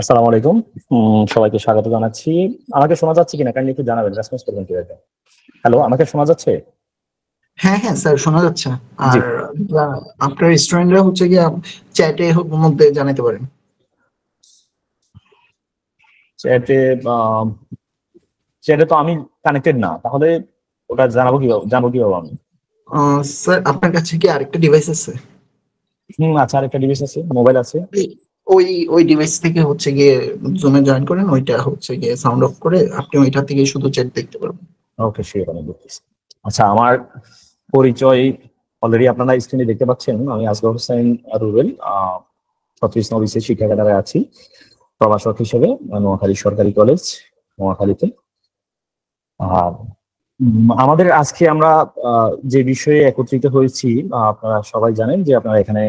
আসসালামু আলাইকুম। সবাইকে স্বাগত জানাচ্ছি। আমাকে শোনা যাচ্ছে কিনা কাইন্ডলি একটু জানাবেন, রেসপন্স করবেন কিভাবে। হ্যালো, আমাকে শোনা যাচ্ছে? হ্যাঁ, হ্যাঁ স্যার শোনা যাচ্ছে। জি। আর আপনার স্টুডেন্টরা হচ্ছে গিয়ে চ্যাটে মধ্যে জানাতে পারেন। চ্যাটে চ্যাটে তো আমি কানেক্টেড না, তাহলে ওটা জানাবো কিভাবে আমি? স্যার আপনার কাছে কি আরেকটা ডিভাইস আছে? আচ্ছা, আরেকটা ডিভাইস আছে, মোবাইল আছে। এই- ওই ওই ডিভাইস থেকে হচ্ছে গিয়ে জুমে জয়েন করেন, ওইটা হচ্ছে গিয়ে সাউন্ড অফ করে আপনি ওইটা থেকে শুধু চ্যাট দেখতে পারবেন। ওকে, শিওর, আমি দেখতেছি। আচ্ছা, আমার পরিচয় অলরেডি আপনারা স্ক্রিনে দেখতে পাচ্ছেন। আমি আসগর হোসেন রুবেল, 36 নং শিক্ষাকেন্দ্রে আছি প্রভাষক হিসেবে, নোয়াখালী সরকারি কলেজ, নোয়াখালীতে। আর আমাদের আজকে আমরা যে বিষয়ে একত্রিত হয়েছি, আপনারা সবাই জানেন যে আপনারা এখানে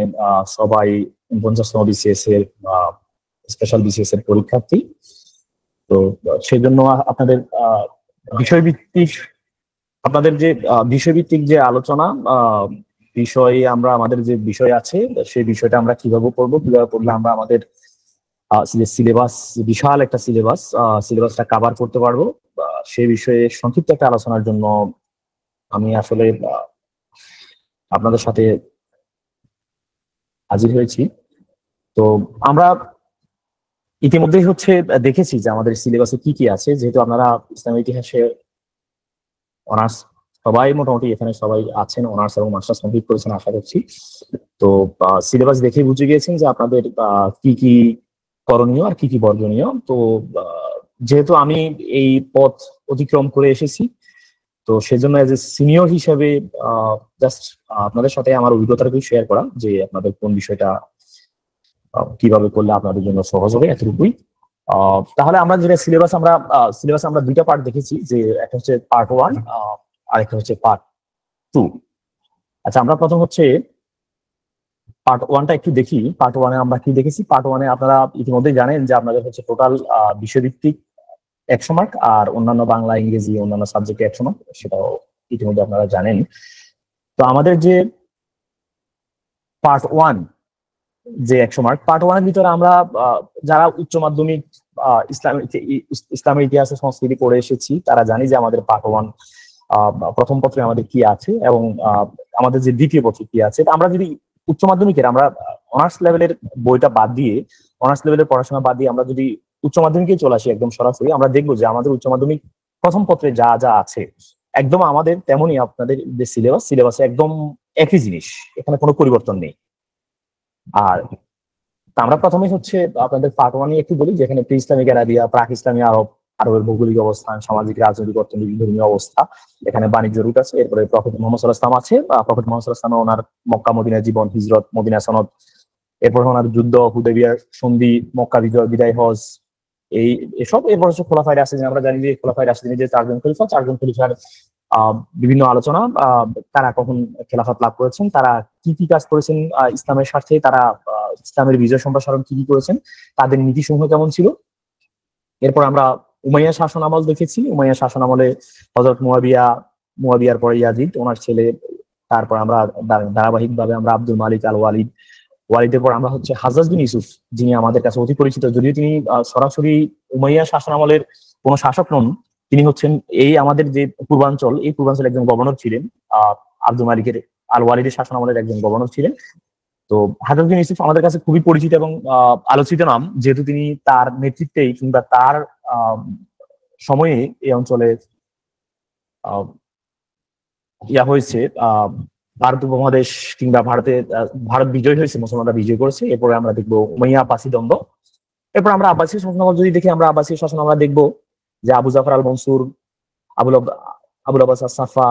সবাই 49 বিসিএস এর স্পেশাল বিসিএস এর পরীক্ষার্থী। তো সেই জন্য আপনাদের বিষয়ভিত্তিক আপনাদের যে বিষয়ভিত্তিক যে আলোচনা, বিষয়ে আমরা আমাদের যে বিষয় আছে সেই বিষয়টা আমরা কিভাবে পড়লে আমরা আমাদের যে সিলেবাস, বিশাল একটা সিলেবাসটা কাভার করতে পারবো। সেই বিষয়ে সংক্ষিপ্ত একটা আলোচনার জন্য আমি আসলে আপনাদের সাথে হাজির হয়েছি। তো আমরা ইতিমধ্যেই দেখেছি যে আমাদের সিলেবাসে কি কি আছে, যেহেতু আপনারা ইসলামী ইতিহাসে অনার্স সবাই মোটামুটি এখানে সবাই আছেন, অনার্স এবং মাস্টার্স কমপ্লিট করেছেন আশা করছি। তো সিলেবাস দেখে বুঝে গিয়েছেন যে আপনাদের কি কি করণীয় আর কি কি বর্জনীয়। তো যেহেতু আমি এই পথ অতিক্রম করে এসেছি, তো সেজন্য এজ এ সিনিয়র হিসেবে জাস্ট আপনাদের সাথে আমার অভিজ্ঞতাটাকে শেয়ার করা, যে আপনাদের কোন বিষয়টা কিভাবে করলে আপনাদের জন্য সহজ হবে, এতটুকুই। তাহলে আমরা যেটা সিলেবাস আমরা দুইটা পার্ট দেখেছি, যে একটা হচ্ছে পার্ট 1, আর একটা হচ্ছে পার্ট 2। আচ্ছা, আমরা প্রথম পার্ট 1টা একটু দেখি। পার্ট 1-এ আমরা কি দেখেছি। পার্ট 1-এ আপনারা ইতিমধ্যে জানেন যে আপনাদের টোটাল বিষয়ভিত্তিক 100 মার্ক, আর অন্যান্য বাংলা, ইংরেজি, অন্যান্য সাবজেক্টে 100 মার্ক, সেটাও ইতিমধ্যে আপনারা জানেন। তো আমাদের যে পার্ট 1, যে 100 মার্ক, পার্ট 1-এর ভিতরে আমরা যারা উচ্চ মাধ্যমিক ইসলামের ইতিহাসে সংস্কৃতি পড়ে এসেছি, তারা জানি যে আমাদের পার্ট 1 প্রথম পত্রে আমাদের কি আছে, এবং আমাদের যে দ্বিতীয় পত্রে কি আছে। আমরা যদি উচ্চ মাধ্যমিকের আমরা অনার্স লেভেলের বইটা বাদ দিয়ে, অনার্স লেভেলের পড়াশোনা বাদ দিয়ে আমরা যদি উচ্চ মাধ্যমিকে চলে আসি একদম সরাসরি, আমরা দেখবো যে আমাদের উচ্চ মাধ্যমিক প্রথম পত্রে যা যা আছে একদম আমাদের তেমনই আপনাদের যে সিলেবাসে একদম একই জিনিস, এখানে কোনো পরিবর্তন নেই। আর আমরা প্রথমে আপনাদের পার্ট 1 একটু বলি, যেখানে প্রি ইসলামিক আরাবিয়া, প্রাক ইসলামী আরব, আরবের ভৌগোলিক অবস্থান, সামাজিক, রাজনৈতিক, অর্থনৈতিক, ধর্মীয় অবস্থা, এখানে বাণিজ্য রুট আছে। এরপরে প্রফেট মোহাম্মদ সাল্লাল্লাহু আলাইহি ওয়াসাল্লাম আছে, প্রফেট মোহাম্মদ সাল্লাল্লাহু আলাইহি ওয়াসাল্লাম ওনার মক্কা মদিনা জীবন, হিজরত, মদিনা সনদ, এরপর ওনার যুদ্ধ, হুদাইবিয়ার সন্ধি, মক্কা বিজয়, বিদায়, হজ, এই এসব। এরপর খোলাফায়ে রাশিদিন, আমরা জানি যে খোলাফায়ে রাশিদিনের যে চারজন খলিফার বিভিন্ন আলোচনা, তারা কখন খেলাফত লাভ করেছেন, তারা কি কি কাজ করেছেন ইসলামের স্বার্থে, তারা ইসলামের বিজয় সম্প্রসারণ কি কি করেছেন, তাদের নীতিসমূহ কেমন ছিল। এরপর আমরা উমাইয়া শাসন আমল দেখেছি। উমাইয়া শাসন আমলে হযরত মুয়াবিয়ার পরে ইয়াজিদ, ওনার ছেলে। তারপর আমরা ধারাবাহিক ভাবে আমরা আব্দুল মালিক আল ওয়ালিদ, ওয়ালিদের পর আমরা হাজ্জাজ বিন ইউসুফ, যিনি আমাদের কাছে অতি পরিচিত, যদিও তিনি সরাসরি উমাইয়া শাসন আমলের কোন শাসক নন। তিনি এই আমাদের যে পূর্বাঞ্চল, এই পূর্বাঞ্চলের একজন গভর্নর ছিলেন। আব্দুল মালিকের আল ওয়ালিদের শাসন আমলের একজন গভর্নর ছিলেন। তো হাজাজ বিন ইউসুফ আমাদের কাছে খুবই পরিচিত এবং আলোচিত নাম, যেহেতু তিনি তার নেতৃত্বেই কিংবা তার সময়ে এই অঞ্চলে ইয়া হয়েছে, ভারত উপমহাদেশ কিংবা ভারত বিজয় হয়েছে, মুসলমানরা বিজয় করেছে। এরপরে আমরা দেখবো উমাইয়া আব্বাসী দ্বন্দ্ব। এরপর আমরা আব্বাসী শাসনামল যদি দেখি, আমরা আব্বাসী শাসন আমরা দেখবো যে আবু জাফর আল মনসুর, আবুল আব্বাস আস-সাফা।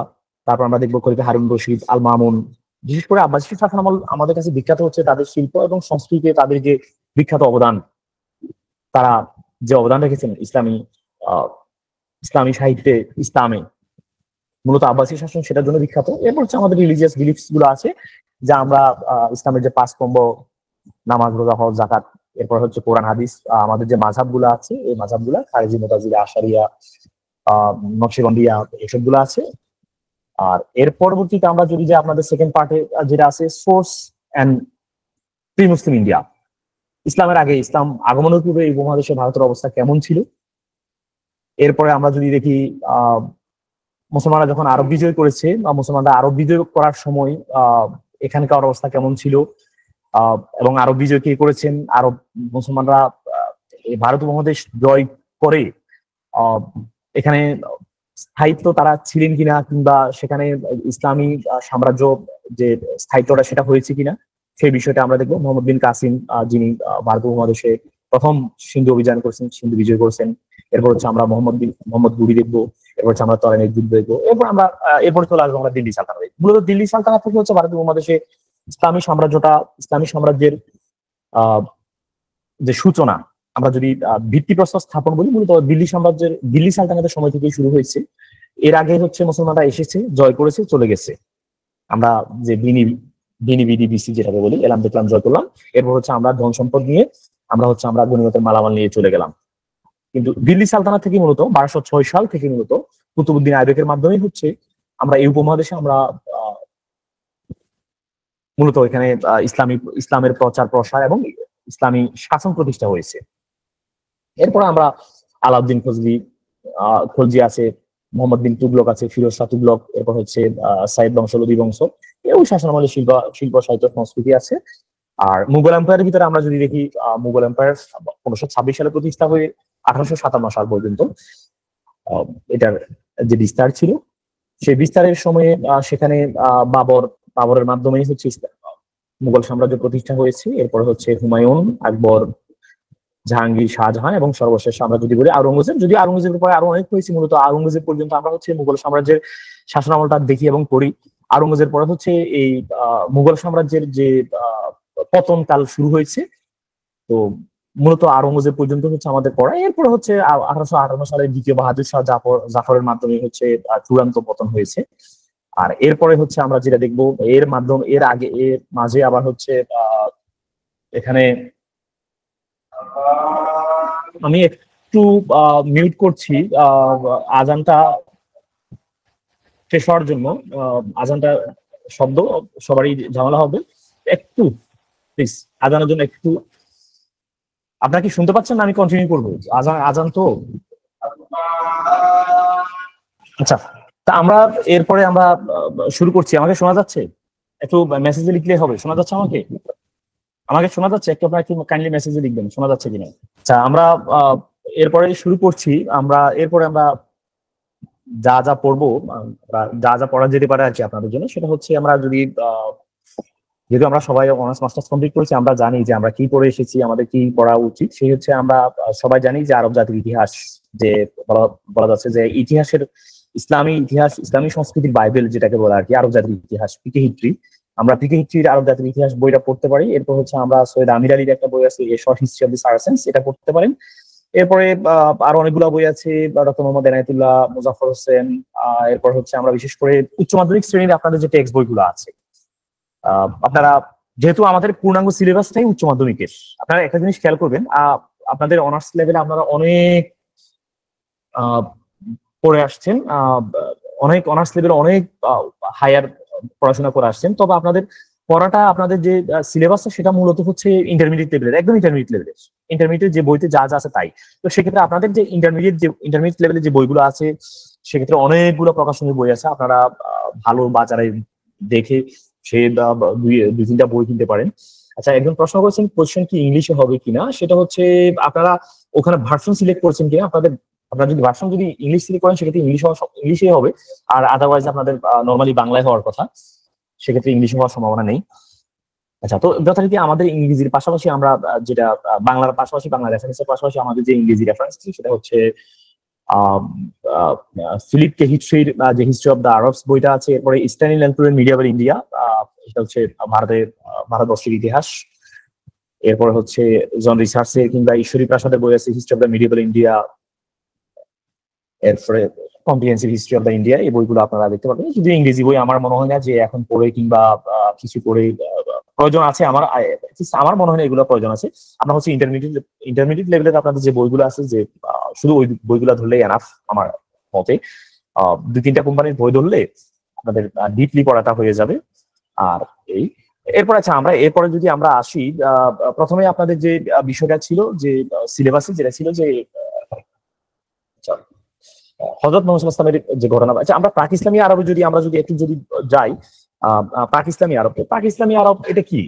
তারপর আমরা দেখবো খলিফা হারুন রশিদ, আল মামুন। বিশেষ করে আব্বাসী শাসনামল আমাদের কাছে বিখ্যাত হচ্ছে তাদের শিল্প এবং সংস্কৃতিতে তাদের যে বিখ্যাত অবদান, তারা যে অবদান রেখেছেন ইসলামী সাহিত্যে, ইসলামে মূলত আব্বাসী শাসন সেটার জন্য বিখ্যাত। এরপর আমাদের রিলিজিয়াস বিলিফস গুলো আছে, যা আমরা ইসলামের যে 5 স্তম্ভ, নামাজ, রোজা, হজ, যাকাত, এরপর কোরআন, হাদিস, আমাদের যে মাযহাব গুলো আছে, এই মাযহাব গুলা খারিজি, মুতাজিলা, আশারিয়া, নকশবন্দিয়া, এসব গুলো আছে। আর এর পরবর্তীতে আমরা যদি আপনাদের সেকেন্ড পার্টে যেটা আছে source and pre Muslim India, ইসলামের আগে, ইসলাম আগমনের পূর্বে এই উপমহাদেশে ভারতের অবস্থা কেমন ছিল। এরপরে আমরা যদি দেখি মুসলমানরা যখন আরব বিজয় করেছে বা মুসলমানরা আরব বিজয় করার সময় এখানকার অবস্থা কেমন ছিল, এবং আরব বিজয় কে করেছেন, আরব মুসলমানরা এই ভারত উপমহাদেশ জয় করে এখানে স্থায়িত্ব তারা ছিলেন কিনা, কিংবা সেখানে ইসলামী সাম্রাজ্য যে স্থায়িত্বটা সেটা হয়েছে কিনা, সেই বিষয়টা আমরা দেখবো। মোহাম্মদ বিন কাসিম, যিনি ভারত উপমহাদেশে প্রথম সিন্ধু অভিযান করেছেন, সিন্ধু বিজয় করেছেন। এরপর হচ্ছে আমরা মোহাম্মদ গুরি দেখবো। এরপর হচ্ছে আমরা তরাইনের যুদ্ধ দেখবো। এরপর চলে আসবো আমরা দিল্লি সালতানাতে। মূলত দিল্লি সালতানাত থেকে হচ্ছে ভারত উপমহাদেশে ইসলামী সাম্রাজ্যের আহ যে সূচনা, আমরা যদি ভিত্তিপ্রস্তর স্থাপন বলি, মূলত দিল্লি সালতানাতের সময় থেকেই শুরু হয়েছে। এর আগে হচ্ছে মুসলমানরা এসেছে, জয় করেছে, চলে গেছে। আমরা যে বিডিবিসি যেটাকে বলি, এলাম দেখলাম, জয় করলাম, এরপর হচ্ছে আমরা ধন সম্পদ নিয়ে আমরা গনিমতের মালামাল নিয়ে চলে গেলাম। কিন্তু দিল্লি সালতানাত থেকে মূলত 1206 সাল থেকে মূলত কুতুবউদ্দিন আইবেকের মাধ্যমে হচ্ছে আমরা এই উপমহাদেশে আমরা মূলত এখানে ইসলামের প্রচার প্রসার এবং ইসলামী শাসন প্রতিষ্ঠা হয়েছে। এরপর আমরা আলাউদ্দিন খলজি আছে, মোহাম্মদ বিন তুগলক আছে, ফিরোজ শাহ তুগলক, এরপর হচ্ছে সাইদ বংশ, লোদী বংশ, এই শাসনামলে শিল্প সাহিত্য সংস্কৃতি আছে। আর মুঘল এম্পায়ারের ভিতরে আমরা যদি দেখি, মুঘল এম্পায়ার 1526 সালে প্রতিষ্ঠা হয়ে 1857 সাল পর্যন্ত এটার যে বিস্তার ছিল, সেই বিস্তারের সময়ে সেখানে বাবরের মাধ্যমেই হচ্ছে মুঘল সাম্রাজ্য প্রতিষ্ঠা হয়েছে। এরপর হচ্ছে হুমায়ুন, আকবর, জাহাঙ্গীর, শাহজাহান এবং সর্বশেষ আমরা যদি বলি আওরঙ্গজেব। যদি আওরঙ্গজেবের পরে আরো অনেক হয়েছে, মূলত আওরঙ্গজেব পর্যন্ত আমরা হচ্ছে মুঘল সাম্রাজ্যের শাসনামলটা দেখি এবং পড়ি। আওরঙ্গজেবের পরে হচ্ছে এই মুঘল সাম্রাজ্যের যে পতন কাল শুরু হয়েছে। তো মূলত আওরঙ্গজেব পর্যন্ত হচ্ছে আমাদের পড়া। এরপরে হচ্ছে 1858 সালে দ্বিতীয় বাহাদুর শাহ জাফরের মাধ্যমে হচ্ছে চূড়ান্ত পতন হয়েছে। আর এরপরে হচ্ছে আমরা যেটা দেখবো, এর মাঝে আবার হচ্ছে এখানে আমি একটু মিউট করছি আজানটা শেষ হওয়ার জন্য। আজানটা শব্দ সবারই ঝামেলা হবে, একটু প্লিজ আজানের জন্য একটু। আপনারা কি শুনতে পাচ্ছেন না? আমি কন্টিনিউ করবো। আজান তো আচ্ছা। তা আমরা এরপরে আমরা শুরু করছি। আমাকে শোনা যাচ্ছে? একটু মেসেজে লিখলে হবে। শোনা যাচ্ছে আমাকে শোনা যাচ্ছে? একটু আপনারা একটু কাইন্ডলি মেসেজে লিখবেন শোনা যাচ্ছে কিনা। আচ্ছা, আমরা এরপরে শুরু করছি। এরপরে আমরা যা যা পড়বো, যা যা পড়া যেতে পারে আর কি আপনাদের জন্য, সেটা হচ্ছে আমরা যদি যেহেতু আমরা সবাই অনার্স মাস্টার্স কমপ্লিট করেছি, আমরা জানি যে আমরা কি পড়ে এসেছি, আমাদের কি পড়া উচিত। সেই হচ্ছে আমরা সবাই জানি যে আরব জাতির ইতিহাস, যে বলা যাচ্ছে যে ইসলামী ইতিহাস, ইসলামী সংস্কৃতির বাইবেল যেটাকে বলা আর কি, আরব জাতির ইতিহাস, পিকে হিস্ট্রি। আমরা পিকে হিস্ট্রির আরব জাতির ইতিহাস বইটা পড়তে পারি। এরপর হচ্ছে আমরা সৈয়দ আমির আলীর একটা বই আছে, a short history of the Saracens, এটা পড়তে পারেন। এরপরে আরো অনেকগুলো বই আছে, ডক্টর মোহাম্মদ এনায়েতুল্লাহ, মুজাফফর হোসেন। এরপর হচ্ছে আমরা বিশেষ করে উচ্চ মাধ্যমিক শ্রেণীর আপনাদের যে টেক্সট বইগুলো আছে, আপনারা যেহেতু আমাদের পূর্ণাঙ্গ সিলেবাসটাই উচ্চ মাধ্যমিকের, আপনারা একটা জিনিস খেয়াল করবেন, আপনাদের অনার্স লেভেলে আপনারা অনেক পড়ে আসছেন, অনেক অনার্স লেভেলে অনেক হায়ার পড়াশোনা করে আসছেন। তবে আপনাদের পড়াটা, আপনাদের যে সিলেবাসটা, সেটা মূলত হচ্ছে ইন্টারমিডিয়েট লেভেলের, একদম ইন্টারমিডিয়েট যে বইতে যা যা আছে তাই। তো সেক্ষেত্রে আপনাদের যে ইন্টারমিডিয়েট লেভেলের যে বইগুলো আছে, সেক্ষেত্রে অনেকগুলো প্রকাশনী বই আছে। আপনারা ভালো বাজারে দেখে সে দুই তিনটা বই কিনতে পারেন। আচ্ছা, একজন প্রশ্ন করেছেন কোশ্চেন কি ইংলিশে হবে কিনা, সেটা হচ্ছে আপনারা ওখানে ভার্সন সিলেক্ট করছেন কিনা। আপনারা যদি ভার্সন ইংলিশ সিলেক্ট করেন, সেক্ষেত্রে ইংলিশে হবে। আর আদারওয়াইজ আপনাদের নর্মালি বাংলায় হওয়ার কথা, সেক্ষেত্রে ইংলিশে হওয়ার সম্ভাবনা নেই। আচ্ছা, তো যথারীতি আমাদের ইংরেজির পাশাপাশি আমরা যেটা বাংলার পাশাপাশি, বাংলা রেফারেন্সের পাশাপাশি আমাদের যে ইংরেজি রেফারেন্স, সেটা হচ্ছে ফিলিপ কে হিস্ট্রির যে হিস্ট্রি অফ দ্য আরবস বইটা আছে। এরপরে স্ট্যানলি ল্যান্ডপুরের মিডিয়াবল ইন্ডিয়া, এটা হচ্ছে ভারতবর্ষের ইতিহাস। এরপরে হচ্ছে জন রিসার্চের কিংবা ঈশ্বরী প্রাসাদের বই আছে, history of the medieval India. এরপরে comprehensive history of the India, এই বইগুলো আপনারা দেখতে পাবেন। যদি ইংরেজি বই আমার মনে হয় না যে এখন পড়ে কিংবা কিছু করে প্রয়োজন আছে, আমার মনে হয় না এগুলো প্রয়োজন আছে। আপনার হচ্ছে ইন্টারমিডিয়েট লেভেলের আপনাদের যে বইগুলো আছে, যে শুধু ওই বইগুলো ধরলেই এনাফ আমার মতে। 2-3টা কোম্পানির বই ধরলে আপনাদের ডিপলি পড়াটা হয়ে যাবে। আর এরপর আচ্ছা আমরা এরপরে যদি আমরা আসি, প্রথমে আপনাদের যে বিষয়টা ছিল যে সিলেবাসে যেটা ছিল যে হযরত মুহাম্মদ সাল্লাল্লাহু আলাইহি ওয়াসাল্লামের যে ঘটনা, আচ্ছা আমরা পাক ইসলামী আরবে যদি আমরা যদি একটু যদি যাই, পাক ইসলামী আরব, পাক ইসলামী আরব এটা কি?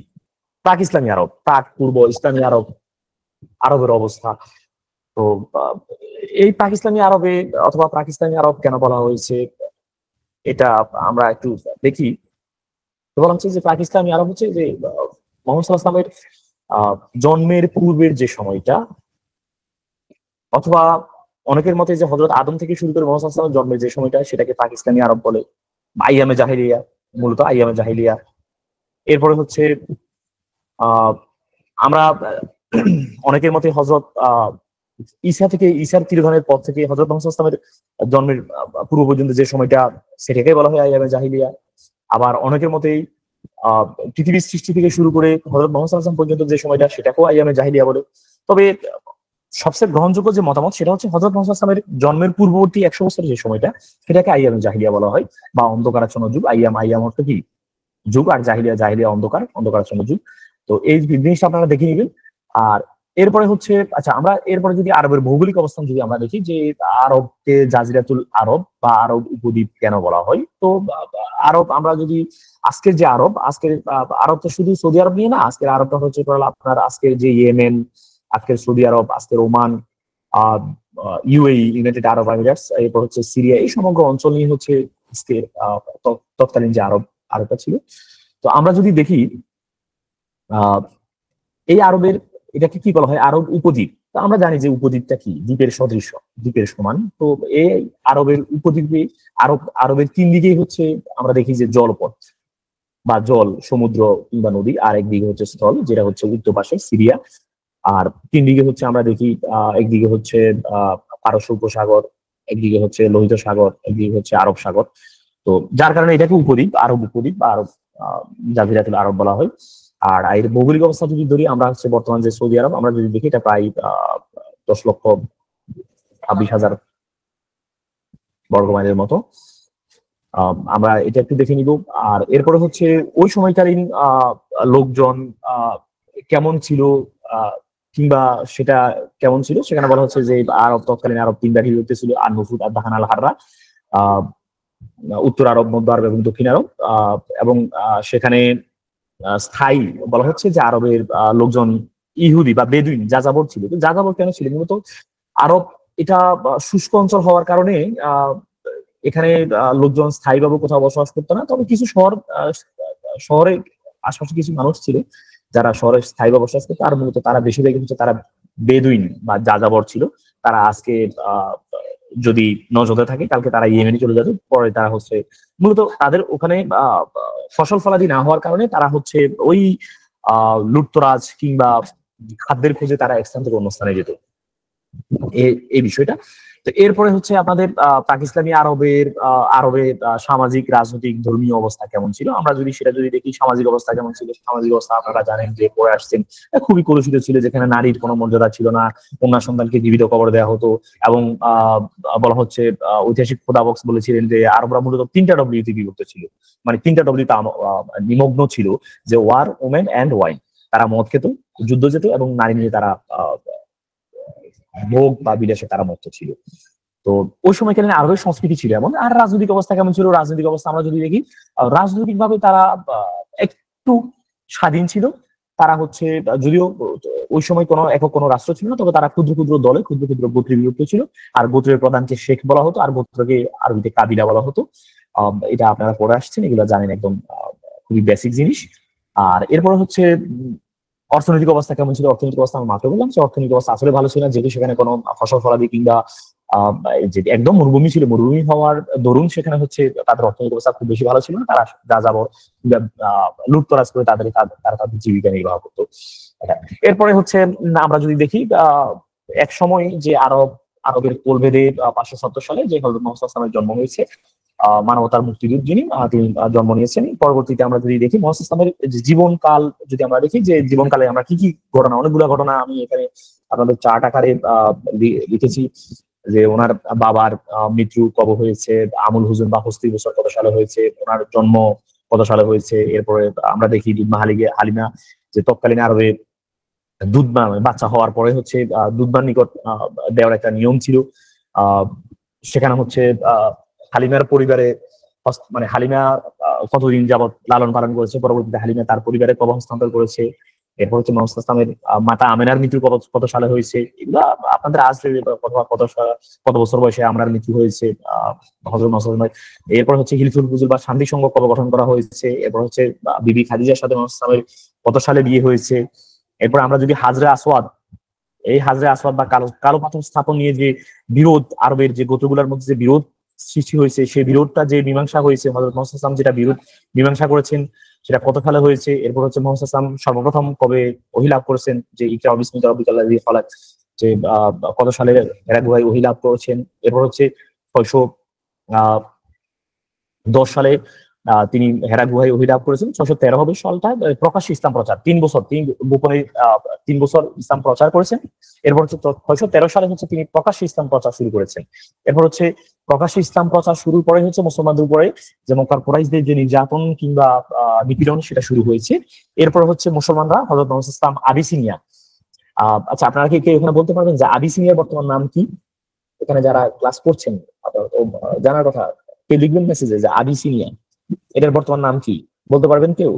পাক ইসলামী আরব, পাক পূর্ব ইসলামী আরব, আরবের অবস্থা। তো আহ, এই পাক ইসলামী আরবে অথবা পাক ইসলামী আরব কেন বলা হয়েছে এটা আমরা একটু দেখি। তো বলা হচ্ছে যে পাক ইসলামী আরব হচ্ছে যে মুহাম্মদ সাল্লাল্লাহু আলাইহি ওয়াসাল্লামের আহ, জন্মের পূর্বের যে সময়টা, অথবা অনেকের মতে যে হযরত আদম থেকে শুরু করে মুহাম্মদ সাল্লাল্লাহু আলাইহি ওয়াসাল্লামের জন্মের যে সময়টা সেটাকে পাক ইসলামী আরব বলে, বা আইয়ামে জাহিলিয়া, মূলত আইয়ামে জাহিলিয়া। এরপরে হচ্ছে আহ আমরা অনেকের মতে হযরত ঈসা থেকে, ঈসার তিরোধানের পর থেকে হযরত মুহাম্মদ সাল্লাল্লাহু আলাইহি ওয়াসাল্লামের জন্মের পূর্ব পর্যন্ত যে সময়টা সেটাকে বলা হয় আইয়ামে জাহিলিয়া। আবার অনেকের মতেই আহ পৃথিবীর সৃষ্টি থেকে শুরু করে হযরত মুহাম্মদ সাল্লাল্লাহু আলাইহি ওয়াসাল্লাম পর্যন্ত যে সময়টা সেটাকেও আইয়ামে জাহিলিয়া বলে। তবে সবচেয়ে গ্রহণযোগ্য যে মতামত সেটা হচ্ছে হযরত মুহাম্মদ সাল্লাল্লাহু আলাইহি ওয়াসাল্লামের জন্মের পূর্ববর্তী 100 বছরের যে সময়টা সেটাকে আইয়ামে জাহিলিয়া বলা হয়, বা অন্ধকারাচ্ছন্ন যুগ। আইয়াম, আইয়াম অর্থ কি? যুগ, আর জাহিলিয়া, জাহিলিয়া অন্ধকার, অন্ধকারাচ্ছন্ন যুগ। তো এই জিনিসটা আপনারা দেখে নিবেন। আর এরপরে হচ্ছে আচ্ছা আমরা এরপরে যদি আরবের ভৌগোলিক অবস্থান যদি আমরা দেখি যে আরবকে জাজিরাতুল আরব বা আরব উপদ্বীপ কেন বলা হয়, তো আরব আমরা যদি আজকের যে আরব, আজকের আরব তো শুধু সৌদি আরব নিয়ে না, আজকের আরবটা হচ্ছে আপনার আজকের যে ইয়েমেন, আজকের সৌদি আরব, আজকের ওমান, আহ ইউএই, ইউনাইটেড আরব আমিরাটস, এরপর হচ্ছে সিরিয়া, এই সমগ্র অঞ্চল নিয়ে হচ্ছে আজকের তৎকালীন যে আরবটা ছিল। তো আমরা যদি দেখি আহ এই আরবের এটাকে কি বলা হয়? আরব উপদ্বীপ। তো আমরা জানি যে উপদ্বীপটা কি? দ্বীপের সদৃশ, দ্বীপের সমান। তো এই আরবের উপদ্বীপে আরবের তিন দিকেই হচ্ছে আমরা দেখি যে জলপথ বা জল, সমুদ্র কিংবা নদী, আর একদিকে হচ্ছে স্থল যেটা হচ্ছে উত্তর পাশে সিরিয়া। আর তিন দিকে হচ্ছে আমরা দেখি একদিকে হচ্ছে আহ পারস্য উপসাগর, একদিকে হচ্ছে লোহিত সাগর, একদিকে হচ্ছে আরব সাগর। তো যার কারণে এটাকে উপদ্বীপ, আরব উপদ্বীপ বা আরব জাজিরাতুল আরব বলা হয়। আর এর ভৌগোলিক অবস্থা যদি ধরি, আমরা হচ্ছে বর্তমান যে সৌদি আরব আমরা যদি দেখি, এটা প্রায় 10,26,000 বর্গ মাইলের মতো। আমরা এটা একটু দেখে নিব। আর এরপরে হচ্ছে ওই সময়কালীন লোকজন কেমন ছিল, আহ, কিংবা সেটা কেমন ছিল, সেখানে বলা হচ্ছে যে আরব, তৎকালীন আরব তিনটা বিভক্ত ছিল: আর নফুদ, আর দাহান, আল হাররা। আহ উত্তর আরব, মধ্য আরব এবং দক্ষিণ আরব। এবং সেখানে স্থায়ী বলা হচ্ছে যে আরবের লোকজন ইহুদি বা বেদুইন, যাযাবর ছিল। তো যাযাবর কেন ছিল? মূলত আরব এটা শুষ্ক অঞ্চল হওয়ার কারণে এখানে লোকজন স্থায়ীভাবে কোথাও বসবাস করতো না। তবে কিছু শহরে আশপাশে কিছু মানুষ ছিল যারা শহরে স্থায়ীভাবে বসবাস করতো, আর মূলত তারা বেশিরভাগই হচ্ছে তারা বেদুইন বা যাযাবর ছিল। তারা আজকে যদি নজরে থাকে, কালকে তারা ইয়েমেনে চলে যাবে, পরে তারা হচ্ছে মূলত তাদের ওখানে ফসল ফলাদি না হওয়ার কারণে তারা হচ্ছে ওই লুটতরাজ কিংবা খাদ্যের খোঁজে তারা এক স্থান থেকে অন্য স্থানে যেত, এই বিষয়টা। তো এরপরে হচ্ছে আপনাদের পাকিস্তানি আরবের সামাজিক, রাজনৈতিক, ধর্মীয় অবস্থা কেমন ছিল আমরা যদি সেটা যদি দেখি। সামাজিক অবস্থা কেমন ছিল? সামাজিক অবস্থা আপনারা জানেন যে পড়ে আসছেন, খুবই কলুষিত ছিল, যেখানে নারীর কোনো মর্যাদা ছিল না, কন্যা সন্তানকে জীবিত কবর দেওয়া হতো। এবং বলা হচ্ছে ঐতিহাসিক খোদাবক্স বলেছিলেন যে আরবরা মূলত 3টা ডব্লিউতে বিভক্ত ছিল, মানে 3টা ডব্লিউতে নিমগ্ন ছিল, যে ওয়ার, ওমেন অ্যান্ড ওয়াইন। তারা মদ খেত, যুদ্ধ যেত, এবং নারী নিয়ে তারা ভোগ বা বিলাসে তারা মত্ত ছিল। তো ওই সময়কালীন আরবের সংস্কৃতি ছিল এমন। আর রাজনৈতিক অবস্থা কেমন ছিল? রাজনৈতিক অবস্থা আমরা যদি দেখি, রাজনৈতিক ভাবে তারা একটু স্বাধীন ছিল। তারা হচ্ছে যদিও ওই সময় কোনো একক কোনো রাষ্ট্র ছিল না, তবে তারা ক্ষুদ্র ক্ষুদ্র দলে, ক্ষুদ্র ক্ষুদ্র গোত্রে বিভক্ত ছিল। আর গোত্রের প্রধানকে শেখ বলা হতো, আর গোত্রকে আরবিতে কাবিলা বলা হতো। এটা আপনারা পড়ে আসছেন, এগুলো জানেন, একদম খুবই বেসিক জিনিস। আর এরপরে হচ্ছে অর্থনৈতিক অবস্থা কেমন ছিল? অর্থনৈতিক অবস্থা আমি মাত্র বললাম যে অর্থনৈতিক অবস্থা আসলে ভালো ছিল না, যেহেতু সেখানে কোনো ফসল ফলাদি কিংবা যে একদম মরুভূমি ছিল, মরুভূমি হওয়ার দরুন সেখানে হচ্ছে তাদের অর্থনৈতিক অবস্থা খুব বেশি ভালো ছিল না। তারা যাযাবর কিংবা লুটতরাজ করে তারা তাদের জীবিকা নির্বাহ করতো। এরপরে হচ্ছে আমরা যদি দেখি এক সময় যে আরবের কোলভেদে 570 সালে যে হযরত মুহাম্মদ সাল্লাল্লাহু আলাইহি ওয়াসাল্লামের জন্ম হয়েছে, মানবতার মুক্তিদূত যিনি, তিনি জন্ম নিয়েছেন। পরবর্তীতে আমরা যদি দেখি মুহাম্মদ সাল্লাল্লাহু আলাইহি ওয়াসাল্লামের জীবনকাল, যদি আমরা দেখি যে জীবনকালে আমরা কি কি ঘটনা, অনেকগুলো ঘটনা আমি এখানে আপনাদের চার্ট আকারে লিখেছি। যে ওনার বাবার মৃত্যু কবে হয়েছে, আমুল হুজুন বা হস্তি বছর কত সালে হয়েছে, ওনার জন্ম কত সালে হয়েছে। এরপরে আমরা দেখি হালিমা যে তৎকালীন আরবে বাচ্চা হওয়ার পরে হচ্ছে দুধবার নিকট দেওয়ার একটা নিয়ম ছিল। সেখানে হচ্ছে হালিমার পরিবারে মানে হালিমা কতদিন যাবৎ লালন পালন করেছে, পরবর্তীতে হালিমা তার পরিবারে কবর হস্তান্তর করেছে। এরপর হচ্ছে মোহাম্মদ ইসলামের মাতা আমেনার মৃত্যু কত সালে হয়েছে, এগুলো আপনাদের আসবে কত বছর বয়সে আমরার মৃত্যু হয়েছে হযরত মুহাম্মদ। এরপর হচ্ছে হিলফুল ফুজুল বা শান্তি সংঘ কবে গঠন করা হয়েছে। এরপর হচ্ছে বিবি খাদিজার সাথে মোহাম্মদ ইসলামের কত সালে বিয়ে হয়েছে। এরপর আমরা যদি হাজরে আসওয়াদ, এই হাজরে আসওয়াদ বা কালো পাথর স্থাপন নিয়ে যে বিরোধ, আরবের যে গোত্রগুলোর মধ্যে যে বিরোধ সৃষ্টি হয়েছে, সেই বিরোধটা যে মীমাংসা হয়েছে, হযরত মুহাম্মদ সাল্লাল্লাহু আলাইহি ওয়াসাল্লাম যেটা বিরোধ মীমাংসা করেছেন সেটা কত সালে হয়েছে। এরপর হচ্ছে মুহাম্মদ সাল্লাল্লাহু আলাইহি ওয়াসাল্লাম সর্বপ্রথম কবে ওহী লাভ করেছেন, যে ইকরা বিসমি রাব্বিকাল্লাযী খালাক, যে কত সালে হেরা গুহায় ওহী লাভ করেছেন। এরপর হচ্ছে 610 সালে তিনি হেরা গুহায় ওহী লাভ করেছেন। 613 হবে সালটা। প্রকাশ্যে ইসলাম প্রচার 3 বছর, গোপনে 3 বছর ইসলাম প্রচার করেছেন। এরপর হচ্ছে 613 সালে হচ্ছে তিনি প্রকাশ্যে ইসলাম প্রচার শুরু করেছেন। এরপর হচ্ছে প্রকাশ্যে ইসলাম প্রচার শুরুর পরে হচ্ছে মুসলমানদের উপরে যে মক্কার কুরাইশদের যে নির্যাতন কিংবা নিপীড়ন সেটা শুরু হয়েছে। এরপর হচ্ছে মুসলমানরা হযরত মুহাম্মদ ইসলাম আবিসিনিয়া, আচ্ছা আপনারা কি এখানে বলতে পারবেন যে আবিসিনিয়ার বর্তমান নাম কি? এখানে যারা ক্লাস করছেন আপনারা তো জানার কথা, কেউ লিখবেন মেসেজে যে আবিসিনিয়া এটার বর্তমান নাম কি, বলতে পারবেন কেউ?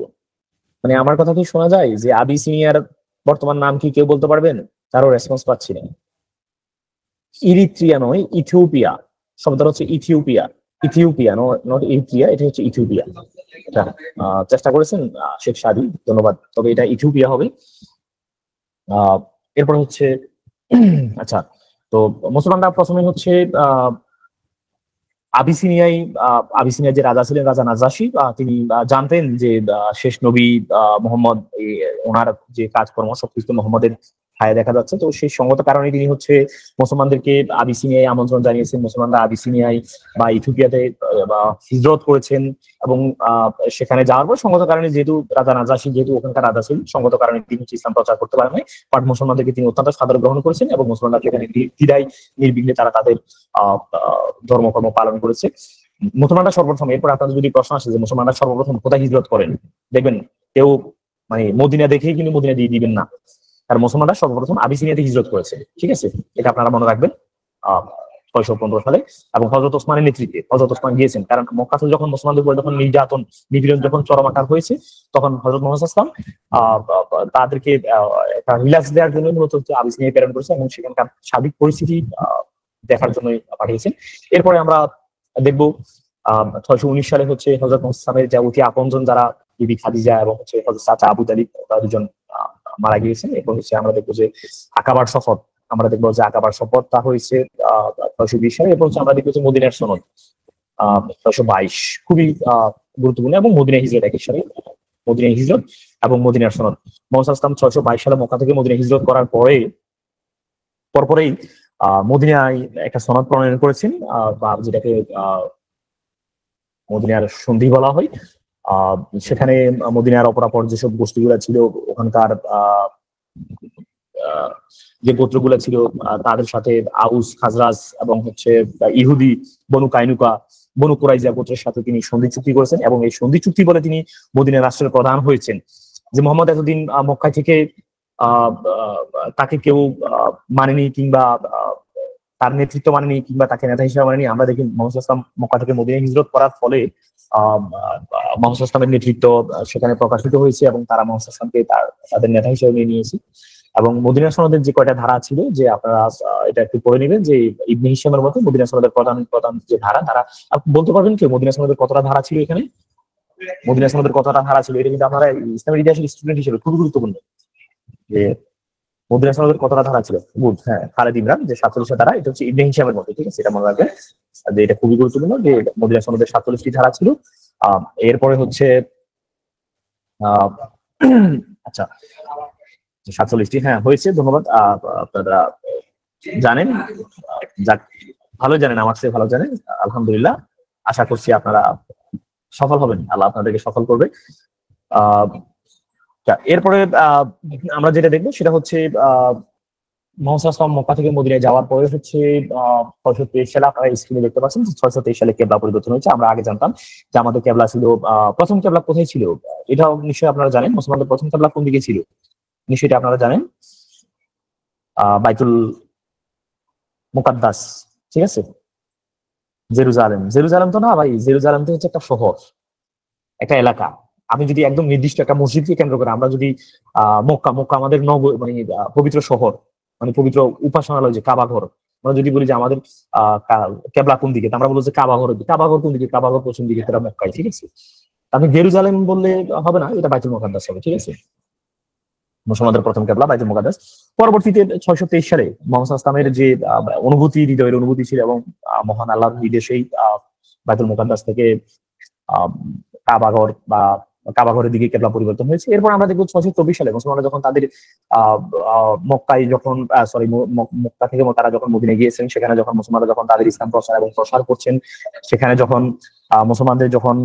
মানে আমার কথা কি শোনা যায় যে আবিসিনিয়ার বর্তমান নাম কি, কেউ বলতে পারবেন? কারো রেসপন্স পাচ্ছি না। ইরিত্রিয়া নয়, ইথিওপিয়া। শব্দটা হচ্ছে ইথিওপিয়া। ইথিওপিয়া নট ইরিত্রিয়া, এটা হচ্ছে ইথিওপিয়া। এটা চেষ্টা করেছেন শেখ সাদি, ধন্যবাদ। তবে এটা ইথিওপিয়া হবে। এরপর হচ্ছে আচ্ছা, তো মুসলমানরা প্রথমে হচ্ছে আবিসিনিয়ায় যে রাজা ছিলেন, রাজা নাজাশী, তিনি জানতেন যে শেষ নবী মোহাম্মদ, ওনার যে কাজকর্ম সবকিছু মোহাম্মদের ছায়া দেখা যাচ্ছে। তো সেই সঙ্গত কারণে তিনি হচ্ছে মুসলমানদেরকে আবিসিনিয়ায় আমন্ত্রণ জানিয়েছেন। মুসলমানরা আবিসিনিয়ায় বা ইথিওপিয়াতে হিজরত করেছেন এবং সেখানে যাওয়ার পর সঙ্গত কারণে, যেহেতু রাজা নাজাশী যেহেতু ওখানকার রাজা ছিলেন, সঙ্গত কারণে তিনি হচ্ছে ইসলাম প্রচার করতে পারেন নাই। বাট মুসলমানদেরকে তিনি অত্যন্ত সাদরে গ্রহণ করেছেন এবং মুসলমানরা সেখানে বিদায় নির্বিঘ্নে তারা তাদের ধর্মকর্ম পালন করেছে। মুসলমানরা সর্বপ্রথম, এরপর আপনাদের যদি প্রশ্ন আসে যে মুসলমানরা সর্বপ্রথম কোথায় হিজরত করেন, দেখবেন কেউ মানে মদিনা দেখেই কিন্তু মদিনা দিয়ে দিবেন না, কারণ মুসলমানরা সর্বপ্রথম আবিসিনিয়াতে হিজরত করেছে। ঠিক আছে, এটা আপনারা মনে রাখবেন। 615 সালে এবং হযরত ওসমানের নেতৃত্বে হযরত ওসমান গিয়েছেন, কারণ মক্কা থেকে যখন মুসলমানদের উপর যখন নির্যাতন নিপীড়ন যখন চরম আকার হয়েছে, তখন হযরত মুহাম্মদ সাল্লাল্লাহু আলাইহি ওয়াসাল্লাম তাদেরকে একটা রিল্যাক্স দেওয়ার জন্য মূলত আবিসিনিয়ায় প্রেরণ করেছে এবং সেখানকার সার্বিক পরিস্থিতি দেখার জন্য পাঠিয়েছেন। এরপরে আমরা দেখব 619 সালে হচ্ছে হযরত মুহাম্মদ সাল্লাল্লাহু আলাইহি ওয়াসাল্লামের যে অতি আপনজন যারা বিবি খাদিজা এবং হচ্ছে হযরত চাচা আবু তালিব, তারা দুজন মারা গিয়েছেন। এরপর হচ্ছে আমরা দেখবো যে আকাবার সফর, আমরা দেখবো যে আকাবার সফরটা হয়েছে 620 সালে। এরপর হচ্ছে আমরা দেখবো যে মদিনার সনদ 622, খুবই গুরুত্বপূর্ণ, এবং মদিনা হিজরত একই সাথে, মদিনা হিজরত এবং মদিনার সনদ। মুহাম্মদ সাল্লাল্লাহু আলাইহি ওয়াসাল্লাম 622 সালে মক্কা থেকে মদিনা হিজরত করার পরপরেই মদিনায় একটা সনদ প্রণয়ন করেছেন, বা যেটাকে মদিনার সন্ধি বলা হয়। সেখানে মদিনার অপরাপর যেসব গোষ্ঠীগুলা ছিল, ওখানকার যে গোত্রগুলা ছিল, তাদের সাথে আউস, খাজরাজ এবং হচ্ছে ইহুদি, বনু কাইনুকা, বনু কুরাইজা গোত্রের সাথে তিনি সন্ধি চুক্তি করেছেন এবং এই সন্ধি চুক্তি বলে তিনি মদিনা রাষ্ট্রের প্রধান হয়েছেন। যে মোহাম্মদ এতদিন মক্কায় থেকে তাকে কেউ মানেনি কিংবা তার নেতৃত্ব মানেনি কিংবা তাকে নেতা হিসেবে মানেনি, আমরা দেখি মুহাম্মদ সাল্লাল্লাহু আলাইহি ওয়াসাল্লাম মক্কা থেকে মদিনায় হিজরত করার ফলে মুহাম্মদ সাল্লাল্লাহু আলাইহি ওয়াসাল্লামের নেতৃত্ব সেখানে প্রকাশিত হয়েছে এবং তারা মুহাম্মদ সাল্লাল্লাহু আলাইহি ওয়াসাল্লামকে তাদের নেতা হিসেবে মেনে নিয়েছে। এবং মদিনা সনদের যে কয়টা ধারা ছিল, যে আপনারা এটা একটু পড়ে নেবেন, যে ইবনে হিশামের মতে মদিনা সনদের প্রধান যে ধারা, বলতে পারবেন কি মদিনা সনদের কতটা ধারা ছিল? এখানে মদিনা সনদের কতটা ধারা ছিল, এটা কিন্তু আপনারা ইসলামের ইতিহাসের স্টুডেন্ট হিসেবে খুব গুরুত্বপূর্ণ, যে মদিনা সনদের কতটা ধারা ছিল। গুড, হ্যাঁ, খালেদ ইমরান যে 47 ধারা, এটা হচ্ছে ইবনে হিশামের মতে। ঠিক আছে, এটা মনে রাখবেন যে এটা খুবই গুরুত্বপূর্ণ, যে মদিনা সনদের 47টি ধারা ছিল। এরপরে হচ্ছে আচ্ছা 47টি, হ্যাঁ হয়েছে, ধন্যবাদ। আপনারা জানেন, যাক ভালো জানেন, আমার চেয়ে ভালো জানেন, আলহামদুলিল্লাহ। আশা করছি আপনারা সফল হবেন, আল্লাহ আপনাদেরকে সফল করবে। এরপরে আমরা যেটা দেখবো সেটা হচ্ছে মুহাম্মদ সাল্লাল্লাহু আলাইহি ওয়াসাল্লাম মক্কা থেকে মদিনায় যাওয়ার পরে হচ্ছে 623 সালে আপনারা স্ক্রিনে দেখতে পাচ্ছেন 623 সালে কেবলা পরিবর্তন হয়েছে। আমরা আগে জানতাম যে আমাদের কেবলা ছিল প্রথম কেবলা কোথায় ছিল, এটাও নিশ্চয়ই আপনারা জানেন। মুসলমানদের প্রথম কেবলা কোন দিকে ছিল নিশ্চয়ই এটা আপনারা জানেন, বাইতুল মুকাদ্দাস, ঠিক আছে। জেরুজালেম, জেরুজালেম তো না ভাই, জেরুজালেম তো হচ্ছে একটা শহর, একটা এলাকা। আমি যদি একদম নির্দিষ্ট একটা মসজিদকে কেন্দ্র করে আমরা যদি মক্কা, মক্কা আমাদের মানে পবিত্র শহর, মানে পবিত্র উপাসনালয় যে কাবা ঘর, আমরা যদি বলি যে আমাদের কেবলা কোন দিকে, আমরা বলবো যে কাবা ঘর, কাবা ঘর কোন দিকে, কাবা ঘর পশ্চিম দিকে, সেটা মক্কায়, ঠিক আছে। আমি জেরুজালেম বললে হবে না, এটা বাইতুল মুকাদ্দাস হবে, ঠিক আছে। মুসলমানদের প্রথম কেবলা বাইতুল মুকাদ্দাস। পরবর্তীতে 623 সালে মুহাম্মদ ইসলামের যে অনুভূতি, হৃদয়ের অনুভূতি ছিল এবং মহান আল্লাহর নির্দেশেই বাইতুল মুকাদ্দাস থেকে কাবাঘর বা কাবাঘরের দিকে কেবলা পরিবর্তন হয়েছে। এরপর আমরা দেখবো 624 সালে মুসলমানরা যখন তাদের মক্কায় যখন মক্কা থেকে তারা যখন মদিনায় গিয়েছেন, সেখানে যখন মুসলমানরা যখন তাদের ইসলাম প্রচার এবং প্রসার করছেন, সেখানে যখন মুসলমানদের যখন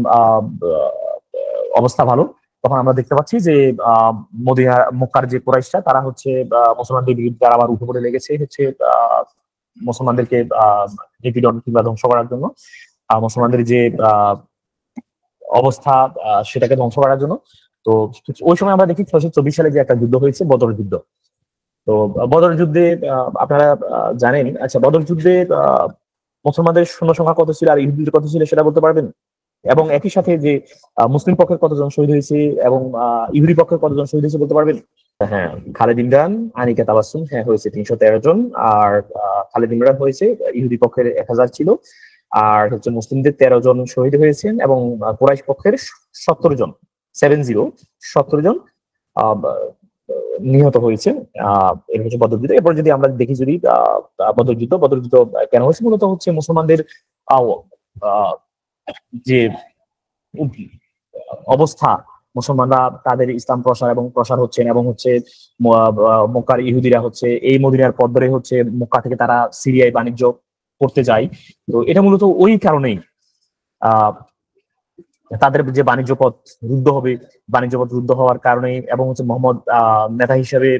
অবস্থা ভালো, তখন আমরা দেখতে পাচ্ছি যে মদিনা মক্কার যে কুরাইশরা তারা হচ্ছে মুসলমানদের বিরুদ্ধে আবার উঠে পড়ে লেগেছে হচ্ছে মুসলমানদেরকে নিপীড়ন কিংবা ধ্বংস করার জন্য, মুসলমানদের যে অবস্থা সেটাকে ধ্বংস করার জন্য। তো ওই সময় আমরা দেখি 624 সালে যে একটা যুদ্ধ হয়েছে, বদর যুদ্ধ। তো বদর যুদ্ধে আপনারা জানেন, আচ্ছা বদর যুদ্ধে মুসলমানদের সৈন্য সংখ্যা কত ছিল আর ইহুদিদের কত ছিল সেটা বলতে পারবেন? এবং একই সাথে যে মুসলিম পক্ষের কতজন শহীদ হয়েছে এবং ইহুদি পক্ষের কতজন শহীদ হয়েছে বলতে পারবেন? হ্যাঁ, খালেদ ইমরান, আনিকা তাবাসসুম, হ্যাঁ হয়েছে 313 জন। আর খালেদ ইমরান হয়েছে, ইহুদি পক্ষের 1000 ছিল। আর হচ্ছে মুসলিমদের 13 জন শহীদ হয়েছেন এবং কুরাইশ পক্ষের 70 জন, 70 জন নিহত হয়েছে। এটা হচ্ছে বদর যুদ্ধ। এরপর যদি আমরা দেখি, যদি বদর যুদ্ধ কেন হয়েছে, মূলত হচ্ছে মুসলমানদের যে অবস্থা, মুসলমানরা তাদের ইসলাম প্রসার হচ্ছেন এবং হচ্ছে মক্কার ইহুদিরা হচ্ছে এই মদিনার পথ ধরে হচ্ছে মক্কা থেকে তারা সিরিয়ায় বাণিজ্য করতে যায়। তো এটা মূলত ওই কারণেই তাদের যে বাণিজ্য পথ রুদ্ধ হওয়ার কারণে এবং হচ্ছে মোহাম্মদ নেতা হিসেবে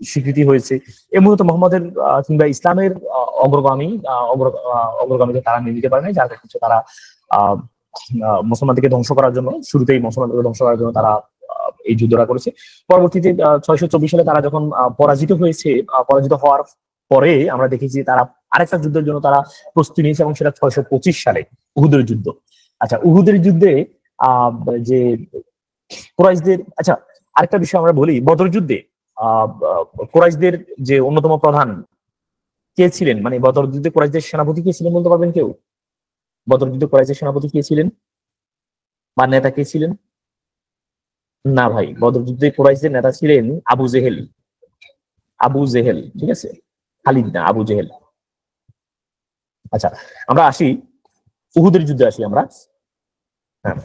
স্বীকৃতি হয়েছে। এ মূলত মোহাম্মদের কিংবা ইসলামের অগ্রগামীকে তারা মেনে নিতে পারে না, যার হচ্ছে তারা মুসলমানদেরকে ধ্বংস করার জন্য, শুরুতেই মুসলমানদেরকে ধ্বংস করার জন্য তারা এই যুদ্ধটা করেছে। পরবর্তীতে 624 সালে তারা যখন পরাজিত হওয়ার পরে আমরা দেখেছি তারা আরেকটা যুদ্ধের জন্য তারা প্রস্তুতি নিয়েছে এবং সেটা 625 সালে উহুদের যুদ্ধ। আচ্ছা, উহুদের যুদ্ধে যে কুরাইশদের, আচ্ছা আরেকটা বিষয় আমরা বলি, বদর যুদ্ধে কুরাইশদের যে অন্যতম প্রধান কে ছিলেন, মানে বদর যুদ্ধে কুরাইশদের সেনাপতি কে ছিলেন বলতে পারবেন কেউ? বদর যুদ্ধে কুরাইশদের সেনাপতি কে ছিলেন বা নেতা কে ছিলেন? না ভাই, বদর যুদ্ধে কুরাইশদের নেতা ছিলেন আবু জেহেল, ঠিক আছে, খালিদ না, আবু জেহেল। আচ্ছা, আমরা আসি উহুদের যুদ্ধে আসি।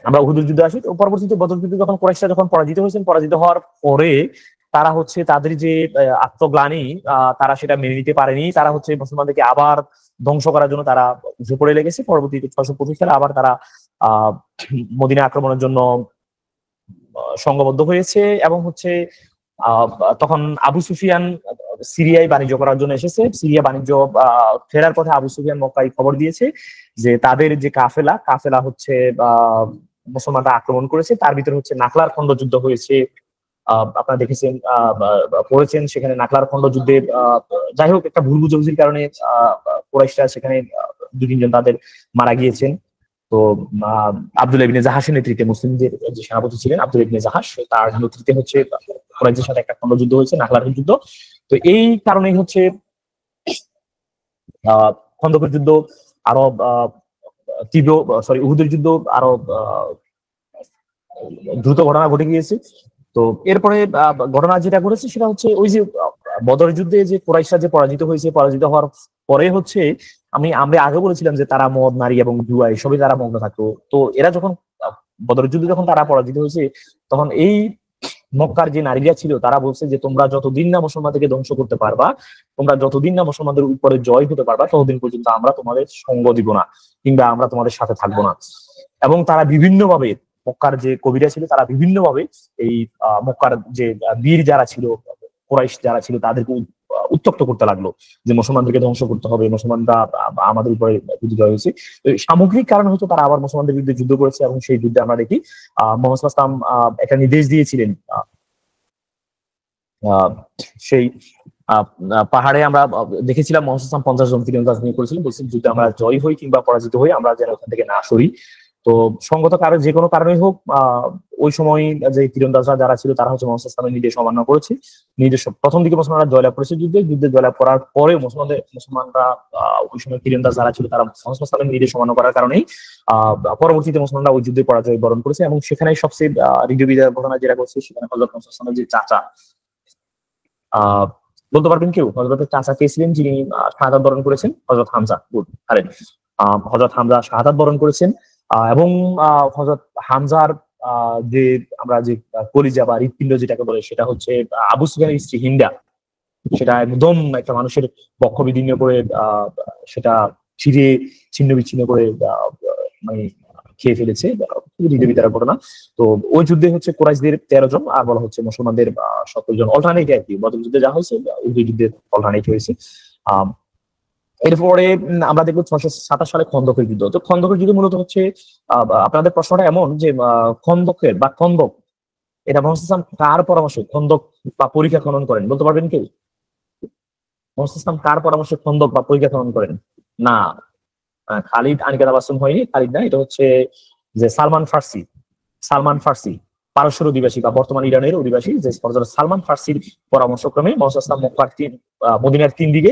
আমরা উহুদের যুদ্ধে আসি। তো পরবর্তীতে বদর যুদ্ধে যখন কুরাইশরা যখন পরাজিত হওয়ার পরে তারা হচ্ছে তাদের যে আত্মগ্লানি, তারা সেটা মেনে নিতে পারেনি। তারা হচ্ছে মুসলমানদেরকে আবার ধ্বংস করার জন্য তারা উঠে পড়ে লেগেছে। পরবর্তীতে 625 সালে আবার তারা মদিনা আক্রমণের জন্য সংঘবদ্ধ হয়েছে এবং হচ্ছে তখন আবু সুফিয়ান সিরিয়ায় বাণিজ্য করার জন্য এসেছে। সিরিয়া বাণিজ্য ফেরার পথে আবু সুফিয়ান মক্কায় খবর দিয়েছে যে তাদের যে কাফেলা হচ্ছে মুসলমানরা আক্রমণ করেছে। তার ভিতরে হচ্ছে নাখলার খন্ড যুদ্ধ হয়েছে, আপনারা দেখেছেন, পড়েছেন সেখানে নাখলার খন্ড যুদ্ধে। যাই হোক, একটা ভুল বুঝাবুঝির কারণে কুরাইশরা সেখানে 2-3 জন তাদের মারা গিয়েছেন। তো আব্দুল্লাহ ইবনে জাহাসের নেতৃত্বে মুসলিমদের যে সেনাপতি ছিলেন আব্দুল্লাহ ইবনে জাহাস, তার নেতৃত্বে হচ্ছে কুরাইশদের সাথে একটা খন্ড যুদ্ধ হয়েছে, নাখলার যুদ্ধ। তো এই কারণেই হচ্ছে খন্দকের যুদ্ধ আরো উহুদের যুদ্ধ আরো দ্রুত ঘটনা ঘটে গিয়েছে। তো এরপরে ঘটনা যেটা ঘটেছে সেটা হচ্ছে ওই যে বদর যুদ্ধে যে কুরাইশরা যে পরাজিত হওয়ার পরে হচ্ছে আমরা আগে বলেছিলাম যে তারা মদ, নারী এবং জুয়া এসবই তারা মগ্ন থাকতো। তো এরা যখন বদর যুদ্ধে যখন তারা পরাজিত হয়েছে, তখন এই মক্কার যে নারীরা ছিল তারা বলছে যে তোমরা যতদিন না মুসলমানদেরকে ধ্বংস করতে পারবা, তোমরা যতদিন না মুসলমানদের উপরে জয় হতে পারবা, ততদিন পর্যন্ত আমরা তোমাদের সঙ্গ দিব না কিংবা আমরা তোমাদের সাথে থাকবো না। এবং তারা বিভিন্নভাবে, মক্কার যে কবিরা ছিল তারা বিভিন্নভাবে এই মক্কার যে বীর যারা ছিল, কুরাইশ যারা ছিল তাদেরকে উত্তপ্ত করতে লাগলো যে মুসলমানদেরকে ধ্বংস করতে হবে, মুসলমানরা আমাদের উপরে বিজয় জয় হয়েছে। তো সামগ্রিক কারণ হচ্ছে তারা আবার মুসলমানদের বিরুদ্ধে যুদ্ধ করেছে, এবং সেই যুদ্ধে আমরা দেখি মোহাম্মদ সাল্লাল্লাহু আলাইহি ওয়াসাল্লাম একটা নির্দেশ দিয়েছিলেন। আহ, সেই পাহাড়ে আমরা দেখেছিলাম মোহাম্মদ সাল্লাল্লাহু আলাইহি ওয়াসাল্লাম 50 জন তীরন্দাজ নিয়ে করেছিলেন, বলছেন যুদ্ধে আমরা জয়ী হই কিংবা পরাজিত হই, আমরা যেন ওখান থেকে না সরি। তো সঙ্গত কারণ যে কোনো কারণেই হোক, ওই সময় যে তীরন্দাজরা যারা ছিল তারা হচ্ছে মোহাম্মদ সাল্লাল্লাহু আলাইহি ওয়াসাল্লামের নির্দেশ অমান্য করেছে। নির্দেশ প্রথম দিকে মুসলমানরা জয়লাভ করেছে, যুদ্ধে জয়লাভ করার পরে মুসলমানরা ওই সময় তীরন্দাজ যারা ছিল তারা মোহাম্মদ সাল্লাল্লাহু আলাইহি ওয়াসাল্লামের নির্দেশ অমান্য করার কারণেই পরবর্তীতে মুসলমানরা ওই যুদ্ধে পরাজয় বরণ করেছে। এবং সেখানে সবচেয়ে হৃদয় বিদারক ঘটনা যেটা করছে, সেখানে হযরত মুহাম্মদ সাল্লাল্লাহু আলাইহি ওয়াসাল্লামের যে চাচা, বলতে পারবেন কেউ হযরতের চাচা কে ছিলেন যিনি শাহাদাত বরণ করেছেন? হযরত হামজা। Good, correct. হযরত হামজা শাহাদাত বরণ করেছেন, এবং হযরত হামজার যে আমরা যে কলিজা বা হৃৎপিণ্ড যেটাকে বলে, সেটা হচ্ছে আবু সুফিয়ানের স্ত্রী হিন্দা, সেটা একদম একটা মানুষের বক্ষ বিদীর্ণ করে সেটা ছিঁড়ে ছিন্ন বিচ্ছিন্ন করে মানে খেয়ে ফেলেছে। খুবই হৃদয় বিদারক ঘটনা। তো ওই যুদ্ধে হচ্ছে কুরাইশদের 13 জন, আর বলা হচ্ছে মুসলমানদের 17 জন। অল্টারনেট আর কি, বদর যুদ্ধে যা হয়েছে উভয় যুদ্ধে অল্টারনেট হয়েছে। এরপরে আমরা দেখবো 627 সালে খন্দকের যুদ্ধ। তো খন্দকের যুদ্ধ মূলত হচ্ছে, আপনাদের প্রশ্নটা এমন যে খন্দকের বা খন্দক, এটা মোহাম্মদ সাল্লাল্লাহু আলাইহি ওয়াসাল্লাম কার পরামর্শে খন্দক বা পরিখা খনন করেন? বলতে পারবেন কেউ? মোহাম্মদ সাল্লাল্লাহু আলাইহি ওয়াসাল্লাম কার পরামর্শে খন্দক বা পরিখা খনন করেন? না, খালিদ আনিকা তাবাসসুম হয়নি, খালিদ না, এটা হচ্ছে যে সালমান ফার্সি, পারস্যের অধিবাসী বা বর্তমান ইরানের অধিবাসী, যে সালমান ফার্সির পরামর্শক্রমে মোহাম্মদ সাল্লাল্লাহু আলাইহি ওয়াসাল্লাম মদিনার 3 দিকে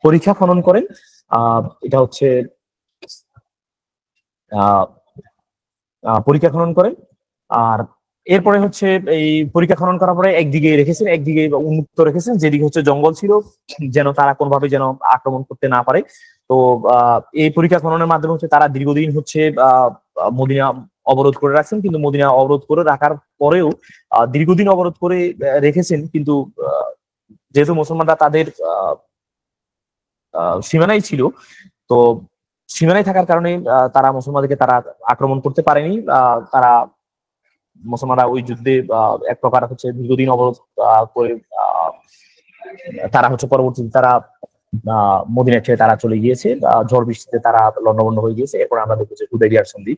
পরীক্ষা খনন করেন। এটা হচ্ছে পরীক্ষা খনন করেন। আর এরপরে হচ্ছে এই পরীক্ষা খনন করার পরে একদিকে রেখেছেন, একদিকে উন্মুক্ত রেখেছেন, যেদিকে হচ্ছে জঙ্গল ছিল, যেন তারা কোনোভাবে যেন আক্রমণ করতে না পারে। তো এই পরীক্ষা খননের মাধ্যমে হচ্ছে তারা দীর্ঘদিন হচ্ছে মদিনা অবরোধ করে রাখছেন, কিন্তু মদিনা অবরোধ করে রাখার পরেও দীর্ঘদিন অবরোধ করে রেখেছেন, কিন্তু যেহেতু মুসলমানরা তাদের সীমানায় ছিল, তো সীমানায় থাকার কারণে তারা মুসলমানদেরকে তারা আক্রমণ করতে পারেনি। তারা মুসলমানরা ওই যুদ্ধে এক প্রকার হচ্ছে দীর্ঘদিন অবরোধ করে তারা হচ্ছে পরবর্তীতে তারা মদিনা ছেড়ে তারা চলে গিয়েছে, ঝড় বৃষ্টিতে তারা লন্ডভন্ড হয়ে গিয়েছে। এরপর আমরা দেখবো যে হুদাইবিয়ার সন্ধি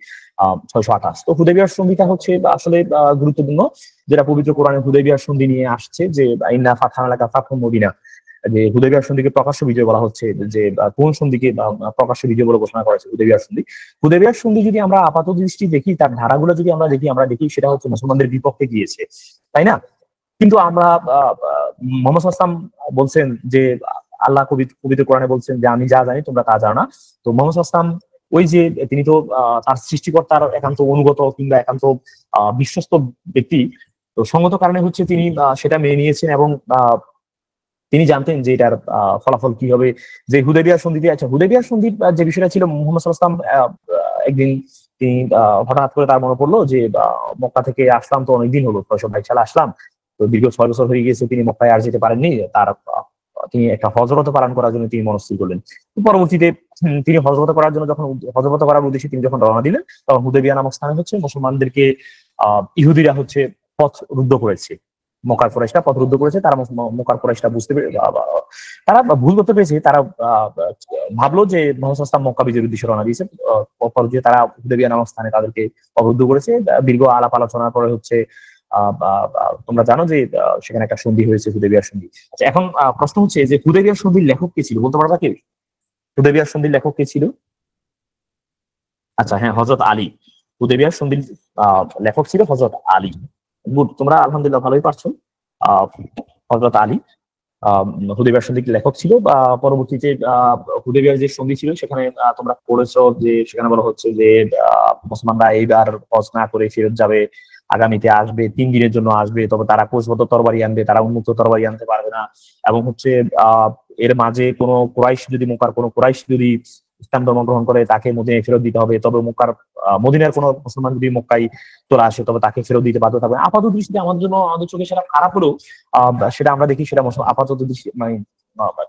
628। তো হুদাইবিয়ার সন্ধিটা হচ্ছে আসলে গুরুত্বপূর্ণ, যেটা পবিত্র কোরআনে হুদাইবিয়ার সন্ধি নিয়ে আসছে, যে ইন্না ফাতহানা লাকা ফাতহুম মদিনা, যে হুদাইবিয়ার সন্ধিকে প্রকাশ্য বিজয় বলা হচ্ছে, যে কোন সন্ধিকে প্রকাশ্য বিজয় বলে ঘোষণা করা হয়েছে? হুদাইবিয়ার সন্ধি। হুদাইবিয়ার সন্ধি যদি আমরা আপাত দৃষ্টি দেখি, তার ধারাগুলো যদি আমরা দেখি সেটা হচ্ছে মুসলমানদের বিপক্ষে গিয়েছে, তাই না? কিন্তু আমরা মুহাম্মদ সাল্লাল্লাহু আলাইহি ওয়াসাল্লাম বলছেন যে আল্লাহ পবিত্র কোরআনে বলছেন যে আমি যা জানি তোমরা তা জানো না। তো মুহাম্মদ সাল্লাল্লাহু আলাইহি ওয়াসাল্লাম ওই যে তিনি তো তার সৃষ্টিকর্তার একান্ত অনুগত কিংবা একান্ত বিশ্বস্ত ব্যক্তি, তো সঙ্গত কারণে হচ্ছে তিনি সেটা মেনে নিয়েছেন, এবং তিনি জানতেন যে এটার ফলাফল কি হবে। যে হুদাইবিয়ার সন্ধিতে, আচ্ছা হুদাইবিয়ার সন্ধির যে বিষয়টা ছিল, মুহাম্মদ সাল্লাল্লাহু আলাইহি ওয়াসাল্লাম একদিন তিনি হঠাৎ করে তার মনে পড়লো যে মক্কা থেকে আসলাম তো অনেকদিন হলো, 622 সালে আসলাম, তো দীর্ঘ 6 বছর হয়ে গিয়েছে তিনি মক্কায় আর যেতে পারেননি। তিনি একটা হজরত পালন করার জন্য তিনি মনস্থির করলেন। পরবর্তীতে তিনি হজরত করার জন্য যখন হজরত করার উদ্দেশ্যে তিনি যখন রওনা দিলেন, তখন হুদাইবিয়া নামক স্থানে হচ্ছে মুসলমানদেরকে ইহুদিরা হচ্ছে পথ রুদ্ধ করেছে, মক্কার কুরাইশরা পথ রুদ্ধ করেছে। তারা মক্কার কুরাইশরা বুঝতে পেরে তারা ভুল করতে পেরেছে, তারা ভাবলো যে মুহাম্মদ সাল্লাল্লাহু আলাইহি ওয়াসাল্লাম মক্কা বিজয়ের উদ্দেশ্যে রওনা দিয়েছে। পরবর্তীতে তারা হুদাইবিয়া নামক স্থানে তাদেরকে অবরুদ্ধ করেছে। দীর্ঘ আলাপ আলোচনার পরে হচ্ছে তোমরা জানো যে সেখানে একটা সন্ধি হয়েছে, হুদাইবিয়ার সন্ধি। আচ্ছা, এখন প্রশ্ন হচ্ছে যে হুদাইবিয়ার সন্ধির লেখক কে ছিল? বলতে পারবা কেউ? হুদাইবিয়ার সন্ধির লেখক কে ছিল? আচ্ছা, হ্যাঁ, হযরত আলী। হুদাইবিয়ার সন্ধির লেখক ছিল হযরত আলী। গুড, তোমরা আলহামদুলিল্লাহ ভালোই পারছো। হযরত আলী হুদাইবিয়ার সন্ধির লেখক ছিল। পরবর্তীতে হুদাইবিয়ার যে সন্ধি ছিল সেখানে তোমরা পড়েছো যে সেখানে বলা হচ্ছে যে মুসলমানরা এইবার হজ না করে ফেরত যাবে, আগামীতে আসবে, 3 দিনের জন্য আসবে, তবে তারা কোষবদ্ধ তরবারি আনবে, তারা উন্মুক্ত তরবারি আনতে পারবে না। এবং হচ্ছে এর মাঝে কোনো মক্কার কোনো কুরাইশ যদি ইসলাম ধর্ম গ্রহণ করে তাকে মদিনায় ফেরত দিতে হবে, তবে মদিনার কোনো মুসলমান যদি মক্কায় চলে আসে তবে তাকে ফেরত দিতে বাধ্য থাকবে। আপাত দৃষ্টিতে আমাদের চোখে সেটা খারাপ হলেও সেটা আমরা দেখি সেটা আপাত দৃষ্টি মানে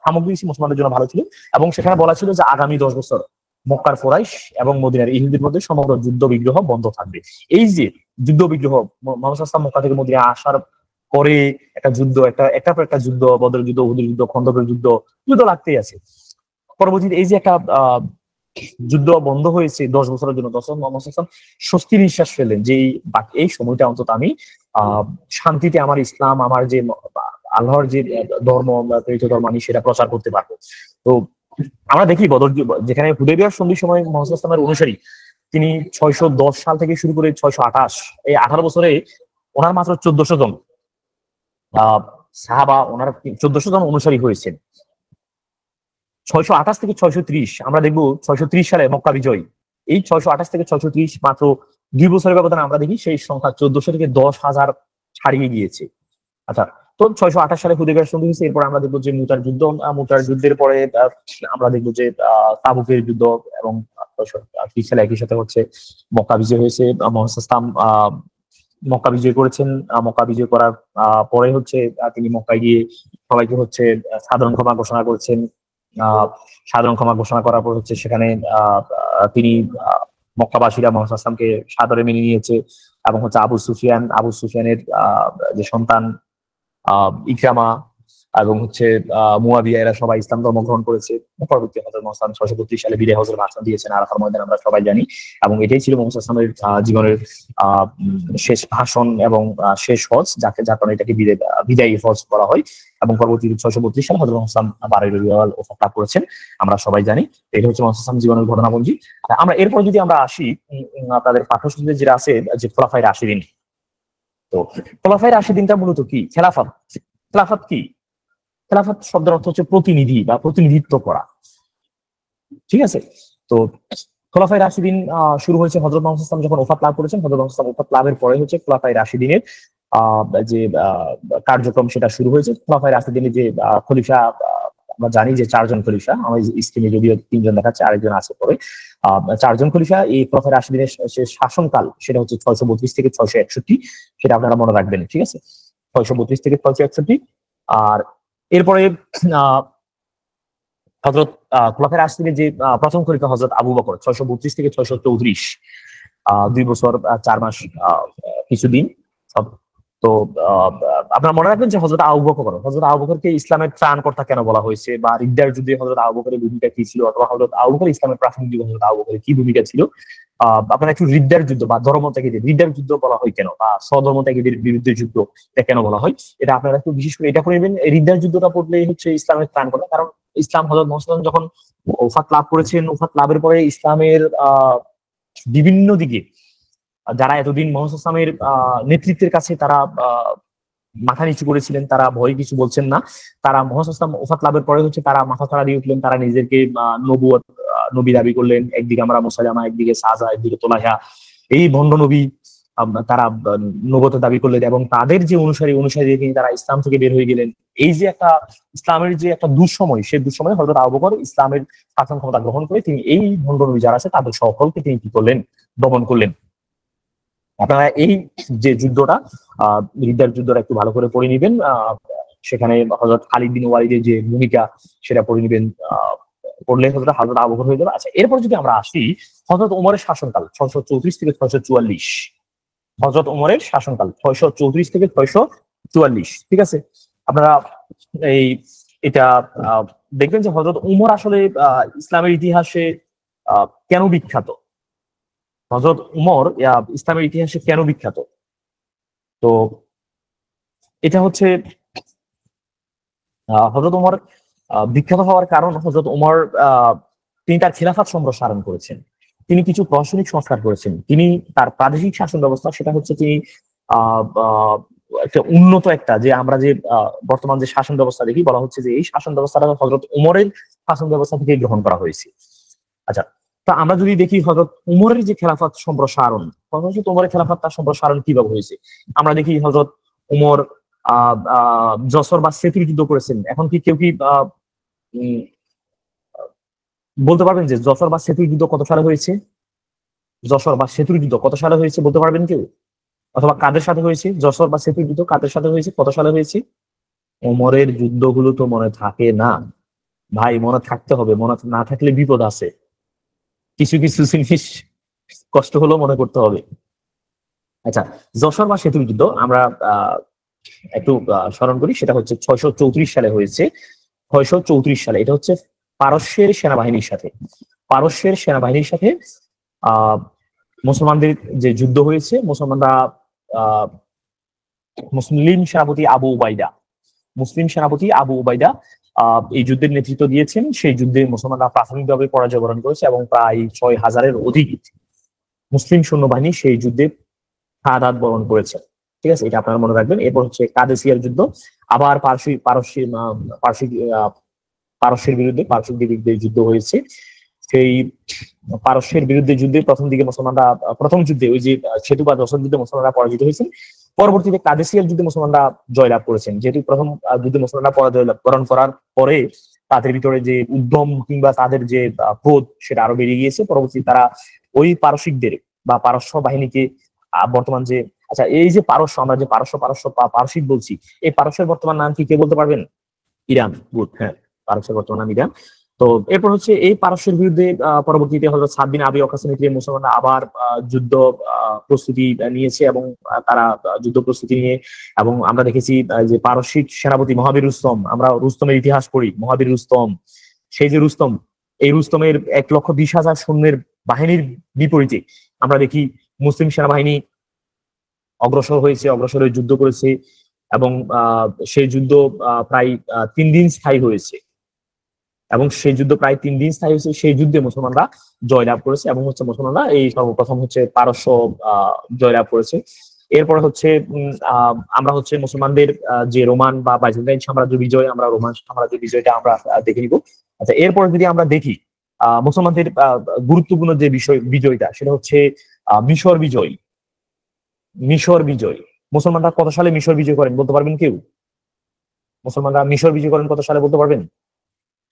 সামগ্রিক মুসলমানদের জন্য ভালো ছিল। এবং সেখানে বলা ছিল যে আগামী 10 বছর মক্কার কুরাইশ এবং মদিনার ইহুদিদের মধ্যে সমগ্র যুদ্ধ বিগ্রহ বন্ধ থাকবে। এই যে যুদ্ধ বিগ্রহ, মুহাম্মদ সাল্লাল্লাহু আলাইহি ওয়াসাল্লাম মক্কা থেকে মদিনা আসার পরে একটা যুদ্ধ, একটা পর একটা যুদ্ধ, বদরের যুদ্ধ, উহুদের যুদ্ধ, খন্দকের যুদ্ধ, যুদ্ধ লাগতেই আছে। পরবর্তীতে এই যে একটা যুদ্ধ বন্ধ হয়েছে 10 বছরের জন্য, তখন মোহাম্মদ সাল্লাল্লাহু আলাইহি ওয়াসাল্লাম স্বস্তির নিঃশ্বাস ফেললেন যে এই সময়টা অন্তত আমি শান্তিতে আমার ইসলাম, আমার যে আল্লাহর যে ধর্ম, প্রেরিত ধর্ম, আমি সেটা প্রচার করতে পারবো। তো আমরা দেখি যেখানে হুদায়বিয়ার সন্ধির সময় মোহাম্মদ সাল্লাল্লাহু আলাইহি ওয়াসাল্লামের অনুসারী তিনি 610 সাল থেকে শুরু করে 628, এই 18 বছরে ওনার মাত্র 1400 জন সাহাবা, ওনার 1400 জন অনুসারী হয়েছেন। 628 থেকে 630 আমরা দেখবো 630 সালে মক্কা বিজয়। এই 628 থেকে 630 মাত্র 2 বছরের ব্যবধানে আমরা দেখি সেই সংখ্যা 1400 থেকে 10,000 ছাড়িয়ে গিয়েছে। আচ্ছা, তো 628 সালে হুদায়বিয়ার সন্ধি হয়েছে। এরপর আমরা দেখবো যে মুতার যুদ্ধের পরে আমরা দেখবো যে তাবুকের যুদ্ধ, এবং 630 সালে একই সাথে হচ্ছে মক্কা বিজয় হয়েছে। মুহাম্মদ সাল্লাল্লাহু আলাইহি ওয়াসাল্লাম মক্কা বিজয় করেছেন। মক্কা বিজয় করার পরে হচ্ছে তিনি মক্কায় গিয়ে সবাইকে হচ্ছে সাধারণ ক্ষমা ঘোষণা করেছেন। সাধারণ ক্ষমা ঘোষণা করার পর হচ্ছে সেখানে তিনি মক্কাবাসীরা মুহাম্মদ সাল্লাল্লাহু আলাইহি ওয়াসাল্লামকে সাদরে মেনে নিয়েছে, এবং হচ্ছে আবু সুফিয়ানের যে সন্তান ইকরামা এবং হচ্ছে মুয়াবিয়া, এরা সবাই ইসলাম ধর্ম গ্রহণ করেছে। পরবর্তী হযরত মুহাম্মদ 632 সালে বিদায় হজের ভাষণ দিয়েছেন আরাফার ময়দানে, আমরা সবাই জানি। এবং এটাই ছিল মুহাম্মদ সাল্লাল্লাহু আলাইহি ওয়াসাল্লামের জীবনের শেষ ভাষণ এবং শেষ হজ, যার কারণে এটাকে বিদায়ী হজ বলা হয়। এবং পরবর্তীতে 632 সালে হযরত মুহাম্মদ 12 রবিউল আউয়াল ওফাত লাভ করেছেন, আমরা সবাই জানি। এটা হচ্ছে মুহাম্মদ সাল্লাল্লাহু আলাইহি ওয়াসাল্লাম জীবনের ঘটনাপঞ্জি। আমরা এরপর যদি আমরা আসি আপনাদের পাঠ্যসূচিতে যেটা আছে যে খোলাফায়ে রাশিদিন। তো খোলাফায়ে রাশিদিনটা মূলত কি? খেলাফত কি? খেলাফত শব্দের অর্থ হচ্ছে প্রতিনিধি বা প্রতিনিধিত্ব করা, ঠিক আছে? তো খোলাফায়ে রাশিদিন শুরু হয়েছে হযরত মুহাম্মদ সাল্লাল্লাহু আলাইহি ওয়াসাল্লাম যখন ওফাত লাভ করেছেন। হযরত মুহাম্মদ সাল্লাল্লাহু আলাইহি ওয়াসাল্লাম ওফাত লাভের পরে হচ্ছে খোলাফায়ে রাশিদিনের যে কার্যক্রম সেটা শুরু হয়েছে। খোলাফায়ে রাশিদিনের যে খলিফা, আমরা জানি যে 4 জন খলিফা, আমার স্ক্রিনে যদিও 3 জন দেখাচ্ছে, আরেকজন আছে পরে। 4 জন খলিফা। এই খোলাফায়ে রাশিদিনের শাসনকাল সেটা হচ্ছে 632 থেকে 661, সেটা আপনারা মনে রাখবেন, ঠিক আছে? 632 থেকে 661। আর এরপরে হযরত খোলাফায়ে রাশিদিনের যে প্রথম খলিফা হযরত আবু বকর 632 থেকে 634, 2 বছর 4 মাস কিছুদিন। তো আপনারা মনে রাখবেন যে হযরত আবু বকরকে ইসলামের ত্রাণকর্তা কেন বলা হয়েছে, বা রিদ্দার যুদ্ধে হযরত আবু বকরের ভূমিকা কি ছিল, অথবা হযরত আবু বকর ইসলামের প্রাথমিক যুগে হযরত আবু বকরের কি ভূমিকা ছিল। আপনারা একটু রিদ্দার যুদ্ধ বা ধর্মত্যাগীদের রিদ্দার যুদ্ধ বলা হয় কেন, বা স্বধর্মত্যাগীদের বিরুদ্ধে যুদ্ধ এটা কেন বলা হয়, এটা আপনারা একটু বিশেষ করে এটা করে নেবেন। রিদ্দার যুদ্ধটা পড়লেই হচ্ছে ইসলামের ত্রাণকর্তা। কারণ ইসলাম হযরত মুহাম্মদ সাল্লাল্লাহু আলাইহি ওয়াসাল্লাম যখন ওফাত লাভ করেছেন, ওফাত লাভের পরে ইসলামের বিভিন্ন দিকে যারা এতদিন মুহাম্মদ সাল্লাল্লাহু আলাইহি ওয়াসাল্লামের নেতৃত্বের কাছে তারা মাথা নিচু করেছিলেন, তারা ভয় কিছু বলছেন না, তারা মুহাম্মদ সাল্লাল্লাহু আলাইহি ওয়াসাল্লাম ওফাত লাভের পরে হচ্ছে তারা মাথা ছাড়া দিয়ে উঠলেন। তারা নিজেদেরকে নবী দাবি করলেন। একদিকে আমরা মুসাইলামা, একদিকে সাজা, একদিকে তোলাইহা, এই ভণ্ড নবী তারা নবুয়ত দাবি করলেন, এবং তাদের যে অনুসারী তিনি তারা ইসলাম থেকে বের হয়ে গেলেন। এই যে একটা ইসলামের যে একটা দুঃসময়, সেই দুঃসময়ে হযরত আবু বকর ইসলামের শাসন ক্ষমতা গ্রহণ করে তিনি এই ভণ্ড নবী যারা আছে তাদের সকলকে তিনি কি করলেন? দমন করলেন। আপনারা এই যে যুদ্ধটা রিদ্দার যুদ্ধটা একটু ভালো করে পড়ে নিবেন। সেখানে হযরত খালিদ বিন ওয়ালিদের যে ভূমিকা সেটা পড়ে নিবেন, পড়লে হযরত আবু বকর হয়ে যাবে। আচ্ছা, এরপর যদি আমরা আসি হযরত ওমরের শাসনকাল 634 থেকে 644। হযরত ওমরের শাসনকাল 634 থেকে 644, ঠিক আছে? আপনারা এটা দেখবেন যে হযরত ওমর আসলে ইসলামের ইতিহাসে কেন বিখ্যাত। হযরত ওমর ইসলামের ইতিহাসে কেন বিখ্যাত? তো এটা হচ্ছে হযরত ওমর বিখ্যাত হওয়ার কারণ, হযরত ওমর তিনি তার খিলাফত সম্প্রসারণ করেছেন। তিনি কিছু প্রশাসনিক সংস্কার করেছেন। তিনি তার প্রাদেশিক শাসন ব্যবস্থা সেটা হচ্ছে তিনি একটা উন্নত যে আমরা যে বর্তমান যে শাসন ব্যবস্থা দেখি, বলা হচ্ছে যে এই শাসন ব্যবস্থাটা হযরত ওমরের শাসন ব্যবস্থা থেকে গ্রহণ করা হয়েছে। আচ্ছা, তা আমরা যদি দেখি হযরত ওমরের যে খেলাফত সম্প্রসারণ, হযরত ওমরের খেলাফত তার সম্প্রসারণ কিভাবে হয়েছে, আমরা দেখি হযরত ওমর যশোর বা সেতুর যুদ্ধ করেছেন। এখন কি কেউ কি বলতে পারবেন যে যশোর বা সেতুর যুদ্ধ কত সালে হয়েছে? যশোর বা সেতুর যুদ্ধ কত সালে হয়েছে বলতে পারবেন কেউ? অথবা কাদের সাথে হয়েছে? যশোর বা সেতুর যুদ্ধ কাদের সাথে হয়েছে, কত সালে হয়েছে? ওমরের যুদ্ধগুলো তো মনে থাকে না ভাই, মনে থাকতে হবে। মনে না থাকলে বিপদ আছে। কিছু কিছু জিনিস কষ্ট হলেও মনে করতে হবে। আচ্ছা, যশোর বা সেতুর যুদ্ধ আমরা একটু স্মরণ করি, সেটা হচ্ছে 634 সালে হয়েছে। 634 সালে এটা হচ্ছে পারস্যের সেনাবাহিনীর সাথে, পারস্যের সেনাবাহিনীর সাথে আহ মুসলমানদের যে যুদ্ধ হয়েছে। মুসলমানরা আহ মুসলিম সেনাপতি আবু উবাইদা, মুসলিম সেনাপতি আবু উবাইদা এই যুদ্ধের নেতৃত্ব দিয়েছেন। সেই যুদ্ধে মুসলমানরা প্রাথমিকভাবে পরাজয় বরণ করেছে এবং প্রায় 6000-এর অধিক মুসলিম সৈন্যবাহিনী সেই যুদ্ধে শাহাদাত বরণ করেছে। ঠিক আছে, এটা আপনারা মনে রাখবেন। এরপর হচ্ছে কাদেসিয়ার যুদ্ধ, আবার পারস্যের বিরুদ্ধে, পারস্যের বিরুদ্ধে যুদ্ধ হয়েছে। সেই পারস্যের বিরুদ্ধে যুদ্ধে প্রথম দিকে মুসলমানরা, প্রথম যুদ্ধে ওই যে সেতু বা যশোর যুদ্ধে মুসলমানরা পরাজিত হয়েছেন। পরবর্তীতে কাদেসিয়ার যুদ্ধে মুসলমানরা জয়লাভ করেছেন। যেহেতু প্রথম যুদ্ধে মুসলমানরা পরাজয় বরণ করার পরে তাদের ভিতরে যে উদ্যম কিংবা তাদের যে ক্রোধ সেটা আরো বেড়ে গিয়েছে। পরবর্তীতে তারা ওই পারসিকদের বা পারস্য বাহিনীকে বর্তমান যে, আচ্ছা এই যে পারস্য, আমরা যে পারসিক বলছি, এই পারস্যের বর্তমান নাম কি কে বলতে পারবেন? ইরান। গুড, হ্যাঁ, পারস্যের বর্তমান নাম ইরান। তো এরপর হচ্ছে এই পারস্যের বিরুদ্ধে পরবর্তীতে হযরত সাদ বিন আবি ওয়াক্কাস নেতৃত্বে মুসলমানরা আবার যুদ্ধ প্রস্তুতি নিয়েছে এবং তারা যুদ্ধ প্রস্তুতি নিয়ে, এবং আমরা দেখেছি যে পারসিক সেনাপতি মহাবীর রুস্তম, আমরা রুস্তমের ইতিহাস পড়ি, মহাবীর রুস্তম, সেই যে রুস্তম, এই রুস্তমের 1,20,000 সৈন্যের বাহিনীর বিপরীতে আমরা দেখি মুসলিম সেনাবাহিনী অগ্রসর হয়েছে, অগ্রসর হয়ে যুদ্ধ করেছে এবং সেই যুদ্ধ প্রায় 3 দিন স্থায়ী হয়েছে, এবং সেই যুদ্ধ প্রায় 3 দিন স্থায়ী হয়েছে। সেই যুদ্ধে মুসলমানরা জয়লাভ করেছে এবং হচ্ছে মুসলমানরা এই সর্বপ্রথম হচ্ছে পারস্য জয়লাভ করেছে। এরপর হচ্ছে আমরা হচ্ছে মুসলমানদের যে রোমান বা বাইজেন্টাইন সাম্রাজ্য বিজয়, আমরা রোমান সাম্রাজ্য বিজয়টা আমরা দেখে নিব। আচ্ছা, এরপর যদি আমরা দেখি মুসলমানদের গুরুত্বপূর্ণ যে বিজয়টা, সেটা হচ্ছে মিশর বিজয়। মিশর বিজয়, মুসলমানরা কত সালে মিশর বিজয় করেন বলতে পারবেন কেউ? মুসলমানরা মিশর বিজয় করেন কত সালে বলতে পারবেন?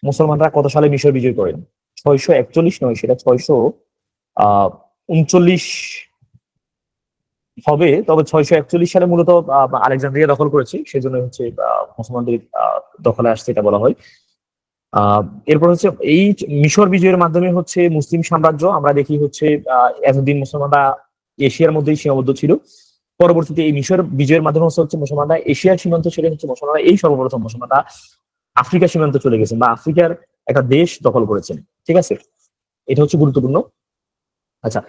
মুসলমানরা কত সালে মিশর বিজয় করেন? 641 নয়, সেটা 639 হবে। তবে 641 সালে মূলত আলেকজান্দ্রিয়া দখল করেছে, সেজন্য হচ্ছে মুসলমানদের দখলে আসছে এটা বলা হয়। এরপর হচ্ছে এই মিশর বিজয়ের মাধ্যমে হচ্ছে মুসলিম সাম্রাজ্য আমরা দেখি হচ্ছে এতদিন মুসলমানরা এশিয়ার মধ্যেই সীমাবদ্ধ ছিল। পরবর্তীতে এই মিশর বিজয়ের মাধ্যমে হচ্ছে মুসলমানরা এশিয়ার সীমান্ত ছেড়ে হচ্ছে মুসলমানরা এই সর্বপ্রথম মুসলমানরা আফ্রিকা সীমান্ত চলে গেছেন বা আফ্রিকার একটা দেশ দখল করেছেন। ঠিক আছে, এটা হচ্ছে গুরুত্বপূর্ণ। আচ্ছা,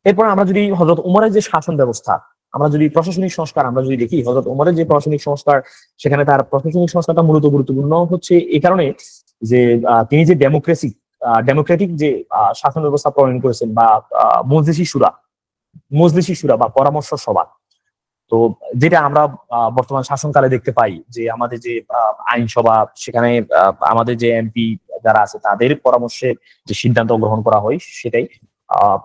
এরপর আমরা যদি হযরত উমরের যে শাসন ব্যবস্থা, আমরা যদি প্রশাসনিক সংস্কার আমরা যদি দেখি, হযরত উমরের যে প্রশাসনিক সংস্কার, সেখানে তার প্রশাসনিক সংস্কারটা মূলত গুরুত্বপূর্ণ হচ্ছে এই কারণে যে তিনি যে ডেমোক্রেটিক যে শাসন ব্যবস্থা প্রণয়ন করেছেন বা মজলিসি শুরা বা পরামর্শ সভা। তো যেটা আমরা বর্তমান শাসনকালে দেখতে পাই যে আমাদের যে আইনসভা, সেখানে আমাদের যে এমপি যারা আছে তাদের পরামর্শে যে সিদ্ধান্ত গ্রহণ করা হয় সেটাই।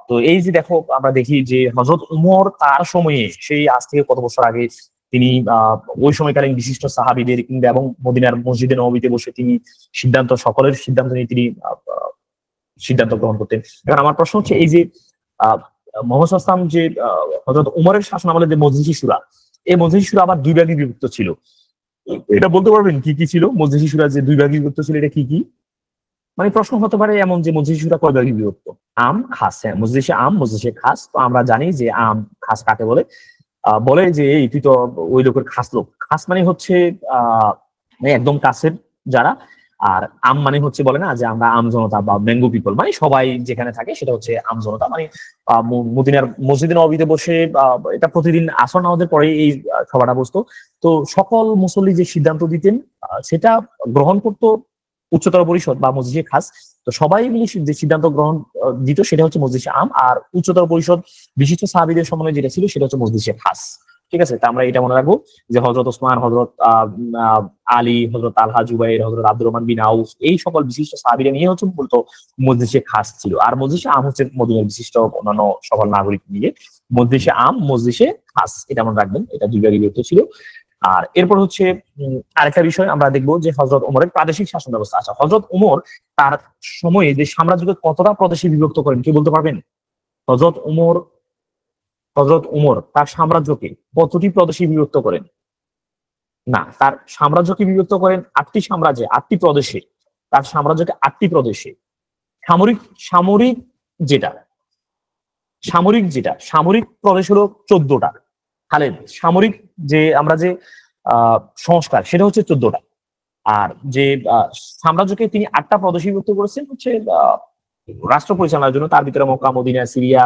তো এই যে দেখো, আমরা দেখি যে হযরত উমর তার সময়ে, সেই আজ থেকে কত বছর আগে, তিনি ওই সময়কালীন বিশিষ্ট সাহাবীদের কিংবা এবং মদিনার মসজিদে নববীতে বসে তিনি সকলের সিদ্ধান্ত নিয়ে তিনি সিদ্ধান্ত গ্রহণ করতেন। এখন আমার প্রশ্ন হচ্ছে এই যে মোহাম্মদ সাল্লাল্লাহু আলাইহি ওয়াসাল্লাম যে হযরত উমরের শাসন আমলে যে মজলিসি শুরা, এই মজলিসি শুরা আবার দুই ভাগে বিভক্ত ছিল। এটা বলতে পারবেন কি কি ছিল মজলিসি শুরা যে দুই ভাগে বিভক্ত ছিল? এটা কি কি? মানে প্রশ্ন হতে পারে এমন যে মজলিসি শুরা কয় ভাগে বিভক্ত? আম, খাস। হ্যাঁ, মজলিসে আম, মজলিসে খাস। তো আমরা জানি যে আম খাস কাকে বলে। বলে যে এই তুই তো ওই লোকের খাস লোক। খাস মানে হচ্ছে একদম কাছের যারা, আর আম মানে হচ্ছে বলে না যে আমরা আম জনতা বা ম্যাঙ্গো পিপল, মানে সবাই যেখানে থাকে সেটা হচ্ছে আম জনতা। মানে মদিনার মসজিদে নববীতে বসে এটা প্রতিদিন আসর নামাজের পরে এই সভাটা বসতো। তো সকল মুসল্লি যে সিদ্ধান্ত দিতেন সেটা গ্রহণ করতো উচ্চতর পরিষদ বা মজলিসে খাস। তো সবাই মিলে যে সিদ্ধান্ত গ্রহণ দিত সেটা হচ্ছে মজলিসে আম, আর উচ্চতর পরিষদ বিশিষ্ট সাহাবীদের সমন্বয়ে যেটা ছিল সেটা হচ্ছে মজলিসে খাস। ঠিক আছে, তা আমরা এটা মনে রাখবো যে হযরত ওসমান, হযরত আলী, হযরত তালহা, জুবাইর, হযরত আব্দুর রহমান বিন আউফ, এই সকল বিশিষ্ট সাহাবীরা নিয়ে হচ্ছে মূলত মজলিসে খাস ছিল। আর মজলিসে আম হচ্ছে মদিনার বিশিষ্ট অন্যান্য সকল নাগরিক নিয়ে মজলিসে আম, মজলিসে খাস, এটা মনে রাখবেন। এটা দুই ভাগে বিভক্ত ছিল। আর এরপর হচ্ছে আরেকটা বিষয় আমরা দেখবো যে হযরত ওমরের প্রাদেশিক শাসন ব্যবস্থা। আচ্ছা, হযরত ওমর তার সময়ে যে সাম্রাজ্যকে কতটা প্রদেশে বিভক্ত করেন কি বলতে পারবেন? হযরত ওমর তার সাম্রাজ্যকে কতটি প্রদেশে বিভক্ত করেন? না, তার সাম্রাজ্যকে বিভক্ত করেন 8টি সাম্রাজ্যে, 8টি প্রদেশে। তার সাম্রাজ্যকে 8টি প্রদেশে। সামরিক সামরিক যেটা সামরিক প্রদেশ হলো 14টা। খালেদ, সামরিক যে আমরা যে সংস্কার সেটা হচ্ছে 14টা। আর যে সাম্রাজ্যকে তিনি 8টা প্রদেশে বিভক্ত করেছেন হচ্ছে রাষ্ট্র পরিচালনার জন্য, তার ভিতরে মক্কা, মদিনা, সিরিয়া,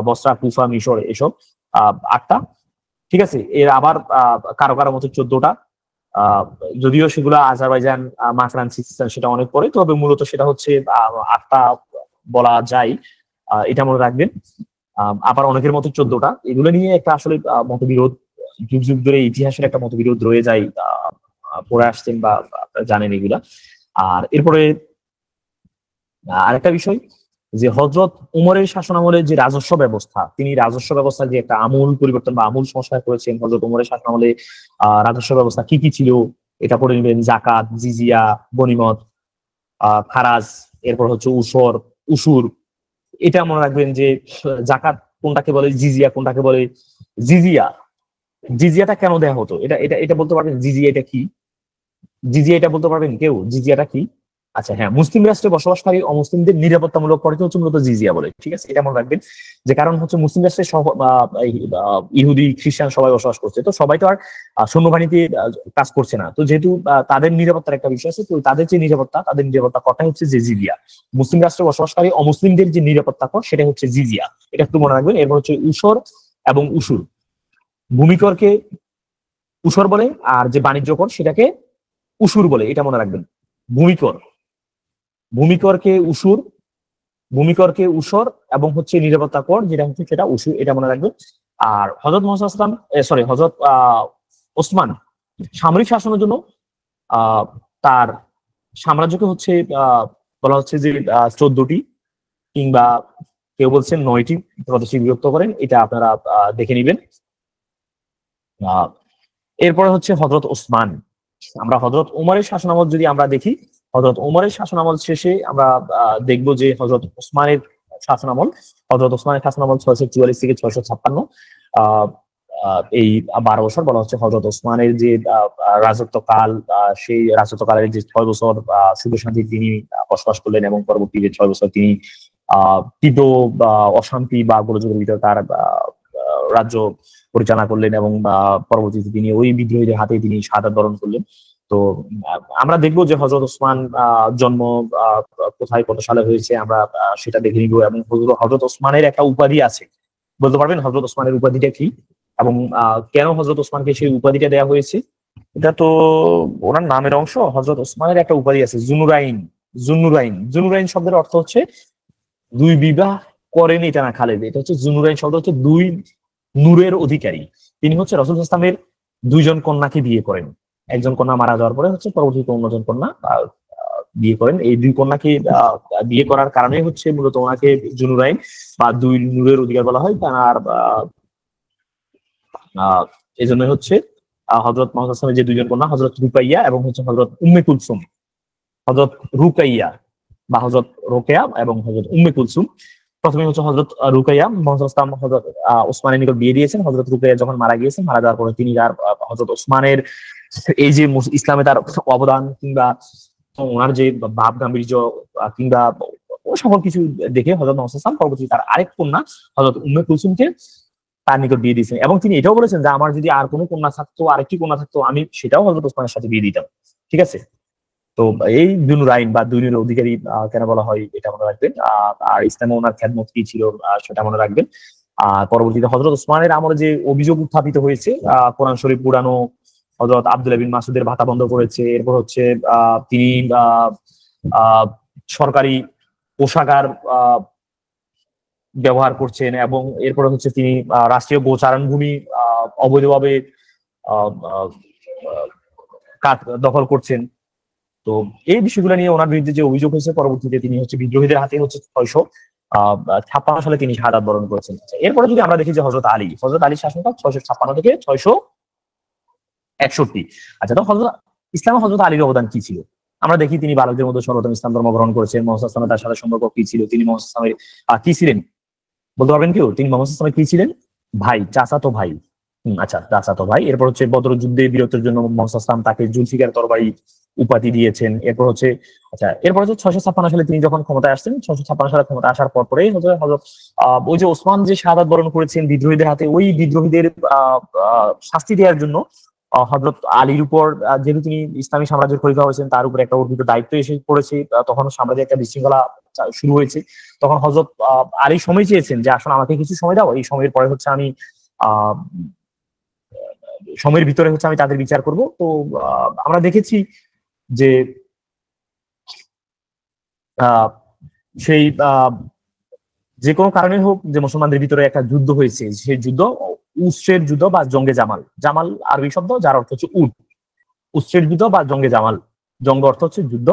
বসরা, কুফা, মিশর, এসব 8টা। ঠিক আছে, এর আবার কারো কারো মতো 14টা। আহ যদিও সেগুলো আজারবাইজান, মাকরান, সিস্তান সেটা অনেক পরে, তবে মূলত সেটা হচ্ছে 8টা বলা যায়। এটা মনে রাখবেন। আবার অনেকের মতো 14টা। এগুলো নিয়ে একটা আসলে মতবিরোধ, যুগ যুগ ধরে ইতিহাসের একটা মতবিরোধ রয়ে যায়, পড়ে আসছেন বা আপনারা জানেন এগুলা। আর এরপরে আরেকটা বিষয়, যে হযরত উমরের শাসনামলে যে রাজস্ব ব্যবস্থা, তিনি রাজস্ব ব্যবস্থার যে একটা আমূল পরিবর্তন বা আমূল সংস্কার করেছেন হযরত উমরের শাসনামলে। রাজস্ব ব্যবস্থা কি কি ছিল এটা পড়ে নেবেন। জাকাত, জিজিয়া, গনিমত, খারাজ, এরপর হচ্ছে উসুর। এটা মনে রাখবেন যে জাকাত কোনটাকে বলে, জিজিয়া কোনটাকে বলে। জিজিয়া জিজিয়াটা কেন দেয়া হতো, এটা এটা এটা বলতে পারবেন? জিজিয়া এটা কি? জিজিয়া এটা বলতে পারবেন কেউ? জিজিয়াটা কি? আচ্ছা, হ্যাঁ, মুসলিম রাষ্ট্রে বসবাসকারী অমুসলিমদের নিরাপত্তামূলক খরচ হচ্ছে মূলত জিজিয়া বলে। ঠিক আছে, এটা মনে রাখবেন। যে কারণ হচ্ছে মুসলিম রাষ্ট্রে ইহুদি, খ্রিস্টান সবাই বসবাস করছে, তো সবাই তো আর সৈন্যবাহিনীতে কাজ করছে না। তো যেহেতু তাদের নিরাপত্তার একটা বিষয় আছে, তো তাদের যে নিরাপত্তা, তাদের নিরাপত্তা করটা হচ্ছে যে জিজিয়া। মুসলিম রাষ্ট্রে বসবাসকারী অমুসলিমদের যে নিরাপত্তা কর, সেটা হচ্ছে জিজিয়া। এটা একটু মনে রাখবেন। এরপর হচ্ছে উসর এবং উসুর। ভূমিকরকে উসর বলে, আর যে বাণিজ্য কর সেটাকে উসুর বলে, এটা মনে রাখবেন। ভূমিকর ভূমিকরকে উসুর, ভূমিকরকে উসর, এবং হচ্ছে নিরাপত্তা কর যেটা হচ্ছে সেটা উসুর, এটা মনে রাখবেন। আর হযরত মুহাম্মদ সাল্লাল্লাহু আলাইহি ওয়াসাল্লাম, সরি, হযরত ওসমান সামরিক শাসনের জন্য তার সাম্রাজ্যকে হচ্ছে বলা হচ্ছে যে 14টি, কিংবা কেউ বলছেন 9টি প্রদেশে বিভক্ত করেন। এটা আপনারা দেখে নিবেন। আহ এরপরে হচ্ছে হযরত ওসমান। আমরা হযরত উমরের শাসনামল যদি আমরা দেখি, হযরত উমরের শাসনামল শেষে আমরা দেখবো যে হযরত ওসমানের শাসনামল, হযরত ওসমানের শাসনামল 644 থেকে 656। আহ এই 12 বছর বলা হচ্ছে হযরত ওসমানের যে রাজত্বকাল। সেই রাজত্বকালের যে 6 বছর সুখ শান্তি তিনি বসবাস করলেন, এবং পরবর্তী যে 6 বছর তিনি তীব্র অশান্তি বা গোলযোগের ভিতরে তার রাজ্য পরিচালনা করলেন, এবং পরবর্তীতে তিনি ওই বিদ্রোহীদের হাতে তিনি শাহাদাত বরণ করলেন। তো আমরা দেখবো যে হযরত ওসমান জন্ম কোথায় কত সালে হয়েছে, আমরা সেটা দেখে নিব। এবং হযরত ওসমানের একটা উপাধি আছে, বলতে পারবেন হযরত ওসমানের উপাধিটা কি, এবং কেন হযরত ওসমানকে সেই উপাধিটা দেওয়া হয়েছে? এটা তো ওনার নামের অংশ। হযরত ওসমানের একটা উপাধি আছে, জুনুরাইন। জুনুরাইন শব্দের অর্থ হচ্ছে দুই বিবাহ করেন এটা না খালেদ, এটা হচ্ছে জুনুরাইন শব্দ হচ্ছে দুই নূরের অধিকারী। তিনি হচ্ছে রাসূল ইসলামের 2জন কন্যাকে বিয়ে করেন। একজন কন্যা মারা যাওয়ার পরে হচ্ছে পরবর্তীতে অন্যজন কন্যা বিয়ে করেন। এই 2 কন্যাকে বিয়ে করার কারণে হচ্ছে মূলত ওনাকে জুনুরাইন বা দুই নূরের অধিকার বলা হয়। আর এই জন্য হচ্ছে হযরত মুহাম্মদ সাল্লাল্লাহু আলাইহি ওয়াসাল্লামের যে 2জন কন্যা, হযরত রুকাইয়া এবং হচ্ছে হযরত উম্মে কুলসুম। হযরত রুকাইয়া বা হযরত রোকেয়া এবং হযরত উম্মে কুলসুম। প্রথমে হচ্ছে হযরত রুকাইয়া মুহাম্মদ সাল্লাল্লাহু আলাইহি ওয়াসাল্লাম হযরত ওসমানের নিকট বিয়ে দিয়েছেন। হযরত রুকাইয়া যখন মারা গিয়েছেন, মারা যাওয়ার পরে তিনি আর হযরত ওসমানের এই যে ইসলামে তার অবদান, কিংবা ওনার যে ভাব গাম্ভীর্য, কিংবা সকল কিছু দেখে হযরত মুহাম্মদ সাল্লাল্লাহু আলাইহি ওয়াসাল্লাম পরবর্তীতে তার আরেক কন্যা হযরত উম্মে কুলসুমকে তার নিকট বিয়ে দিয়েছেন। এবং তিনি এটাও বলেছেন যে আমার যদি আর কোনো কন্যা থাকতো, আরেকটি কন্যা থাকতো, আমি সেটাও হযরত ওসমানের সাথে বিয়ে দিতাম। ঠিক আছে। তো এই দুনুরাইন বা দুই নূরের অধিকারী কেন বলা হয় এটা মনে রাখবেন। আর ইসলামে ওনার খেদমত কি ছিল সেটা মনে রাখবেন। পরবর্তীতে হযরত ওসমানের আমলে যে অভিযোগ উত্থাপিত হয়েছে, কোরআন শরীফ পুরানো, হযরত আব্দুল্লাহ বিন মাসুদের ভাতা বন্ধ করেছে। এরপর হচ্ছে তিনি সরকারি পোশাকার ব্যবহার করছেন, এবং এরপরে হচ্ছে তিনি রাষ্ট্রীয় গোচারণ ভূমি অবৈধভাবে দখল করছেন। তো এই বিষয়গুলো নিয়ে ওনার বিরুদ্ধে যে অভিযোগ হয়েছে, পরবর্তীতে তিনি হচ্ছে বিদ্রোহীদের হাতে হচ্ছে 656 সালে তিনি শাহাদাত বরণ করেছেন। এরপরে যদি আমরা দেখি যে হযরত আলী শাসনকাল 656 থেকে 661। আচ্ছা, তো ইসলামে হযরত আলীর অবদান কি ছিল? আমরা দেখি তিনি বালকদের মধ্যে সর্বপ্রথম ইসলাম ধর্ম গ্রহণ করেছেন। মুহাম্মদ সাল্লাল্লাহু আলাইহি ওয়াসাল্লামের তার সাথে সম্পর্ক কি ছিল? তিনি মুহাম্মদ সাল্লাল্লাহু আলাইহি ওয়াসাল্লামের কি ছিলেন? বলতে পারবেন কেউ? তিনি মুহাম্মদ সাল্লাল্লাহু আলাইহি ওয়াসাল্লামের কি ছিলেন? ভাই, চাচাতো ভাই। আচ্ছা, চাচাতো ভাই। এরপর হচ্ছে বদর যুদ্ধে বীরত্বের জন্য মুহাম্মদ সাল্লাল্লাহু আলাইহি ওয়াসাল্লাম তাকে জুলফিকার তরবারি উপাধি দিয়েছেন। এরপর হচ্ছে 656 সালে তিনি যখন ক্ষমতায় আসছেন, 656 সালে ক্ষমতা আসার পরেই হযরত ওই যে ওসমান যে শাহাদাত বরণ করেছেন বিদ্রোহীদের হাতে, ওই বিদ্রোহীদের শাস্তি দেওয়ার জন্য হযরত আলীর উপর যেহেতু তিনি ইসলামী সাম্রাজ্যের খলিফা হয়েছেন, তার উপর একটা অর্পিত দায়িত্ব এসে পড়েছে। তখন সাম্রাজ্যে একটা বিশৃঙ্খলা শুরু হয়েছে। তখন হযরত আলী সময় চেয়েছেন যে আসলে আমাকে কিছু সময় দাও, এই সময়ের পরে হচ্ছে আমি আহ সময়ের ভিতরে হচ্ছে আমি তাদের বিচার করব। তো আমরা দেখেছি যে আহ সেই যে কোনো কারণে হোক যে মুসলমানদের ভিতরে একটা যুদ্ধ হয়েছে, সেই যুদ্ধ উসরের যুদ্ধ বা জঙ্গে জামাল। জামাল আরবি শব্দ যার অর্থ হচ্ছে উট। উসরের যুদ্ধ বা জঙ্গে জামাল, জঙ্গ অর্থ হচ্ছে যুদ্ধ।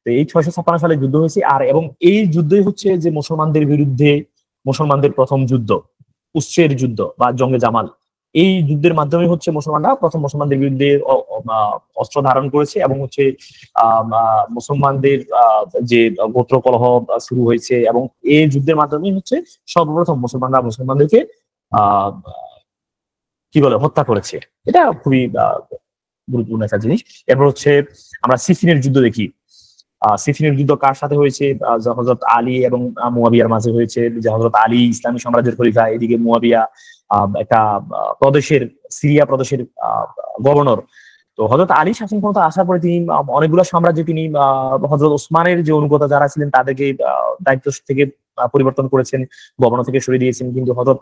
তো এই 656 সালে যুদ্ধ হয়েছে, আর এবং এই যুদ্ধই হচ্ছে যে মুসলমানদের বিরুদ্ধে মুসলমানদের প্রথম যুদ্ধ, উসরের যুদ্ধ বা জঙ্গে জামাল। এই যুদ্ধের মাধ্যমে হচ্ছে মুসলমানরা প্রথম মুসলমানদের বিরুদ্ধে অস্ত্র ধারণ করেছে, এবং হচ্ছে মুসলমানদের যে গোত্র কলহ শুরু হয়েছে, এবং এই যুদ্ধের মাধ্যমে হচ্ছে সর্বপ্রথম মুসলমানরা মুসলমানদেরকে আহ কি বলে হত্যা করেছে। এটা খুবই গুরুত্বপূর্ণ একটা জিনিস। এরপর হচ্ছে আমরা সিফিনের যুদ্ধ দেখি। সিফিনের যুদ্ধ কার সাথে হয়েছে? হযরত আলী এবং মুয়াবিয়ার মাঝে হয়েছে। যে হযরত আলী ইসলামী সাম্রাজ্যের খলিফা, এদিকে মুয়াবিয়া একটা প্রদেশের, সিরিয়া প্রদেশের গভর্নর। তো হযরত আলী শাসন ক্ষমতা আসার পরে তিনি অনেকগুলো সাম্রাজ্যে তিনি হযরত ওসমানের যে অনুগত যারা ছিলেন তাদেরকে দায়িত্ব থেকে পরিবর্তন করেছেন, গভর্নর থেকে সরিয়ে দিয়েছেন। কিন্তু হযরত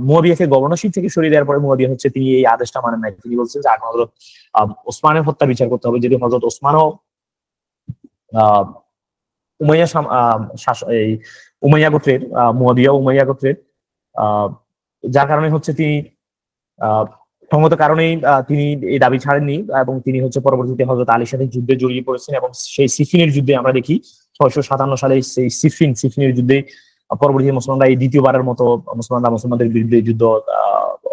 মুয়াবিয়াকে গভর্নরশিপ থেকে সরিয়ে দেওয়ার পরে মুয়াবিয়া হচ্ছে তিনি এই আদেশটা মানেন নাই। তিনি বলছেন যে আগে হযরত ওসমানের হত্যা বিচার করতে হবে, যদি হযরত ওসমানও উমাইয়া এই উমাইয়া গোত্রের, মুয়াবিয়া উমাইয়া গোত্রের, যার কারণে হচ্ছে তিনি সঙ্গত কারণেই তিনি এই দাবি ছাড়েননি, এবং তিনি হচ্ছে পরবর্তীতে হযরত আলীর সাথে যুদ্ধে জড়িয়ে পড়েছেন। এবং সেই সিফিনের যুদ্ধে আমরা দেখি 657 সালে সেই সিফিনের যুদ্ধে পরবর্তীতে মুসলমানরা এই দ্বিতীয়বারের মতো মুসলমানদের বিরুদ্ধে যুদ্ধ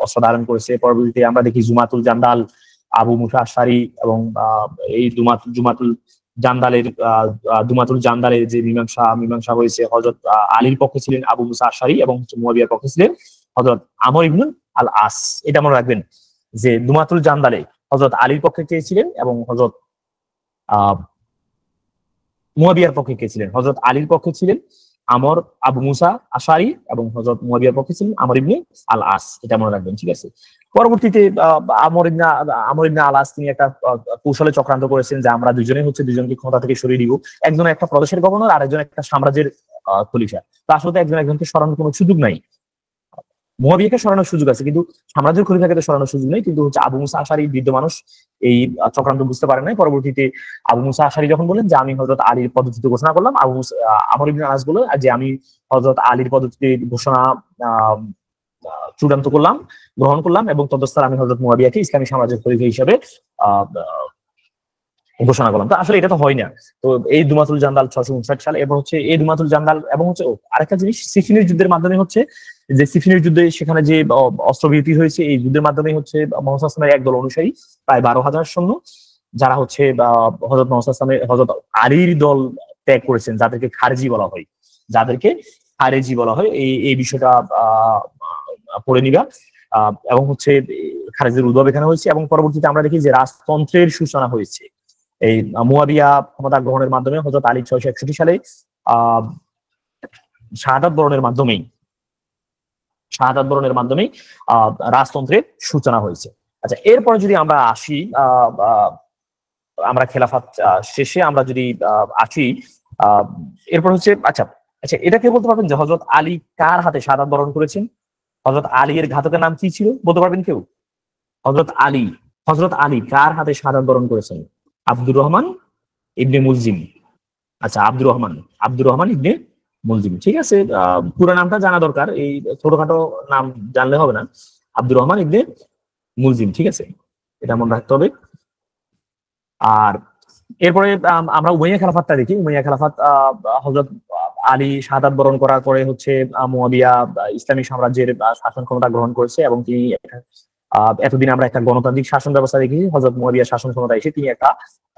অস্ত্র ধারণ করেছে। পরবর্তীতে আমরা দেখি জুমাতুল জান্দাল, আবু মুসা আশআরী, এবং এই দুমাতুল জান্দালের যে মীমাংসা হয়েছে, হযরত আলীর পক্ষে ছিলেন আবু মুসা আশআরী এবং মুয়াবিয়ার পক্ষে ছিলেন হযরত আমর ইবনুল আল আস। এটা মনে রাখবেন যে দুমাতুল জান্দালে হযরত আলীর পক্ষে কে ছিলেন এবং হযরত মুয়াবিয়ার পক্ষে কে ছিলেন? হযরত আলীর পক্ষে ছিলেন আবু মুসা আশআরী, এবং হযরত মুয়াবিয়ার পক্ষে ছিলেন আমর ইবনে আল আস। এটা মনে রাখবেন, ঠিক আছে? পরবর্তীতে আমর ইবনে আল আস তিনি একটা কৌশলে চক্রান্ত করেছেন যে আমরা দুজনকে ক্ষমতা থেকে সরিয়ে দিব। একজন একটা প্রদেশের গভর্নর, আর একজন একটা সাম্রাজ্যের খলিফা। তো আসলে একজনকে সরানোর কোনো সুযোগ নাই। মুয়াবিয়াকে সরানোর সুযোগ আছে, কিন্তু সাম্রাজ্যের খলিফাকে তো সরানোর সুযোগ নেই। কিন্তু হচ্ছে আবু মুসা আশআরী বৃদ্ধ মানুষ এই চক্রান্ত বুঝতে পারেন নাই। পরবর্তীতে আবু মুসা আশআরী যখন বলেন যে আমি হযরত আলীর পদচ্যুত ঘোষণা করলাম, আমর ইবনে আস বলে যে আমি হযরত আলীর পদচ্যুতি ঘোষণা চূড়ান্ত করলাম, গ্রহণ করলাম, এবং তদস্থার আমি হযরত মুয়াবিয়াকে ইসলামী সাম্রাজ্যের খলিফা হিসেবে ঘোষণা করলাম। তো আসলে এটা তো হয় না। তো এই দুমাতুল জান্দাল 659 সাল। এরপর হচ্ছে এই দুমাতুল জান্দাল, এবং হচ্ছে আরেকটা জিনিস সিফিনের যুদ্ধের মাধ্যমে হচ্ছে যে সিফিনের যুদ্ধে সেখানে যে অস্ত্রবিরতি হয়েছে, এই যুদ্ধের মাধ্যমে হচ্ছে মুহাম্মদ সাল্লাল্লাহু একদল অনুসারী প্রায় 12,000 সৈন্য, যারা হচ্ছে হযরত মুহাম্মদ সাল্লাল্লাহু হযরত আলীর দল ত্যাগ করেছেন, যাদেরকে খারেজি বলা হয়। এই বিষয়টা পড়ে নিবা। এবং হচ্ছে খারেজির উদ্ভব এখানে হয়েছে, এবং পরবর্তীতে আমরা দেখি যে রাজতন্ত্রের সূচনা হয়েছে এই মুয়াবিয়া ক্ষমতা গ্রহণের মাধ্যমে। হযরত আলী 661 সালে শাহাদাত বরণের মাধ্যমেই রাজতন্ত্রের সূচনা হয়েছে। আচ্ছা, এরপরে যদি আমরা আসি, আমরা খেলাফত শেষে আমরা যদি আসি, এরপর হচ্ছে আচ্ছা, এটাকে বলতে পারবেন যে হযরত আলী কার হাতে শাহাদাত বরণ করেছেন? হযরত আলী এর ঘাতকের নাম কি ছিল বলতে পারবেন কেউ? হযরত আলী কার হাতে শাহাদাত বরণ করেছেন? আব্দুর রহমান ইবনে মুলজিম। আচ্ছা, আব্দুর রহমান ইবনে মুলজিম, ঠিক আছে। পুরো নামটা জানা দরকার, এই ছোটখাটো নাম জানলে হবে না। আব্দুর রহমান ইবনে মুলজিম, ঠিক আছে, এটা মনে রাখতে হবে। আর এরপরে আমরা উমাইয়া খেলাফতটা দেখি। উমাইয়া খেলাফত, হযরত আলী শাহাদাত বরণ করার পরে হচ্ছে মুয়াবিয়া ইসলামী সাম্রাজ্যের শাসন ক্ষমতা গ্রহণ করেছে, এবং তিনি এতদিন আমরা একটা গণতান্ত্রিক শাসন ব্যবস্থা দেখি। হযরত মুয়াবিয়া শাসন ক্ষমতা এসে তিনি একটা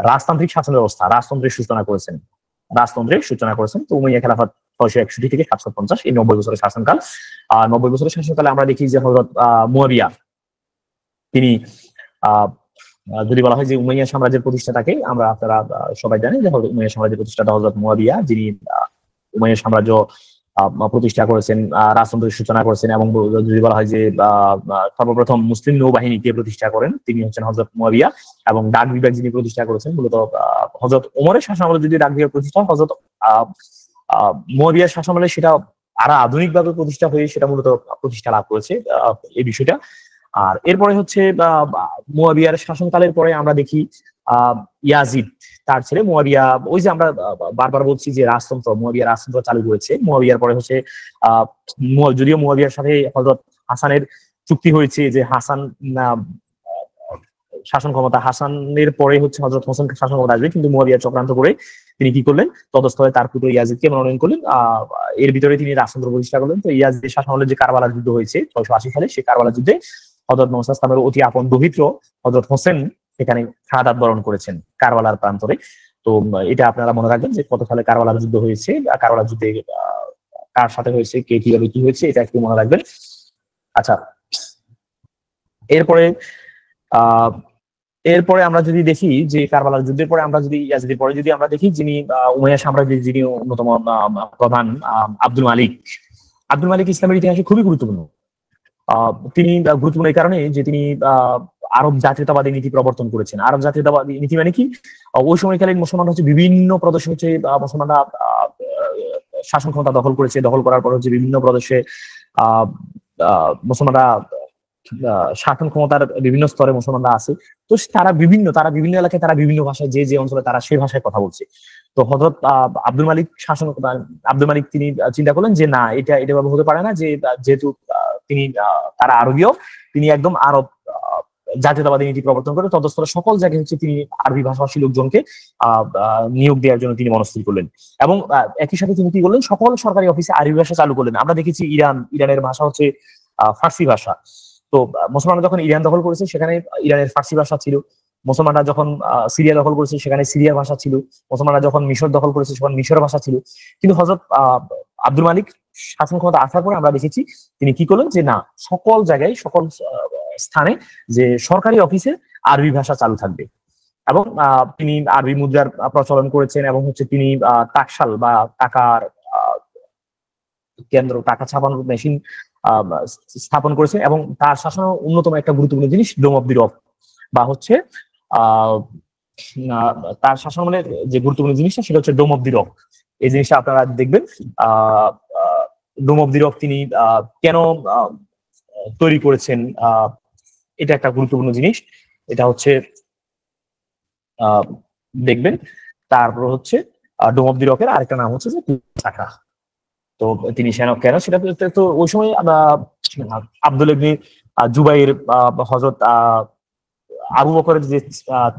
রাজতান্ত্রিক শাসন ব্যবস্থা, রাজতন্ত্রের সূচনা করেছেন। তো উমাইয়া খেলাফত 661 থেকে 750 এই 90 বছরের শাসনকাল। 90 বছরের শাসনকালে আমরা দেখি যে হযরত মুয়াবিয়া তিনি যদি বলা হয় যে উমাইয়া সাম্রাজ্যের প্রতিষ্ঠাতাকে, আপনারা সবাই জানেন যে উমাইয়া সাম্রাজ্যের প্রতিষ্ঠাতা হযরত মুয়াবিয়া, যিনি উমাইয়া সাম্রাজ্য প্রতিষ্ঠা করেছেন, রাজতন্ত্রের সূচনা করেছেন, এবং যদি বলা হয় যে সর্বপ্রথম মুসলিম নৌবাহিনীকে প্রতিষ্ঠা করেন তিনি হচ্ছেন হযরত মুয়াবিয়া, এবং ডাক বিভাগ যিনি প্রতিষ্ঠা করেছেন মূলত হযরত ওমরের শাসনামলে যদি ডাক বিভাগ প্রতিষ্ঠা, হযরত মুয়াবিয়ার শাসনামলে সেটা আরো আধুনিকভাবে প্রতিষ্ঠা হয়ে সেটা মূলত প্রতিষ্ঠা লাভ করেছে এই বিষয়টা। আর এরপরে হচ্ছে মুয়াবিয়ার শাসনকালের পরে আমরা দেখি ইয়াজিদ তার ছেলে মুয়াবিয়া, ওই যে আমরা বারবার বলছি যে রাজতন্ত্র, মুয়াবিয়া রাজতন্ত্র চালু করেছে। মুয়াবিয়ার পরে হচ্ছে যদিও মুয়াবিয়ার সাথে হযরত হাসানের চুক্তি হয়েছে যে হাসান শাসন ক্ষমতা, হাসানের পরে হচ্ছে হযরত হোসেন শাসন ক্ষমতা আসবে, কিন্তু মুয়াবিয়া চক্রান্ত করে তিনি কি করলেন, তদস্থলে তার পুত্র ইয়াজিদকে মনোনয়ন করলেন। এর ভিতরে তিনি রাজতন্ত্র প্রতিষ্ঠা করলেন। তো ইয়াজিদের শাসনামলে যে কারবালার যুদ্ধ হয়েছে 680 সালে, সেই কারবালার যুদ্ধে হযরত মুহাম্মদ সাল্লাল্লাহু আলাইহি ওয়াসাল্লামের অতি আপন দৌহিত্র হযরত হোসেন সেখানে শাহাদাত বরণ করেছেন কারবালার প্রান্তরে। তো এটা আপনারা মনে রাখবেন যে কত সালে কারবালার যুদ্ধ হয়েছে, কারবালার যুদ্ধে কার সাথে হয়েছে, কে কিভাবে কি হয়েছে, এটা একটু মনে রাখবেন। আচ্ছা, এরপরে আমরা যদি দেখি যে কারবালার যুদ্ধের পরে আমরা যদি ইয়াজিদের পরে যদি আমরা দেখি যিনি উমাইয়া সাম্রাজ্যের যিনি অন্যতম প্রধান আব্দুল মালিক। আব্দুল মালিক ইসলামের ইতিহাসে খুবই গুরুত্বপূর্ণ। তিনি গুরুত্বপূর্ণ এই কারণে যে তিনি আরব জাতীয়তাবাদী নীতি প্রবর্তন করেছেন। আরব জাতীয়তাবাদী নীতি মানে কি, ওই সময়কালীন মুসলমান হচ্ছে বিভিন্ন প্রদেশে হচ্ছে মুসলমানরা শাসন ক্ষমতা দখল করেছে, দখল করার পর হচ্ছে বিভিন্ন প্রদেশে মুসলমানরা শাসন ক্ষমতার বিভিন্ন স্তরে মুসলমানরা আছে। তো তারা বিভিন্ন এলাকায় তারা বিভিন্ন ভাষায়, যে যে অঞ্চলে তারা সেই ভাষায় কথা বলছে। তো হযরত আব্দুল মালিক আব্দুল মালিক তিনি চিন্তা করলেন যে না, এটা ভাবে হতে পারে না, যে যেহেতু তিনি তারা আরবীয়, তিনি একদম আরব জাতীয়তাবাদী নীতি প্রবর্তন করে তদস্থলে সকল জায়গায় হচ্ছে তিনি আরবি ভাষাভাষী লোকজনকে নিয়োগ দেওয়ার জন্য তিনি মনস্থির করলেন। এবং একই সাথে তিনি কি করলেন, সকল সরকারি অফিসে আরবি ভাষা চালু করলেন। আমরা দেখেছি ইরানের ভাষা হচ্ছে ফার্সি ভাষা। তো মুসলমানরা যখন ইরান দখল করেছে সেখানে ইরানের ফার্সি ভাষা ছিল। মুসলমানরা যখন সিরিয়া দখল করেছে সেখানে সিরিয়ার ভাষা ছিল। মুসলমানরা যখন মিশর দখল করেছে সেখানে মিশরের ভাষা ছিল। কিন্তু হযরত আব্দুল মালিক শাসন ক্ষমতা আসার পরে আমরা দেখেছি তিনি কি করলেন যে না, সকল জায়গায় সকল স্থানে যে সরকারি অফিসে আরবি ভাষা চালু থাকবে। এবং তিনি আরবি মুদ্রার প্রচলন করেছেন, এবং হচ্ছে তিনি টাকশাল বা টাকার কেন্দ্র, টাকা ছাপানোর মেশিন স্থাপন করেছেন। এবং তার শাসনের অন্যতম একটা গুরুত্বপূর্ণ জিনিস ডোম অফ দি রক, বা হচ্ছে তার শাসনের যে গুরুত্বপূর্ণ জিনিসটা সেটা হচ্ছে ডোম অফ দি রক। এই জিনিসটা আপনারা দেখবেন। ডোম অফ দি রক তিনি কেন তৈরি করেছেন, এটা একটা গুরুত্বপূর্ণ জিনিস। এটা হচ্ছে দেখবেন। তারপর হচ্ছে ডোম অফ দি রকের আরেকটা নাম হচ্ছে যে চাকা। তো তিনি কেন সেটা তো ওই সময় আব্দুল ইবনে জুবাইর, হযরত আবু বকরের যে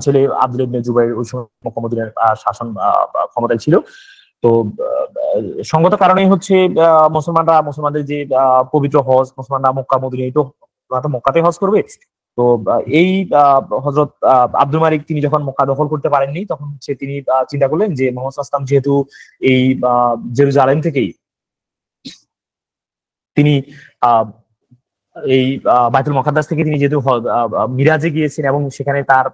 ছেলে আব্দুল ইবনে জুবাইর ওই সময় মক্কা মদিনার শাসন ক্ষমতায় ছিল। তো সঙ্গত কারণেই হচ্ছে মুসলমানদের যে পবিত্র হজ, মুসলমানরা মক্কা মদিনায় তো মক্কাতে হজ করবে। তো এই হযরত আব্দুল মালিক তিনি যখন মক্কা দখল করতে পারেননি, তখন হচ্ছে তিনি চিন্তা করলেন যে মুহাম্মদ সাল্লাল্লাহু আলাইহি ওয়াসাল্লাম যেহেতু এই জেরুজালেম থেকেই তিনি এই বাইতুল মুকাদ্দাস থেকে তিনি যেহেতু মিরাজে গিয়েছেন এবং সেখানে তার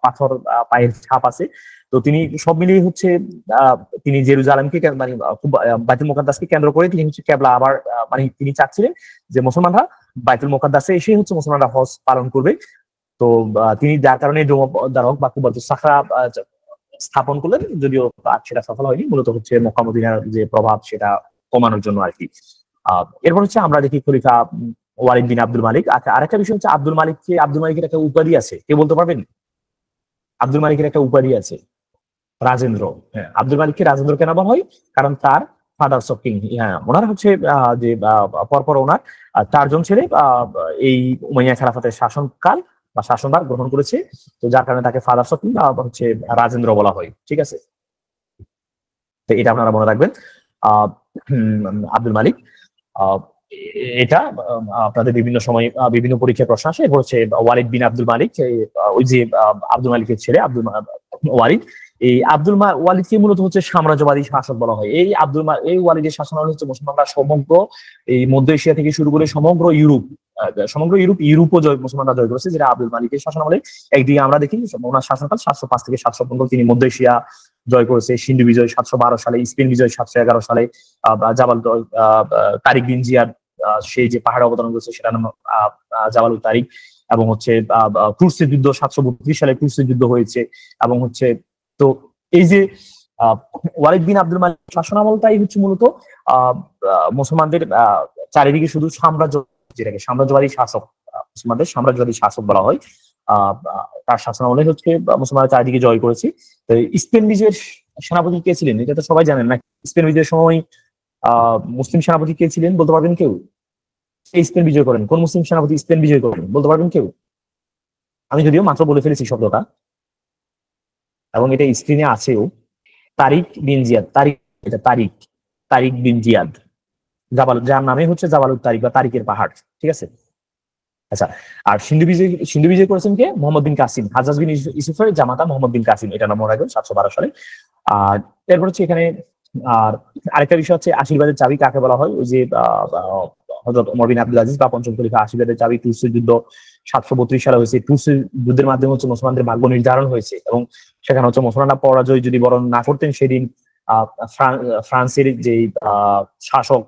পাথর পায়ের ছাপ আছে, তো তিনি সব মিলিয়ে হচ্ছে তিনি জেরুজালেমকে মানে বাইতুল মুকাদ্দাসকে কেন্দ্র করে তিনি হচ্ছে কেবলা আবার মানে তিনি চাচ্ছিলেন যে মুসলমানরা বাইতুল মুকাদ্দাসে এসে হচ্ছে মুসলমানরা হজ পালন করবে। তো তিনি যার কারণে ডোম বা কুবাতুস সাখরা স্থাপন করলেন, যদিও সেটা সফল হয়নি, মূলত হচ্ছে মক্কা মদিনার যে প্রভাব সেটা কমানোর জন্য আর কি। এরপর হচ্ছে আমরা দেখি খলিফা ওয়ালিদ বিন আব্দুল মালিক। আচ্ছা, আরেকটা বিষয় হচ্ছে আব্দুল মালিকের একটা উপাধি আছে, কে বলতে পারবেন? আব্দুল মালিকের একটা উপাধি আছে রাজেন্দ্র। হ্যাঁ, আব্দুল মালিককে রাজেন্দ্র কেন বলা হয়? কারণ তার ফাদার্স অফ কিং, হ্যাঁ ওনার হচ্ছে যে পরপর ওনার চারজন ছেলে এই উমাইয়া খেলাফতের শাসনকাল বা শাসনভার গ্রহণ করেছে। তো যার কারণে তাকে ফাদার্স অফ কিং হচ্ছে রাজেন্দ্র বলা হয়। ঠিক আছে, তো এটা আপনারা মনে রাখবেন। আব্দুল মালিক, এটা আপনাদের বিভিন্ন সময় বিভিন্ন পরীক্ষায় প্রশ্ন আসে। হচ্ছে ওয়ালিদ বিন আব্দুল মালিক, ওই যে আব্দুল মালিকের ছেলে ওয়ালিদ। এই ওয়ালিদকে মূলত হচ্ছে সাম্রাজ্যবাদী শাসক বলা হয়। এই ওয়ালিদের শাসন হচ্ছে মুসলমানরা সমগ্র এই মধ্য এশিয়া থেকে শুরু করে সমগ্র ইউরোপ সমগ্র ইউরোপও মুসলমানরা জয় করেছে, যেটা আব্দুল মালিকের শাসনামলে। একদিকে আমরা দেখি ওনার শাসনকাল 705 থেকে 715, তিনি মধ্য এশিয়া জয় করেছে, সিন্ধু বিজয় 712 সালে, স্পেন বিজয় 711 সালে, জাবাল তারিক বিন জিয়াদ সেই যে পাহাড়ে অবতরণ করেছে সেটার নাম জাবাল তারিক, এবং হচ্ছে টুর্সের যুদ্ধ 732 সালে টুর্সের যুদ্ধ হয়েছে, এবং হচ্ছে তো এই যে ওয়ালিদ বিন আব্দুল মালিক শাসনামলটাই হচ্ছে মূলত মুসলমানদের চারিদিকে শুধু সাম্রাজ্য, যেটাকে সাম্রাজ্যবাদী শাসক, মুসলমানদের সাম্রাজ্যবাদী শাসক বলা হয়, তার শাসনামলে হচ্ছে মুসলমানরা চারিদিকে জয় করেছে। তো স্পেন বিজয়ের সেনাপতি কে ছিলেন এটা তো সবাই জানেন না। স্পেন বিজয়ের সময় মুসলিম সেনাপতি কে ছিলেন বলতে পারবেন কেউ? স্পেন বিজয় করেন, কোন মুসলিম সেনাপতি স্পেন বিজয় করেন বলতে পারবেন কেউ? আমি যদিও মাত্র বলে ফেলেছি শব্দটা, এবং এটা স্ক্রিনে আছেও। তারিক বিন জিয়াদ, এটা তারিক বিন জিয়াদ, যার নামে হচ্ছে জাবালুত তারিক বা তারিকের পাহাড়, ঠিক আছে। আচ্ছা, আর সিন্ধু বিজয় করেছেন কে? মোহাম্মদ বিন কাসিম, হাজ্জাজ বিন ইউসুফের জামাতা মোহাম্মদ বিন কাসিম, এটা নাম মনে রাখবেন, 712 সালে। আর এরপর হচ্ছে এখানে আর আরেকটা বিষয় হচ্ছে আশীর্বাদের চাবি কাকে বলা হয়? ওই যে হযরত ওমর বিন আব্দুল আজিজ বা পঞ্চম খলিফা, আশীর্বাদের চাবি টুর্সের যুদ্ধ 732 সালে হয়েছে। টুর্সের যুদ্ধের মাধ্যমে হচ্ছে মুসলমানদের ভাগ্য নির্ধারণ হয়েছে, এবং সেখানে হচ্ছে মুসলমানরা পরাজয় যদি বরণ না করতেন, সেদিন ফ্রান্সের যে শাসক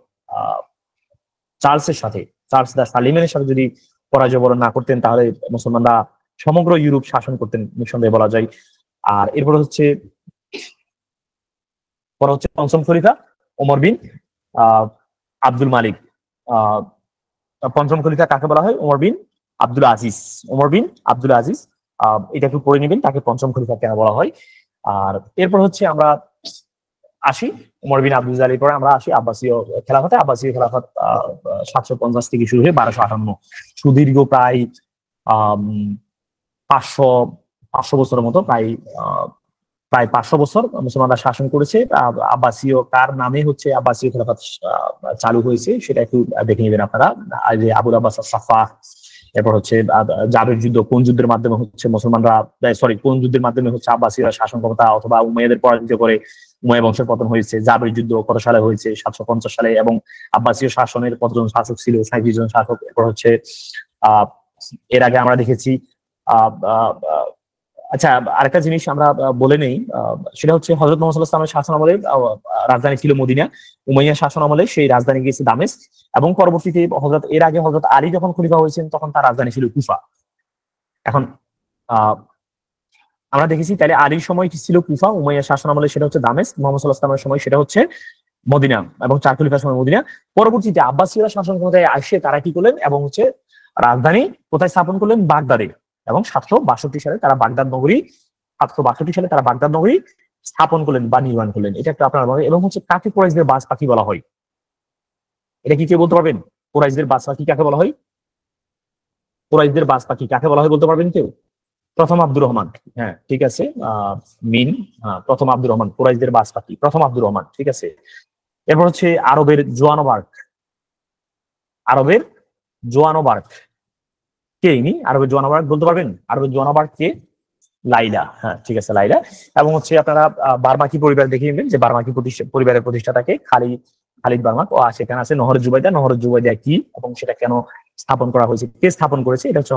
চার্লস দা সালিমের সাথে যদি পরাজয় বরণ না করতেন, তাহলে মুসলমানরা সমগ্র ইউরোপ শাসন করতেন নিঃসন্দেহে বলা যায়। আর এরপর হচ্ছে পঞ্চম খলিফা ওমর বিন আব্দুল মালিক। পঞ্চম খলিফা কাকে বলা হয়? ওমর বিন আব্দুল আজিজ। এটা একটু পড়ে নেবেন, তাকে পঞ্চম খলিফা কেন বলা হয়। আর এরপর হচ্ছে আমরা আসি ওমর বিন আব্দুল আলীর পরে আমরা আসি আব্বাসীয় খেলাফতে। 750 থেকে শুরু হয়ে 1258, সুদীর্ঘ প্রায় 500 বছরের মতো, প্রায় 500 বছর মুসলমানরা শাসন করেছে। আব্বাসীয় কার নামে হচ্ছে আব্বাসীয় খেলাফত চালু হয়েছে সেটা একটু দেখে নেবেন আপনারা। যে আবুল আব্বাস সাফা, এরপর হচ্ছে জাবের যুদ্ধ, কোন যুদ্ধের মাধ্যমে হচ্ছে মুসলমানরা কোন যুদ্ধের মাধ্যমে হচ্ছে আব্বাসীয়রা শাসন ক্ষমতা অথবা উমাইয়াদের পরাজিত করে উমাইয়া বংশের পতন হয়েছে। জাবের যুদ্ধ কত সালে হয়েছে? 750 সালে। এবং আব্বাসীয় শাসনের কতজন শাসক ছিল? 37 জন শাসক। এরপর হচ্ছে এর আগে আমরা দেখেছি আচ্ছা, আরেকটা জিনিস আমরা বলে নেই, সেটা হচ্ছে হযরত মুহাম্মদ সাল্লাল্লাহু আলাইহি ওয়াসাল্লামের শাসনামলে রাজধানী ছিল মদিনা, উমাইয়া শাসনামলে সেই রাজধানী গিয়েছে দামেস্ক, এবং পরবর্তীতে এর আগে হযরত আলী যখন খলিফা হয়েছেন তখন তার রাজধানী ছিল কুফা। এখন আমরা দেখেছি তাহলে আলীর সময় কি ছিল কুফা, উমাইয়া শাসনামলে সেটা হচ্ছে দামেস্ক, মুহাম্মদ সাল্লাল্লাহু আলাইহি ওয়াসাল্লামের সময় সেটা হচ্ছে মদিনা, এবং 4 খলিফার সময় মদিনা। পরবর্তীতে আব্বাসীয়রা শাসন ক্ষমতায় আসে, তারা কি করলেন এবং হচ্ছে রাজধানী কোথায় স্থাপন করলেন? বাগদাদে। এবং 762 সালে তারা বাগদাদ নগরী স্থাপন করলেন বা নির্মাণ করলেন। এটা একটা আপনার বলে। এবং হচ্ছে কাকে কুরাইশদের বাজ পাখি বলা হয়? এটা কি কেউ বলতে পারবেন? কুরাইশদের বাজ পাখি কাকে বলা হয়? কুরাইশদের বাজ পাখি কাকে বলা হয় বলতে পারবেন কেউ? প্রথম আব্দুর রহমান। হ্যাঁ, ঠিক আছে। প্রথম আব্দুর রহমান, কুরাইশদের বাজ পাখি প্রথম আব্দুর রহমান, ঠিক আছে। এরপর হচ্ছে আরবের জোয়ানোবার্গ কে? ইনি আরবের জোয়ানোবার্গ বলতে পারবেন? আরবের জোয়ানোবার্গ কে? লাইলা। হ্যাঁ, ঠিক আছে, লাইলা। এবং হচ্ছে আপনারা বার্মাকি পরিবার দেখে নেবেন, যে বার্মাকি পরিবারের প্রতিষ্ঠাতাকে খালিদ বার্মা। সেখানে আছে নহর জুবাইদা কি এবং সেটা কেন স্থাপন করা হয়েছে, কে স্থাপন করেছে? এটা হচ্ছে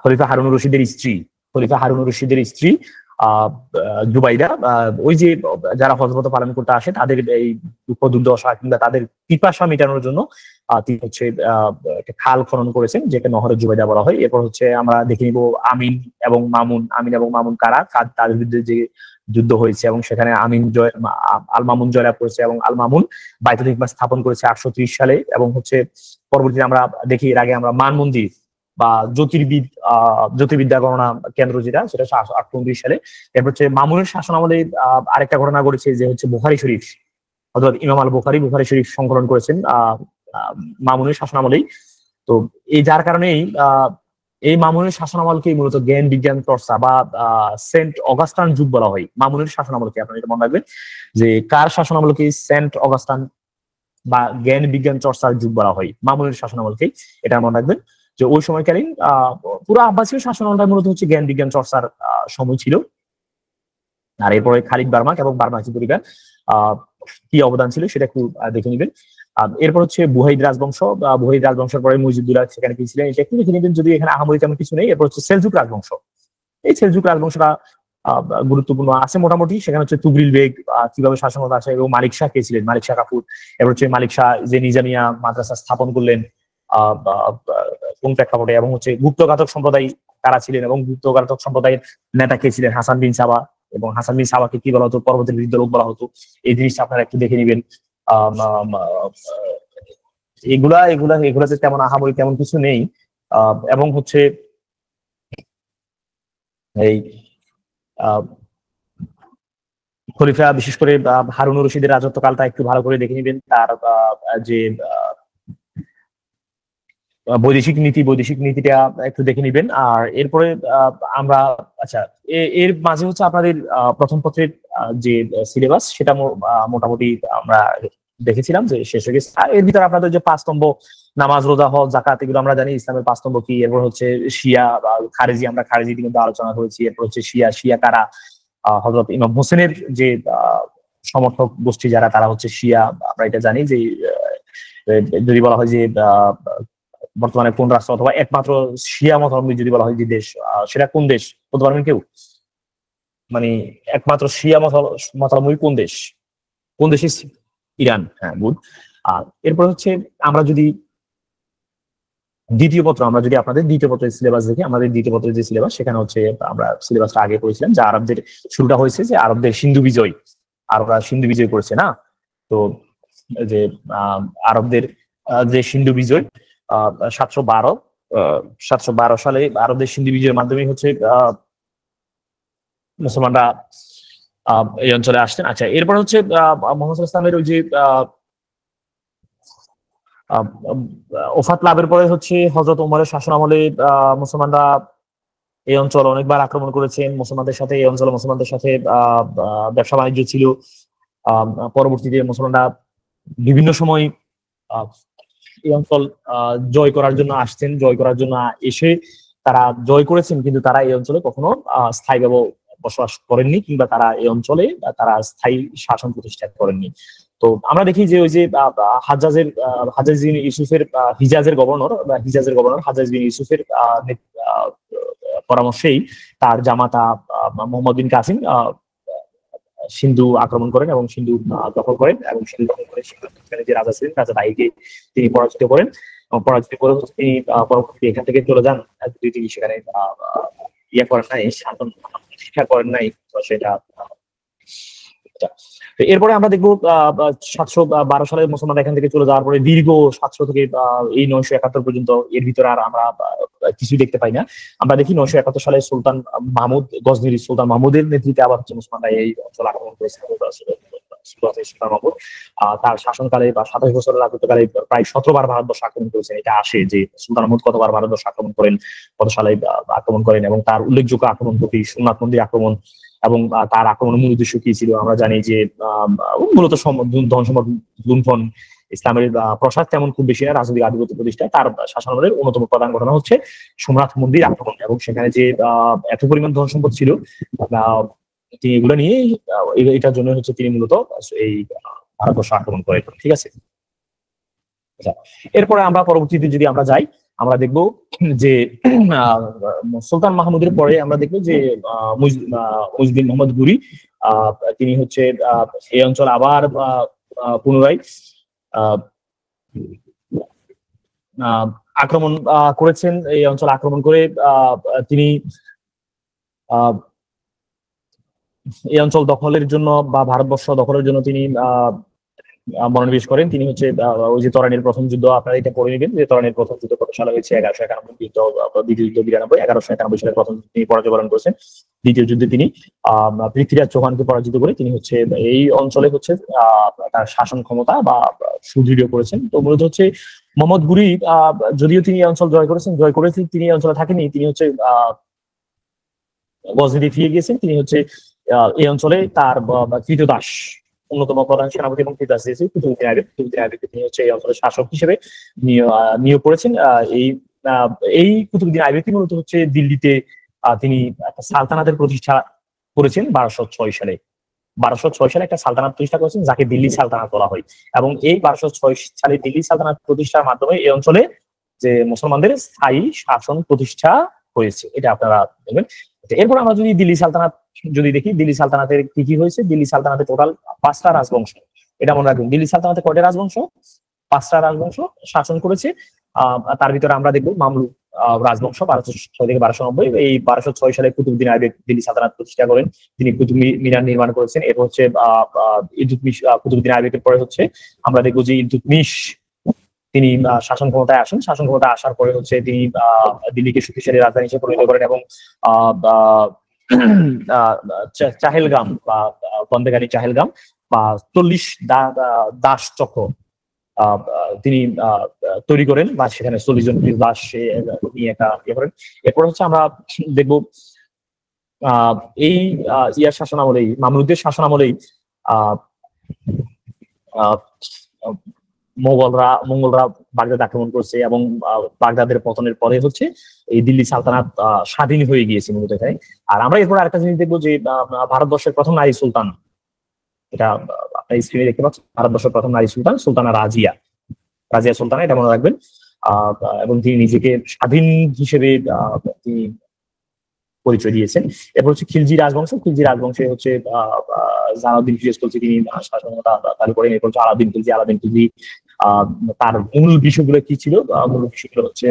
খলিফা হারুনুর রশিদের স্ত্রী জুবাইদা। ওই যে যারা হজরত পালন করতে আসে তাদের এই দুঃখ দুর্দশা কিংবা তাদের পিপাসা মেটানোর জন্য তিনি হচ্ছে একটা খাল খনন করেছেন, যেটা নহরে জুবাইদা বলা হয়। এরপর হচ্ছে আমরা দেখে নিব আমিন এবং মামুন কারা, তাদের বিরুদ্ধে যে যুদ্ধ হয়েছে, এবং সেখানে আল মামুন জয়লাভ করেছে, এবং আল মামুন বাইতুল হিকমা স্থাপন করেছে 830 সালে। এবং হচ্ছে পরবর্তীতে আমরা দেখি, এর আগে আমরা মান মন্দির বা জ্যোতির্বিদ্যা গণনা কেন্দ্র যেটা, সেটা 829 সালে। এরপর হচ্ছে মামুনের শাসনামলে আরেকটা ঘটনা ঘটেছে, যে হচ্ছে বুখারী শরীফ, হযরত ইমাম আল বুখারী শরীফ সংকলন করেছেন মামুনের শাসনামলেই। তো এই যার কারণেই এই মামুনের শাসনামলকে মূলত জ্ঞান বিজ্ঞান চর্চা বা সেন্ট অগাস্টান যুগ বলা হয়। মামুনের শাসনামলকে আপনারা এটা মনে রাখবেন, যে কার শাসনামলকে সেন্ট অগাস্টান বা জ্ঞান বিজ্ঞান চর্চার যুগ বলা হয়, মামুনের শাসনামলকে। এটা মনে রাখবেন যে ওই সময়কালীন পুরো আব্বাসীয় শাসনামলটা মূলত হচ্ছে জ্ঞান বিজ্ঞান চর্চার সময় ছিল। আর এরপরে খালিদ বার্মাক এবং বার্মাকি পরিবার কি অবদান ছিল সেটা একটু দেখে নেবেন। এরপর হচ্ছে বুহাইদ রাজবংশ, বুহাইদ রাজবংশের পরে মইজুদ্দৌলা সেখানে কি ছিলেন এটা একটু দেখে নেবেন, যদি এখানে আহামরি তেমন কিছু নেই। এরপর হচ্ছে সেলজুক রাজবংশ, এই সেলজুক রাজবংশটা গুরুত্বপূর্ণ আছে মোটামুটি। সেখানে হচ্ছে তুগরিল বেগ কিভাবে শাসন করতে আসে, এবং মালিক শাহ কে ছিলেন, মালিক শাহ কাপুর। এবার হচ্ছে মালিক শাহ যে নিজামিয়া মাদ্রাসা স্থাপন করলেন কোন প্রেক্ষাপটে, এবং হচ্ছে গুপ্তঘাতক সম্প্রদায় কারা ছিলেন, এবং গুপ্তঘাতক সম্প্রদায়ের নেতা কে ছিলেন, হাসান বিন সাবা, এবং হাসান বিন সাবাকে কি বলা হতো, পর্বতের বিরুদ্ধে লোক বলা হতো। এই জিনিসটা আপনারা একটু দেখে নিবেন। এগুলা এগুলা এগুলাতে তেমন আহামরি তেমন কিছু নেই। এবং হচ্ছে এই খলিফা বিশেষ করে হারুন রশিদের রাজত্বকালটা একটু ভালো করে দেখে নিবেন। তার যে বৈদেশিক নীতিটা একটু দেখে নিবেন। আর এরপরে আমরা আচ্ছা এর মাঝে হচ্ছে আপনাদের প্রথম পত্রের যে সিলেবাস সেটা মোটামুটি আমরা দেখেছিলাম যে শেষ হয়ে গেছে। আর এর ভিতরে আপনাদের যে 5 স্তম্ভ, নামাজ, রোজা, হজ, যাকাত, এগুলো আমরা জানি ইসলামের 5 স্তম্ভ কি। এরপর হচ্ছে শিয়া বা খারেজি, আমরা খারেজি কিন্তু আলোচনা করেছি। এরপর হচ্ছে শিয়া কারা, হযরত ইমাম হোসেনের যে সমর্থক গোষ্ঠী যারা, তারা হচ্ছে শিয়া। আমরা এটা জানি যে যদি বলা হয় যে বর্তমানে কোন রাষ্ট্র অথবা একমাত্র শিয়া মতাবলম্বী যদি বলা হয় যে দেশ, সেটা কোন দেশ বলতে পারবেন কেউ? মানে একমাত্র শিয়া মতাবলম্বী কোন দেশ? ইরান। হ্যাঁ, গুড। আর এরপর হচ্ছে আমরা যদি আপনাদের দ্বিতীয় পত্রের সিলেবাস দেখি, আমাদের দ্বিতীয় পত্রের যে সিলেবাস সেখানে হচ্ছে আমরা সিলেবাসটা আগে পড়েছিলাম যে আরবদের শুরুটা হয়েছে যে আরবদের সিন্ধু বিজয়, আরবরা সিন্ধু বিজয় করেছে না। তো যে আরবদের যে সিন্ধু বিজয় 712 সালে আরবদের সিন্ধু বিজয়ের মাধ্যমে হচ্ছে মুসলমানরা এই অঞ্চলে আসতেন। আচ্ছা, এরপর হচ্ছে মোহাম্মদ ইসলামের ওই যে ওফাত লাভের পরে হচ্ছে হযরত ওমরের শাসন আমলে মুসলমানরা এই অঞ্চল অনেকবার আক্রমণ করেছেন। এই অঞ্চলে মুসলমানদের সাথে ব্যবসা বাণিজ্য ছিল। পরবর্তীতে মুসলমানরা বিভিন্ন সময় এই অঞ্চল জয় করার জন্য আসছেন, জয় করার জন্য এসে তারা জয় করেছেন, কিন্তু তারা এই অঞ্চলে কখনো স্থায়ীভাবে বসবাস করেননি, কিংবা তারা এই অঞ্চলে তারা স্থায়ী শাসন প্রতিষ্ঠা করেননি। তো আমরা দেখি যে ওই যে হাজ্জাজ বিন ইউসুফের হিজাজের গভর্নর হাজ্জাজ বিন ইউসুফের পরামর্শেই তার জামাতা মোহাম্মদ বিন কাসিম সিন্ধু আক্রমণ করেন এবং সিন্ধু দখল করেন, এবং সিন্ধু দখল করে সেখানে যে রাজা ছিলেন, রাজা দাইকে তিনি পরাজিত করেন, এবং পরাজিত করে তিনি পরবর্তীতে এখান থেকে চলে যান। তিনি সেখানে ইয়ে করেন নাই, শাসন শিক্ষা করেন নাই, সেটা। এরপরে আমরা দেখবো 712 সালে মুসলমান এখান থেকে চলে যাওয়ার পরে দীর্ঘ 700 থেকে এই 971 পর্যন্ত এর ভিতরে আর আমরা কিছুই দেখতে পাই না। আমরা দেখি 971 সালে সুলতান মাহমুদ, গজনীর সুলতান মাহমুদের নেতৃত্বে আবার হচ্ছে মুসলমানরা এই অঞ্চল আক্রমণ করেছে। সুলতান মাহমুদ তার শাসনকালে বা 27 বছরের রাজত্বকালে প্রায় 17 বার ভারতবর্ষ আক্রমণ করেছেন। এটা আসে যে সুলতান মাহমুদ কতবার ভারতবর্ষ আক্রমণ করেন, কত সালে আক্রমণ করেন, এবং তার উল্লেখযোগ্য আক্রমণ প্রতি সোমনাথ মন্দির আক্রমণ, এবং তার আক্রমণের মূল উদ্দেশ্য কি ছিল আমরা জানি যে মূলত ধন সম্পদ লুণ্ঠন। ইসলামের প্রসাদ তেমন খুব বেশি না, রাজনৈতিক আধিপত্য প্রতিষ্ঠা। তার শাসনামলের অন্যতম প্রধান ঘটনা হচ্ছে সোমনাথ মন্দির আক্রমণ, এবং সেখানে যে এত পরিমাণ ধন সম্পদ ছিল তিনি এগুলো নিয়ে এটার জন্য হচ্ছে তিনি মূলত এই ভারতবর্ষ আক্রমণ করেন। ঠিক আছে, এরপরে আমরা পরবর্তীতে যদি আমরা যাই, আমরা দেখব যে সুলতান মাহমুদের পরে আমরা দেখব যে মুইজউদ্দিন মোহাম্মদ গুরি তিনি হচ্ছে এই অঞ্চল আবার পুনরায় আক্রমণ করেছেন। এই অঞ্চল আক্রমণ করে তিনি এই অঞ্চল দখলের জন্য বা ভারতবর্ষ দখলের জন্য তিনি মনোনিবেশ করেন। তিনি হচ্ছে ওই যে তরানীর প্রথম যুদ্ধ, আপনারা এটা পড়ে নেবেন যে তরানীর প্রথম যুদ্ধ কত সালে হয়েছে, 1191, দ্বিতীয় যুদ্ধ 92, 1191 সালে প্রথম তিনি পরাজয় বরণ করেছেন। দ্বিতীয় যুদ্ধে তিনি পৃথ্বীরাজ চৌহানকে পরাজিত করে তিনি হচ্ছে এই অঞ্চলে হচ্ছে তার শাসন ক্ষমতা বা সুদৃঢ় করেছেন। তো মূলত হচ্ছে মোহাম্মদ গুরি যদিও তিনি এই অঞ্চল জয় করেছেন তিনি এই অঞ্চলে থাকেনি, তিনি হচ্ছে গজনীতে ফিরে গিয়েছেন। তিনি হচ্ছে এই অঞ্চলে তার কৃতদাস, অন্যতম প্রধান সেনাপতি এবং কৃতদাস দিয়েছে কুতুবউদ্দিন আইবেককে তিনি হচ্ছে এই অঞ্চলের শাসক হিসেবে নিয়োগ করেছেন। এই কুতুবউদ্দিন আইবেক মূলত হচ্ছে দিল্লিতে তিনি একটা সালতানাতের প্রতিষ্ঠা করেছেন 1206 সালে। 1206 সালে একটা সালতানাত প্রতিষ্ঠা করেছেন যাকে দিল্লি সালতানাত বলা হয়। এবং এই 1206 সালে দিল্লি সালতানাত প্রতিষ্ঠার মাধ্যমে এই অঞ্চলে যে মুসলমানদের স্থায়ী শাসন প্রতিষ্ঠা হয়েছে, এটা আপনারা দেখবেন। এরপর আমরা যদি দিল্লি সালতানাত যদি দেখি, দিল্লি সালতানাতের কি কি হয়েছে। দিল্লি সালতানাতে টোটাল 5টা রাজবংশ, এটা মনে রাখবেন। দিল্লি সালতানাতে কয়টা রাজবংশ? 5টা রাজবংশ শাসন করেছে। তার ভিতরে আমরা দেখবো মামলুক রাজবংশ 1206 থেকে 1290। এই 1206 সালে কুতুবউদ্দিন আইবেক দিল্লি সালতানাত প্রতিষ্ঠা করেন, তিনি কুতুব মিনার নির্মাণ করেছেন। এরপর হচ্ছে ইলতুৎমিশ, কুতুবউদ্দিন আইবেকের পরে হচ্ছে আমরা দেখবো যে ইলতুৎমিশ তিনি শাসন ক্ষমতায় আসেন। শাসন ক্ষমতায় আসার পরে হচ্ছে তিনি দিল্লিকে শক্তিশালী রাজধানী হিসেবে পরিণত করেন এবং চাহেলগাম বা বন্দেগানি চাহেলগাম বা 40 দাস চক্র তিনি তৈরি করেন বা সেখানে 40 জন দাস নিয়ে একটা ইয়ে করেন। এরপর হচ্ছে আমরা দেখবো এই ইয়ার শাসন আমলেই, মামলুকদের শাসন আমলেই মঙ্গলরা বাগদাদ আক্রমণ করছে এবং বাগদাদের পতনের পরে হচ্ছে এই দিল্লি সালতানাত স্বাধীন হয়ে গিয়েছে মূলত এখানে। আর আমরা এরপর আরেকটা জিনিস দেখবো যে ভারতবর্ষের প্রথম নারী সুলতান, এটা আপনার স্ক্রিনে দেখতে পাচ্ছেন, ভারতবর্ষের প্রথম নারী সুলতান সুলতানা রাজিয়া সুলতানা, এটা মনে রাখবেন। এবং তিনি নিজেকে স্বাধীন হিসেবে তিনি পরিচয় দিয়েছেন। এরপর হচ্ছে খিলজি রাজবংশ। খিলজি রাজবংশে হচ্ছে জালাউদ্দিন ফিরোজ খিলজি তিনি শাসন ক্ষমতা চালু করেন। এরপর হচ্ছে আলাউদ্দিন খিলজি তার মূল বিষয়গুলো কি ছিল? মূল বিষয়গুলো হচ্ছে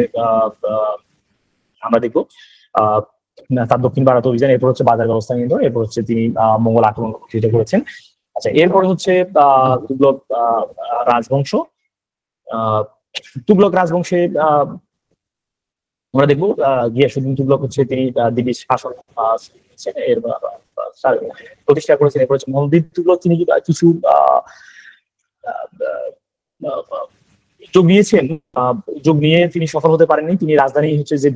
আমরা দেখবো তার দক্ষিণ ভারত অভিযান, এরপর হচ্ছে বাজার ব্যবস্থা নিয়ন্ত্রণ, এরপর হচ্ছে তিনি মঙ্গল আক্রমণ প্রতিহত করেছেন। আচ্ছা, এরপরে হচ্ছে তুগলক রাজবংশ। তুগলক রাজবংশে আমরা দেখবো গিয়াসউদ্দিন তুগলক হচ্ছে তিনি দিল্লির শাসন প্রতিষ্ঠা করেছেন। এরপর হচ্ছে মহম্মদ তুগলক তিনি কিছু যোগ নিয়ে তিনি সফল হতে পারেননি। তিনি রাজধানী হচ্ছে যে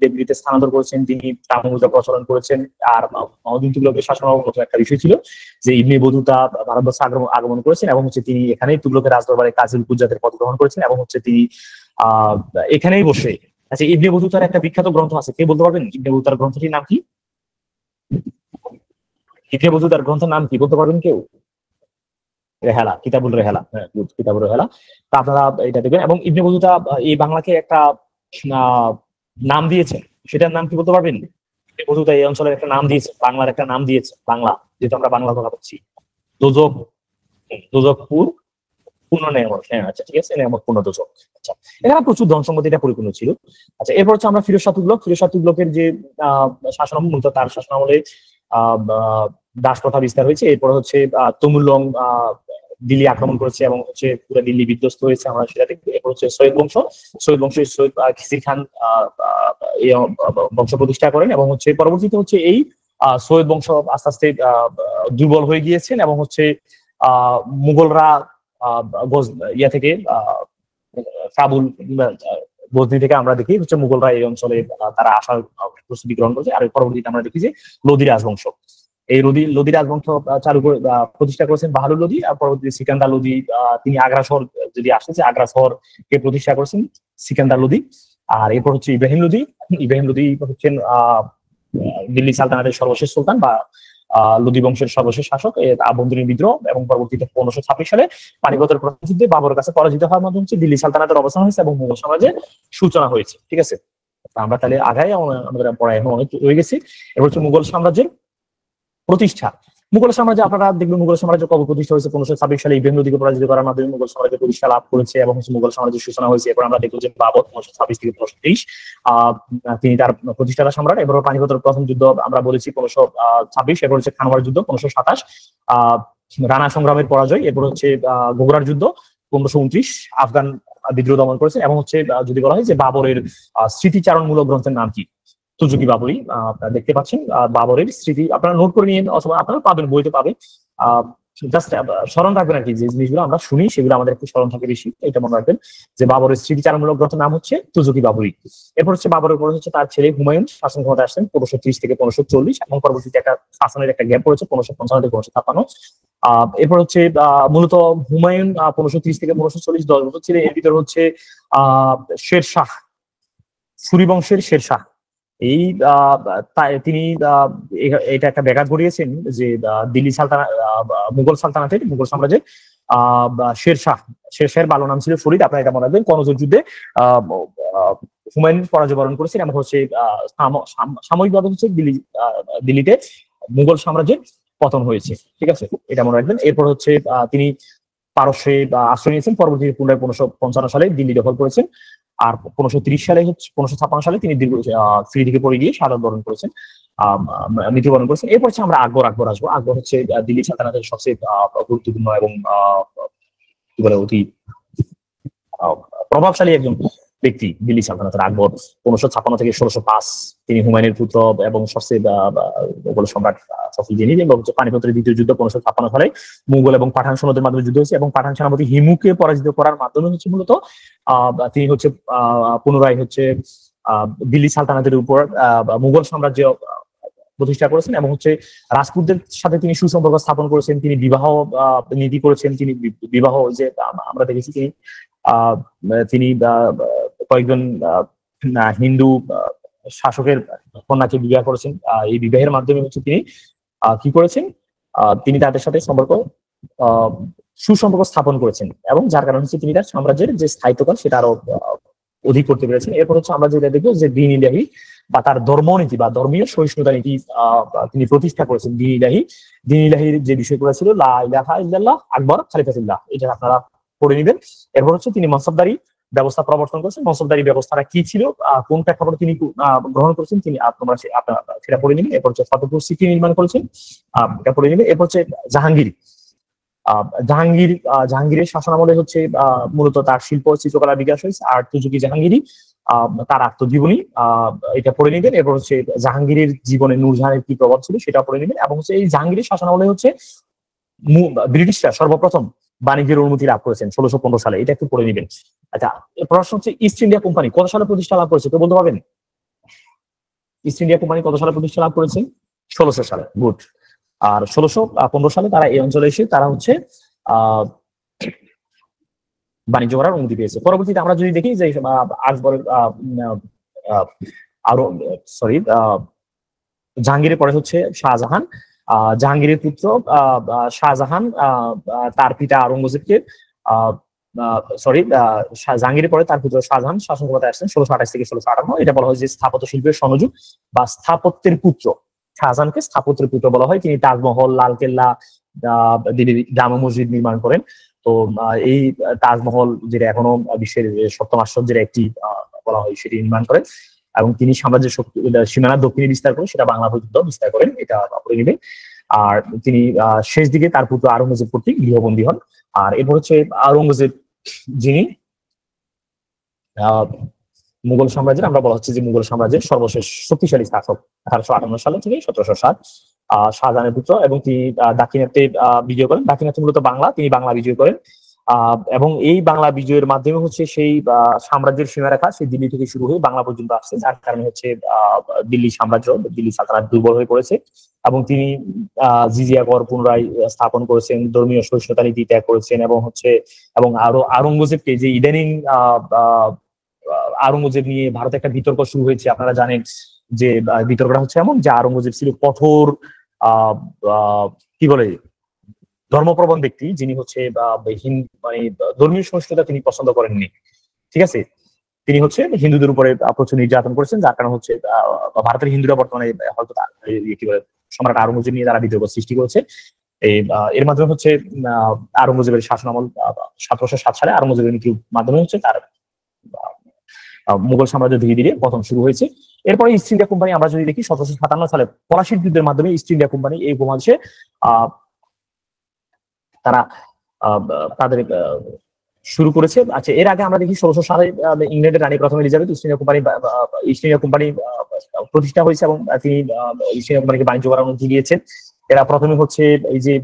দিল্লিতে স্থানান্তর করেছেন, তিনি তামুজা প্রচলন করেছেন। আর মহম্মদ তুগলকের শাসন একটা বিষয় ছিল যে ইবনে বতুতা ভারতবর্ষে আগমন করেছেন এবং হচ্ছে তিনি এখানেই তুগলকের রাজদরবারে কাজী কুজ্জাতের পদ গ্রহণ করেছেন এবং হচ্ছে তিনি এখানেই বসে। আচ্ছা, ইবনে বতুতার একটা বিখ্যাত গ্রন্থ আছে, কে বলতে পারবেন ইবনে বতুতার গ্রন্থটির নাম কি? ইবনে বতুতার গ্রন্থের নাম কি বলতে পারবেন কেউ? রেহেলা, কিতাবুল রেহেলা। হ্যাঁ, কিতাবুল রেহেলা। তা আপনারা এটা দেখবেন। এবং ইবনে বতুতা এই বাংলাকে একটা নাম দিয়েছেন, সেটার নাম কি বলতে পারবেন? ইবনে বতুতা এই অঞ্চলের একটা নাম দিয়েছে, বাংলার একটা নাম দিয়েছে, বাংলা যেহেতু আমরা বাংলা কথা বলছি, দোজকপুর পূর্ণ নেয়ামত। হ্যাঁ, আচ্ছা ঠিক আছে, নেয়ামত পূর্ণ দোজক। আচ্ছা, এখানে প্রচুর ধন সম্পত্তি এটা পরিপূর্ণ ছিল। আচ্ছা, এরপর হচ্ছে আমরা ফিরোজ শাহ তুগলকের যে শাসনামল, মূলত তার শাসনামলে দাস প্রথা বিস্তার হয়েছে। এরপর হচ্ছে তমুলং দিল্লি আক্রমণ করেছে এবং হচ্ছে পুরো দিল্লি বিধ্বস্ত হয়েছে, আমরা সেটা দেখবো। এরপর হচ্ছে সৈয়দ বংশের সৈয়দ খিজির খান এই বংশ প্রতিষ্ঠা করেন এবং হচ্ছে পরবর্তীতে হচ্ছে এই সৈয়দ বংশ আস্তে আস্তে দুর্বল হয়ে গিয়েছেন এবং হচ্ছে মুঘলরা ইয়া থেকে কাবুল গজনি থেকে আমরা দেখি হচ্ছে মুঘলরা এই অঞ্চলে তারা আসার প্রস্তুতি গ্রহণ করেছে। আর পরবর্তীতে আমরা দেখি যে লোদি রাজবংশ, এই লোদি রাজবংশ চালু করে প্রতিষ্ঠা করেছেন বাহাদুর লোদি। আর পরবর্তীতে সিকান্দার লোদি তিনি আগ্রা শহর যদি আসছে, আগ্রা শহরকে প্রতিষ্ঠা করেছেন সিকান্দার লোদি। আর এরপর হচ্ছে ইব্রাহিম লোদি হচ্ছেন দিল্লি সালতানাতের সর্বশেষ সুলতান বা লোদি বংশের সর্বশেষ শাসক। আভ্যন্তরীণ বিদ্রোহ এবং পরবর্তীতে 1526 সালে পানিপথের প্রথম যুদ্ধে বাবরের কাছে পরাজিত হওয়ার মাধ্যমে দিল্লি সালতানাতের অবস্থান হয়েছে এবং মুঘল সাম্রাজ্যের সূচনা হয়েছে। ঠিক আছে, আমরা তাহলে আগাই, আমাদের পড়ায় এখন অনেক রয়ে গেছি। এবার হচ্ছে মুঘল সাম্রাজ্যের প্রতিষ্ঠা। মুঘল সাম্রাজ্য আপনারা দেখবেন, মুঘল সাম্রাজ্য কবে প্রতিষ্ঠা হয়েছে? 1526 সালে ইব্রাহিম লোদিকে পরাজিত করার মাধ্যমে মুঘল সাম্রাজ্য প্রতিষ্ঠা লাভ করেছে এবং মুঘল সাম্রাজ্যের সূচনা হয়েছে। এরপর আমরা দেখবো যে বাবর 1526 থেকে 1523 তিনি তার প্রতিষ্ঠাতা সম্রাট। এবার পানিপথের প্রথম যুদ্ধ আমরা বলেছি 1526। এরপর হচ্ছে খানওয়ার যুদ্ধ 1527, রানা সংগ্রামের পরাজয়। এরপর হচ্ছে গোগরার যুদ্ধ 1529, আফগান বিদ্রোহ দমন করেছেন। এবং হচ্ছে যদি বলা হয় যে বাবরের স্মৃতিচারণমূলক গ্রন্থের নাম কি? তুজুকি বাবরি। আপনারা দেখতে পাচ্ছেন বাবরের স্মৃতি, আপনারা নোট করে নিয়ে অথবা আপনারা পাবেন, বইতে পাবেন। জাস্ট স্মরণ রাখবেন আর কি, যে জিনিসগুলো আমরা শুনি সেগুলো আমাদের একটু স্মরণ থাকে বেশি, এটা মনে রাখবেন যে বাবরের স্মৃতিচারণমূলক গ্রন্থের নাম হচ্ছে তুজুকি বাবরি। এরপর হচ্ছে বাবরের পরে হচ্ছে তার ছেলে হুমায়ুন শাসন ক্ষমতায় আসছেন 1530 থেকে 1540 এবং পরবর্তীতে একটা শাসনের একটা গ্যাপ পড়েছে 1555 থেকে 1556। এরপর হচ্ছে মূলত হুমায়ুন 1530 থেকে 1540 10 বছর ছিলেন। এর ভিতরে হচ্ছে শেরশাহ, সুরি বংশের শেরশাহ এই তিনি এটা একটা ব্যাঘাত ঘটিয়েছেন যে দিল্লি সালতানাত, মুঘল সাম্রাজ্যের শেরশাহের ভালো নাম ছিল ফরিদ, আপনারা এটা মনে রাখবেন। কনৌজের যুদ্ধে আহ হুমায়ুন পরাজয় বরণ করেছেন এবং হচ্ছে সাময়িকভাবে হচ্ছে দিল্লিতে মুঘল সাম্রাজ্যের পতন হয়েছে, ঠিক আছে, এটা মনে রাখবেন। এরপর হচ্ছে তিনি পারস্যে আশ্রয় নিয়েছেন, পরবর্তীতে পুনরায় 1555 সালে দিল্লি দখল করেছেন। আর 1556 সালে তিনি ফিরি থেকে পড়ে গিয়ে শাহাদাত বরণ করেছেন, মৃত্যুবরণ করেছেন। এরপর হচ্ছে আমরা আকবর আসবো। আকবর হচ্ছে দিল্লি সালতানাতের সবচেয়ে গুরুত্বপূর্ণ এবং কি বলে অতি প্রভাবশালী একজন ব্যক্তি দিল্লি সালতানাতের আকবর। 1556 থেকে 1605 তিনি হুমায়ুনের পুত্র এবং সবচেয়ে মুঘল সম্রাট সফিউদ্দিন, এবং হচ্ছে পানিপথের দ্বিতীয় যুদ্ধ 1556 সালে মুঘল এবং পাঠান সৈন্যদের মাধ্যমে যুদ্ধ হয়েছে, এবং পাঠান সেনাপতি হিমুকে পরাজিত করার মাধ্যমে হচ্ছে মূলত তিনি হচ্ছে পুনরায় হচ্ছে দিল্লি সালতানাতের উপর মুঘল সাম্রাজ্য প্রতিষ্ঠা করেছেন, এবং হচ্ছে রাজপুতদের সাথে তিনি সুসম্পর্ক স্থাপন করেছেন। তিনি বিবাহ নীতি করেছেন, তিনি বিবাহ যে আমরা দেখেছি তিনি কয়েকজন হিন্দু শাসকের কন্যাকে বিবাহ করেছেন। এই বিবাহের মাধ্যমে হচ্ছে তিনি কি করেছেন, তিনি তাদের সাথে সুসম্পর্ক স্থাপন করেছেন, এবং যার কারণে হচ্ছে তিনি তার সাম্রাজ্যের যে স্থায়িত্বকাল সেটা আরো অধিক করতে পেরেছেন। এরপর হচ্ছে আমরা যেটা দেখবো যে দ্বীন ইলাহি বা তার ধর্মনীতি বা ধর্মীয় সহিষ্ণুতা নীতি তিনি প্রতিষ্ঠা করেছেন। দ্বীন ইলাহির যে বিষয়গুলো ছিল লা ইলাহা ইল্লাল্লাহ আকবর খালিফাতুল্লাহ, এটা আপনারা পড়ে নেবেন। এরপর হচ্ছে তিনি মনসবদারি ব্যবস্থা প্রবর্তন করেছেন। মনসবদারি ব্যবস্থাটা কি ছিল, কোন প্রেক্ষাপটে তিনি গ্রহণ করেছেন, তিনি আপনারা সেটা পড়ে নেবেন। এরপর হচ্ছে ফতেহপুর সিক্রি নির্মাণ করেছেন, এটা পড়ে নেবেন। এরপর হচ্ছে জাহাঙ্গীরের শাসনামলে হচ্ছে মূলত তার শিল্প চিত্রকলার বিকাশ হয়েছে। আর তুজুকি জাহাঙ্গীরই তার আত্মজীবনী, এটা পড়ে নেবেন। এরপর হচ্ছে জাহাঙ্গীরের জীবনে নূরজাহানের কি প্রভাব ছিল সেটা পড়ে নেবেন। এবং হচ্ছে এই জাহাঙ্গীরের শাসনামলে হচ্ছে ব্রিটিশরা সর্বপ্রথম বাণিজ্যের অনুমতি লাভ করেছেন 1615 সালে, এটা একটু পড়ে নেবেন। আচ্ছা, প্রশ্ন হচ্ছে ইস্ট ইন্ডিয়া কোম্পানি কত সালে প্রতিষ্ঠা লাভ করেছে, কেউ বলতে পারবেন? ইস্ট ইন্ডিয়া কোম্পানি কত সালে প্রতিষ্ঠা লাভ করেছে? 1600 সালে, গুড। আর 1615 সালে তারা এই অঞ্চলে এসে তারা হচ্ছে বাণিজ্য করার অনুমতি পেয়েছে। পরবর্তীতে আমরা যদি দেখি যে আকবরের আরো জাহাঙ্গীরের পরে হচ্ছে শাহজাহান। জাহাঙ্গীরের পুত্র শাহজাহান তার পিতা আওরঙ্গজেবকে জাহাঙ্গীরের পরে তার পুত্র শাহজাহান শাসন ক্ষমতায় আসছেন 1628 থেকে 1658। এটা বলা হয় যে স্থাপত্য শিল্পের সংযোগ বা স্থাপত্যের পুত্র। শাহজাহানকে স্থাপত্যের পুত্র বলা হয়। তিনি তাজমহল, লালকেল্লা, জামা মসজিদ নির্মাণ করেন। তো এই তাজমহল যেটা এখনো বিশ্বের সপ্তম আশ্চর্যের একটি বলা হয়, সেটি নির্মাণ করেন। এবং তিনি সাম্রাজ্যের সীমানা দক্ষিণে বিস্তার করেন, সেটা বাংলা পর্যন্ত বিস্তার করেন, এটা পড়ে নেবেন। আর তিনি শেষ দিকে তার পুত্র আওরঙ্গজেব কর্তৃক গৃহবন্দী হন। আর এরপর হচ্ছে আওরঙ্গজেব, যিনি মুঘল সাম্রাজ্যের, আমরা বলা হচ্ছে যে মুঘল সাম্রাজ্যের সর্বশেষ শক্তিশালী শাসক 1858 সাল থেকে 1707, শাহজাহানের পুত্র। এবং তিনি দাক্ষিণাত্যে বিজয় করেন। দাক্ষিণাত্য মূলত বাংলা, তিনি বাংলা বিজয় করেন। এবং এই বাংলা বিজয়ের মাধ্যমে হচ্ছে সেই সাম্রাজ্যের সীমারেখা সেই দিল্লি থেকে শুরু হয়ে বাংলা পর্যন্ত আসছে, যার কারণে হচ্ছে দিল্লি সালতানাত দুর্বল হয়ে পড়েছে। এবং তিনি জিজিয়া কর পুনরায় স্থাপন করেছেন, ধর্মীয় সহিষ্ণুতা নীতি ত্যাগ করেছেন, এবং আরো আওরঙ্গজেবকে যে ইদানিং আওরঙ্গজেব নিয়ে ভারতে একটা বিতর্ক শুরু হয়েছে, আপনারা জানেন যে বিতর্কটা হচ্ছে এমন যে আওরঙ্গজেব ছিল কঠোর কি বলে ধর্মপ্রবণ ব্যক্তি, যিনি হচ্ছে মানে ধর্মীয় সহিষ্ণুতা তিনি পছন্দ করেননি, ঠিক আছে। তিনি হচ্ছে হিন্দুদের উপরে প্রচুর নির্যাতন করেছেন, যার কারণে হচ্ছে ভারতের হিন্দুরা বর্তমানে হয়তো কি বলে সম্রাট আওরঙ্গজেব নিয়ে তারা বিতর্ক সৃষ্টি করেছে। এর মাধ্যমে হচ্ছে আওরঙ্গজেবের শাসনামল 1707 সালে আওরঙ্গজেবের মৃত্যুর মাধ্যমে হচ্ছে তার মুঘল সাম্রাজ্য ধীরে ধীরে পতন শুরু হয়েছে। এরপরে ইস্ট ইন্ডিয়া কোম্পানি আমরা যদি দেখি 1757 সালে পলাশির যুদ্ধের মাধ্যমে ইস্ট ইন্ডিয়া কোম্পানি এই উপমহাদেশে তারা তাদের শুরু করেছে। আচ্ছা, এর আগে আমরা দেখি 1600 সালে ইংল্যান্ডের রানী প্রথম এলিজাবেথ ইস্ট ইন্ডিয়া কোম্পানি প্রতিষ্ঠা হয়েছে, এবং তিনি ইস্ট ইন্ডিয়া কোম্পানিকে বাণিজ্য করার অনুমতি দিয়েছেন। এরা প্রথমে হচ্ছে এই যে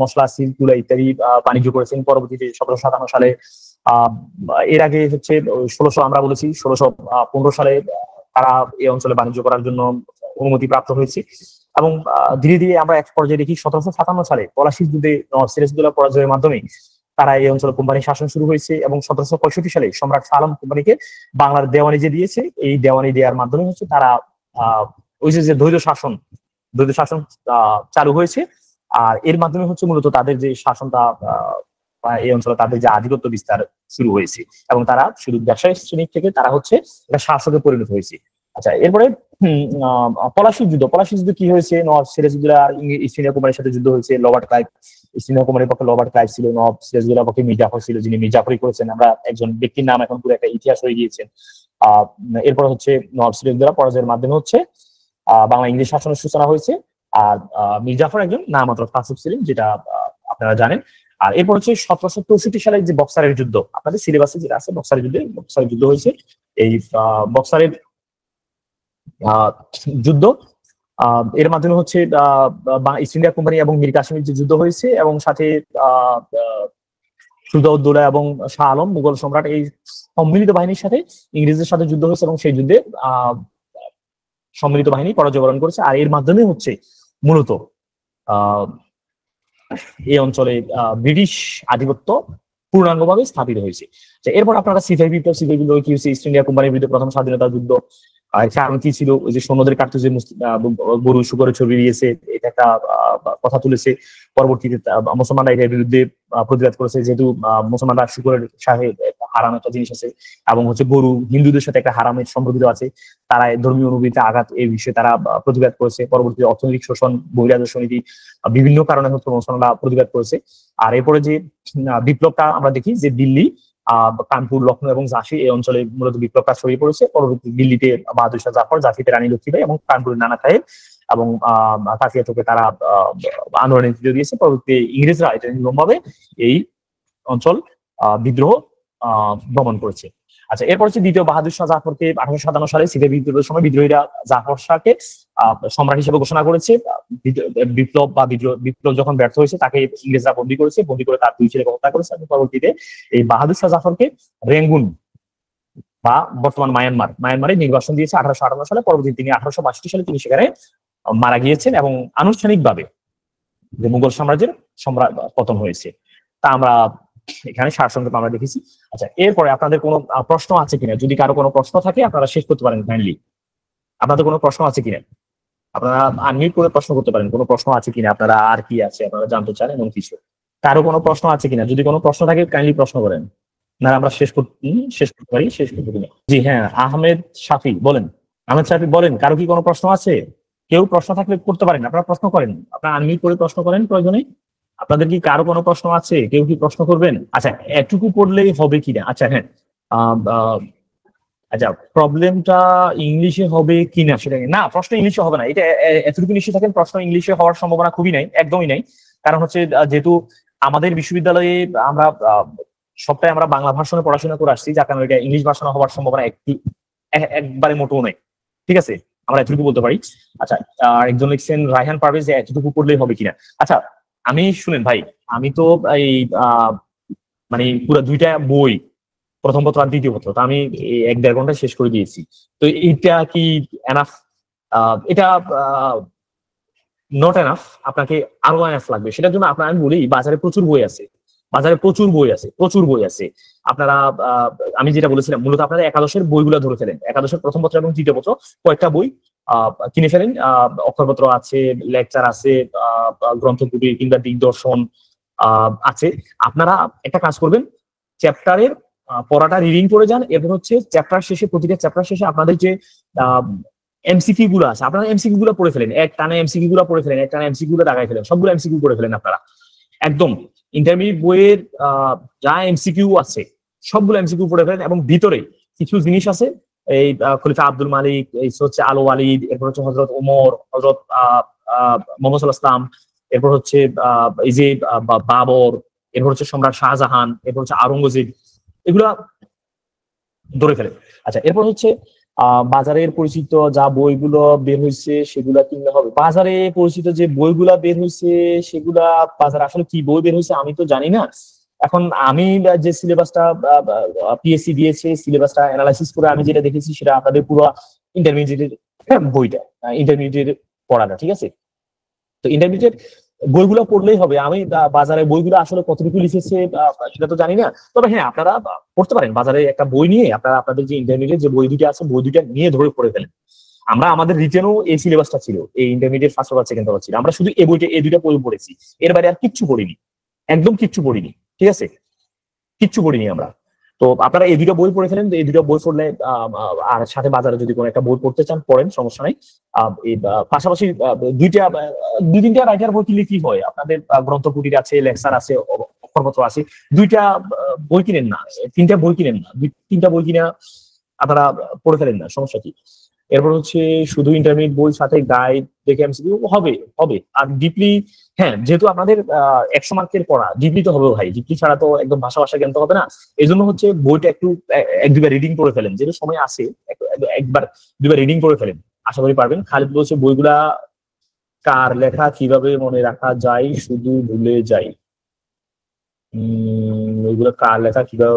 মশলা, সিল্ক, তুলা ইত্যাদি বাণিজ্য করেছেন। পরবর্তীতে 1757 সালে এর আগে হচ্ছে 1600 আমরা বলেছি 1615 সালে তারা এই অঞ্চলে বাণিজ্য করার জন্য অনুমতি প্রাপ্ত হয়েছে। এবং ধীরে ধীরে আমরা এক পর্যায়ে দেখি 1757 সালে পলাশির যুদ্ধে সিরাজউদ্দৌলা পরাজয়ের মাধ্যমে তারা এই অঞ্চলে কোম্পানি শাসন শুরু হয়েছে। এবং 1765 সালে সম্রাট শাহ আলম কোম্পানিকে বাংলার দেওয়ানি যে দিয়েছে, এই দেওয়ানি দেওয়ার মাধ্যমে হচ্ছে তারা ওই যে দ্বৈত শাসন চালু হয়েছে। আর এর মাধ্যমে হচ্ছে মূলত তাদের যে শাসনটা এই অঞ্চলে তাদের যে আধিপত্য বিস্তার শুরু হয়েছে, এবং তারা শুধু ব্যবসায়ী শ্রেণী থেকে তারা হচ্ছে একটা শাসকে পরিণত হয়েছে। আচ্ছা, এরপরে পলাশী যুদ্ধ কি হয়েছে? নবাব সিরাজউদ্দৌলা ইস্ট ইন্ডিয়া কোম্পানির সাথে যুদ্ধ হয়েছে। রবার্ট ক্লাইভ, ইস্ট ইন্ডিয়া কোম্পানির পক্ষে রবার্ট ক্লাইভ ছিল, নবাব সিরাজউদ্দৌলার পক্ষে মীর জাফর ছিল, যিনি মীর জাফরই করেছেন। আমরা একজন ব্যক্তির নাম এখন পুরো একটা ইতিহাস হয়ে গিয়েছেন। এরপর হচ্ছে নবাব সিরাজউদ্দৌলা পরাজয়ের মাধ্যমে হচ্ছে বাংলা ইংরেজ শাসনের সূচনা হয়েছে। আর মীর জাফর একজন নামমাত্র শাসক ছিলেন, যেটা আপনারা জানেন। আর এরপর হচ্ছে 1764 সালে যে বক্সারের যুদ্ধ, আপনাদের সিলেবাসে যেটা আছে বক্সারের যুদ্ধ হয়েছে। এই বক্সারের যুদ্ধ এর মাধ্যমে হচ্ছে ইস্ট ইন্ডিয়া কোম্পানি এবং মীর কাসিমের যে যুদ্ধ হয়েছে, এবং সাথে সুজাউদ্দৌলা এবং শাহ আলম মুঘল সম্রাট এই সম্মিলিত বাহিনীর সাথে ইংরেজদের সাথে যুদ্ধ হয়েছে, এবং সেই যুদ্ধে সম্মিলিত বাহিনী পরাজয় বরণ করেছে। আর এর মাধ্যমে হচ্ছে মূলত এই অঞ্চলে ব্রিটিশ আধিপত্য পূর্ণাঙ্গভাবে স্থাপিত হয়েছে। এরপর আপনারা সিপাহী বিপ্লব কি হয়েছে? ইস্ট ইন্ডিয়া কোম্পানির বিরুদ্ধে প্রথম স্বাধীনতা যুদ্ধ। কারণ কি ছিল? ওই যে সৈন্যদের কাটতে যে গরু শুকরের ছবি দিয়েছে, এটা একটা কথা তুলেছে। পরবর্তীতে মুসলমানরা এটার বিরুদ্ধে প্রতিবাদ করেছে, যেহেতু মুসলমানরা শুকরের সাথে হারাম একটা জিনিস আছে, এবং হচ্ছে গরু হিন্দুদের সাথে একটা হারামের সম্পর্কিত আছে। তারা ধর্মীয় অনুভূতিতে আঘাত, এই বিষয়ে তারা প্রতিবাদ করেছে। পরবর্তীতে অর্থনৈতিক শোষণ, বহিরাজ্য নীতি, বিভিন্ন কারণে হচ্ছে মুসলমানরা প্রতিবাদ করেছে। আর এরপরে যে বিপ্লবটা আমরা দেখি যে দিল্লি, কানপুর, লখনৌ এবং ঝাঁসি এই অঞ্চলে মূলত বিপ্লবটা ছড়িয়ে পড়েছে। পরবর্তী দিল্লিতে বাহাদুর শাহ জাফর, ঝাঁসিতে রানী লক্ষ্মীবাই এবং কানপুরের নানা সাহেব এবং কাছিয়া চোখে তারা আন্দোলনের নেতৃত্ব দিয়েছে। পরবর্তী ইংরেজরা এটা নির্মমভাবে এই অঞ্চল বিদ্রোহ দমন করেছে। আচ্ছা, এরপর হচ্ছে দ্বিতীয় বাহাদুর শাহ জাফরকে 1857 সালে সিপাহী বিদ্রোহের সময় বিদ্রোহীরা জাফর শাহকে সম্রাট হিসেবে ঘোষণা করেছে। বিপ্লব যখন ব্যর্থ হয়েছে, তাকে ইংরেজরা বন্দী করে তার 2 ছেলেকে হত্যা করেছে। এবং পরবর্তীতে এই বাহাদুর শাহ জাফরকে রেঙ্গুন বা বর্তমান মায়ানমারে নির্বাসন দিয়েছে 1858 সালে। পরবর্তীতে তিনি 1862 সালে তিনি সেখানে মারা গিয়েছেন, এবং আনুষ্ঠানিকভাবে যে মুঘল সাম্রাজ্যের পতন হয়েছে, তা আমরা এখানে সারসংক্ষেপ আমরা দেখেছি। আচ্ছা, এরপরে আপনাদের কোনো প্রশ্ন আছে কিনা? যদি কারো কোনো প্রশ্ন থাকে আপনারা শেষ করতে পারেন কাইন্ডলি। আপনাদের কোনো প্রশ্ন আছে কিনা? আপনারা আনমিউট করে প্রশ্ন করতে পারেন। কোনো প্রশ্ন আছে কিনা? আপনারা আর কি আছে আপনারা জানতে চান এমন কিছু? কারো কোনো প্রশ্ন আছে কিনা? যদি কোনো প্রশ্ন থাকে কাইন্ডলি প্রশ্ন করেন, না আমরা শেষ করতে পারি। কিনা? জি হ্যাঁ, আহমেদ শাফি বলেন। আহমেদ শাফি বলেন, কারো কি কোনো প্রশ্ন আছে? কেউ প্রশ্ন থাকলে করতে পারেন, আপনারা প্রশ্ন করেন, আপনারা আনমিউট করে প্রশ্ন করেন প্রয়োজনে। আপনাদের কি কারো কোনো প্রশ্ন আছে? কেউ কি প্রশ্ন করবেন? আচ্ছা, এটুকু পড়লেই হবে কিনা? আচ্ছা হ্যাঁ, আচ্ছা, প্রবলেমটা ইংলিশে হবে কিনা সেটা না, প্রশ্ন ইংলিশে হবে না, এটা এতটুকু নিশ্চিত থাকেন। প্রশ্ন ইংলিশে হওয়ার সম্ভাবনা খুবই নাই, একদমই নাই। কারণ হচ্ছে যেহেতু আমাদের বিশ্ববিদ্যালয়ে আমরা সবটাই আমরা বাংলা ভার্সনে পড়াশোনা করে আসছি, যার কারণে এটা ইংলিশ ভার্সনে হওয়ার সম্ভাবনা একবারে মোটেও নেই। ঠিক আছে, আমরা এতটুকু বলতে পারি। আচ্ছা, একজন লিখছেন রায়হান পারভেজ যে এতটুকু পড়লেই হবে কিনা। আচ্ছা, আমি শুনেন ভাই, আমি তো এই মানে পুরো 2টা বই, প্রথম পত্র আর দ্বিতীয় পত্র, তা আমি 1-1.5 ঘন্টা শেষ করে দিয়েছি। তো এইটা কি এনাফ? এটা নট এনাফ, আপনাকে আরো এনাফ লাগবে। সেটার জন্য আমি বলি বাজারে প্রচুর বই আছে। আপনারা আমি যেটা বলেছিলাম, মূলত আপনারা একাদশের বইগুলো ধরে ফেলেন, একাদশের প্রথম পত্র এবং তৃতীয় পত্র কয়েকটা বই কিনে ফেলেন। অক্ষরপত্র আছে, লেকচার আছে, গ্রন্থগুলি কিংবা দিগদর্শন আছে। আপনারা একটা কাজ করবেন, চ্যাপ্টারের পড়াটা রিডিং করে যান। এরপর হচ্ছে প্রতিটা চ্যাপ্টার শেষে আপনাদের যে এমসিকিউ গুলো আছে, আপনারা এমসিকিউ গুলো পড়ে ফেলেন, এক টানা এমসিকিউ গুলো পড়ে ফেলেন, এক টানা এমসিকিউ গুলো দাগাই ফেলেন, সবগুলো এমসিকিউ পড়ে ফেলেন আপনারা। একদম ইন্টারমিডিয়েট বইয়ের যা এমসিকিউ আছে সবগুলো এমসিকিউ পড়ে ফেলেন। এবং ভিতরে কিছু জিনিস আছে, এই খলিফা আব্দুল মালিক, এই হচ্ছে আলো ওয়ালিদ, এরপর হচ্ছে হযরত ওমর, হযরত মোহাম্মদ সাল্লাল্লাহু আলাইহি ওয়াসাল্লাম, এরপর হচ্ছে এই যে বাবর, এরপর হচ্ছে সম্রাট শাহজাহান, এরপর হচ্ছে আওরঙ্গজেব, এগুলা ধরে ফেলেন। আচ্ছা, এরপর হচ্ছে বাজারের পরিচিত যা বইগুলো বের হয়েছে সেগুলা কিনলে হবে। বাজারে পরিচিত যে বইগুলা বের হয়েছে সেগুলা বাজারে আসলে কি বই বের হয়েছে আমি তো জানি না। এখন আমি যে সিলেবাসটা পিএসসি দিয়েছে, সিলেবাসটা অ্যানালাইসিস করে আমি যেটা দেখেছি সেটা আপনাদের পুরো ইন্টারমিডিয়েটের বইটা, ইন্টারমিডিয়েটের পড়াটা, ঠিক আছে? তো ইন্টারমিডিয়েট বইগুলো পড়লেই হবে। আমি বাজারে বইগুলো আসলে কতটুকু লিখেছে সেটা তো জানি না। তবে হ্যাঁ, আপনারা পড়তে পারেন, বাজারে একটা বই নিয়ে আপনারা আপনাদের যে ইন্টারমিডিয়েট যে বই দুটো আছে বই দুটা নিয়ে ধরে পড়ে ফেলেন। আমরা আমাদের রিটেনও এই সিলেবাসটা ছিল, এই intermediate first paper second paper ছিল, আমরা শুধু এই বইটা এই দুইটা বই পড়েছি, এর বাইরে আর কিচ্ছু পড়িনি, একদম কিচ্ছু পড়িনি, ঠিক আছে, কিচ্ছু পড়িনি আমরা। তো আপনারা এই দুটো বই পড়ে ফেলেন, এই দুটো বই পড়লে আর সাথে বাজারে যদি কোনো একটা বই পড়তে চান পড়েন, সমস্যা নাই। পাশাপাশি দুই তিনটা রাইটার বই কিনলে কি হয়, আপনাদের গ্রন্থ কুটির আছে, লেকচার আছে, অক্ষরপত্র আছে, দুইটা বই কিনেন না, তিনটা বই কিনেন না, দুই তিনটা বই কিনে আপনারা পড়ে ফেলেন না, সমস্যা কি। এরপর হচ্ছে শুধু ইন্টারমিডিয়েট বই সাথে গাইড দেখে এমসিকিউ হবে হবে। আর ডিপলি, হ্যাঁ, যেহেতু আপনাদের 100 মার্কের পড়া, ডিপলি তো হবে ভাই, ডিপলি ছাড়া তো একদম ভাষা ভাষা জ্ঞান তো হবে না। এই জন্য হচ্ছে বইটা একটু এক দুবার রিডিং করে ফেলেন, যেহেতু সময় আছে, একবার দুবার রিডিং করে ফেলেন, আশা করি পারবেন। খালিদ বলছে বইগুলা কার লেখা, কিভাবে মনে রাখা যায়, শুধু ভুলে যাই। বইগুলা কার লেখা, কিভাবে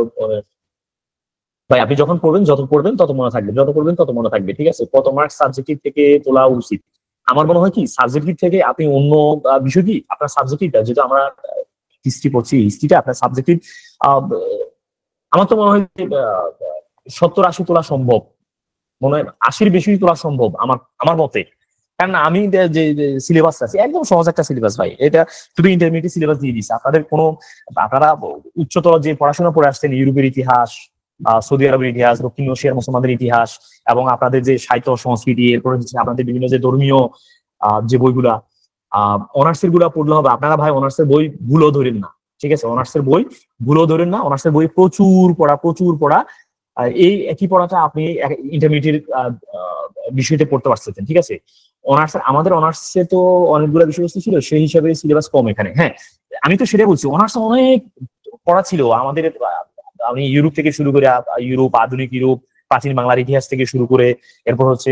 ভাই, আপনি যখন পড়বেন, যত পড়বেন তত মনে থাকবে, যত পড়বেন তত মনে থাকবে, ঠিক আছে। কত মার্কস সাবজেক্টিভ থেকে তোলা উচিত? আমার মনে হয় কি, সাবজেক্টিভ থেকে আপনি অন্য বিষয় কি, আপনার সাবজেক্টিভটা, যেহেতু আমরা হিস্ট্রি পড়ছি, হিস্ট্রিটা আপনার সাবজেক্টিভ, আমার তো মনে হয় 70-80 তোলা সম্ভব, মনে হয় 80-র বেশি তোলা সম্ভব আমার আমার মতে। কারণ আমি যে সিলেবাস আছে, একদম সহজ একটা সিলেবাস ভাই, এটা শুধু ইন্টারমিডিয়েট সিলেবাস দিয়ে দিচ্ছে আপনাদের। কোনো আপনারা উচ্চতর যে পড়াশোনা করে আসছেন, ইউরোপের ইতিহাস, সৌদি আরবের ইতিহাস, দক্ষিণ এশিয়ার মুসলমানদের ইতিহাস, এবং আপনাদের যে সাহিত্য সংস্কৃতি, এরপরে হচ্ছে আপনাদের বিভিন্ন যে ধর্মীয় যে বইগুলা, অনার্সের গুলা পড়লে হবে। আপনারা ভাই অনার্সের বই ভুলও ধরেন না, ঠিক আছে, অনার্সের বই ভুলও ধরেন না, অনার্সের বই প্রচুর পড়া, প্রচুর পড়া। এই একই পড়াটা আপনি ইন্টারমিডিয়েট বিষয়তে পড়তে পারছেন, ঠিক আছে। আমাদের অনার্সে তো অনেকগুলো বিষয়বস্তু ছিল, সেই হিসাবে সিলেবাস কম এখানে। হ্যাঁ, আমি তো সেটাই বলছি, অনার্স অনেক পড়া ছিল আমাদের। আমি ইউরোপ থেকে শুরু করে, ইউরোপ, আধুনিক ইউরোপ, প্রাচীন বাংলার ইতিহাস থেকে শুরু করে, এরপর হচ্ছে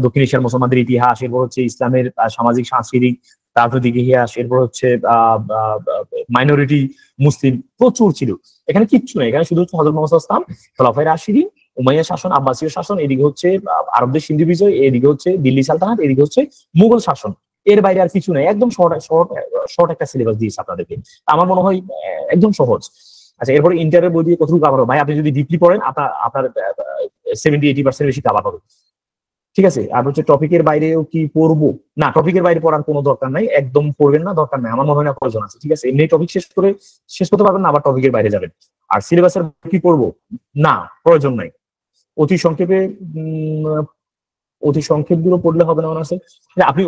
দক্ষিণ এশিয়ার মুসলমানদের ইতিহাস, এরপর হচ্ছে ইসলামের সামাজিক সাংস্কৃতিক রাজনৈতিক ইতিহাস, এরপর হচ্ছে মাইনরিটি মুসলিম, প্রচুর ছিল। এখানে কিচ্ছু নেই, এখানে শুধু হচ্ছে হযরত মুহাম্মদ সাল্লাল্লাহু আলাইহি ওয়াসাল্লাম, খোলাফায়ে রাশিদিন, উমাইয়া শাসন, আব্বাসীয় শাসন, এদিকে হচ্ছে আরবদের সিন্ধু বিজয়, এদিকে হচ্ছে দিল্লি সালতানাত, এদিকে হচ্ছে মুঘল শাসন। এর বাইরে আর কিছু নেই, একদম শর্ট শর্ট শর্ট একটা সিলেবাস দিয়েছে আপনাদেরকে। আমার মনে হয় একদম সহজ। আচ্ছা, এরপরে ইন্টারের বই দিয়ে কতটুকু কাভার হবে ভাই, আপনি যদি ডিপলি পড়েন আপনার 70-80% বেশি কাভার হবে, ঠিক আছে। আর হচ্ছে টপিকের বাইরেও কি পড়বো? না, টপিকের বাইরে পড়ার কোনো দরকার নাই, একদম পড়বেন না, দরকার নাই, আমার মনে হয় না প্রয়োজন আছে, ঠিক আছে। এমনি টপিক শেষ করতে পারবেন না, আবার টপিকের বাইরে যাবেন। আর সিলেবাসের কি করবো? না, প্রয়োজন নাই। অতি সংক্ষেপে অতি সংক্ষেপ গুলো পড়লে হবে না অনার্সে। আপনি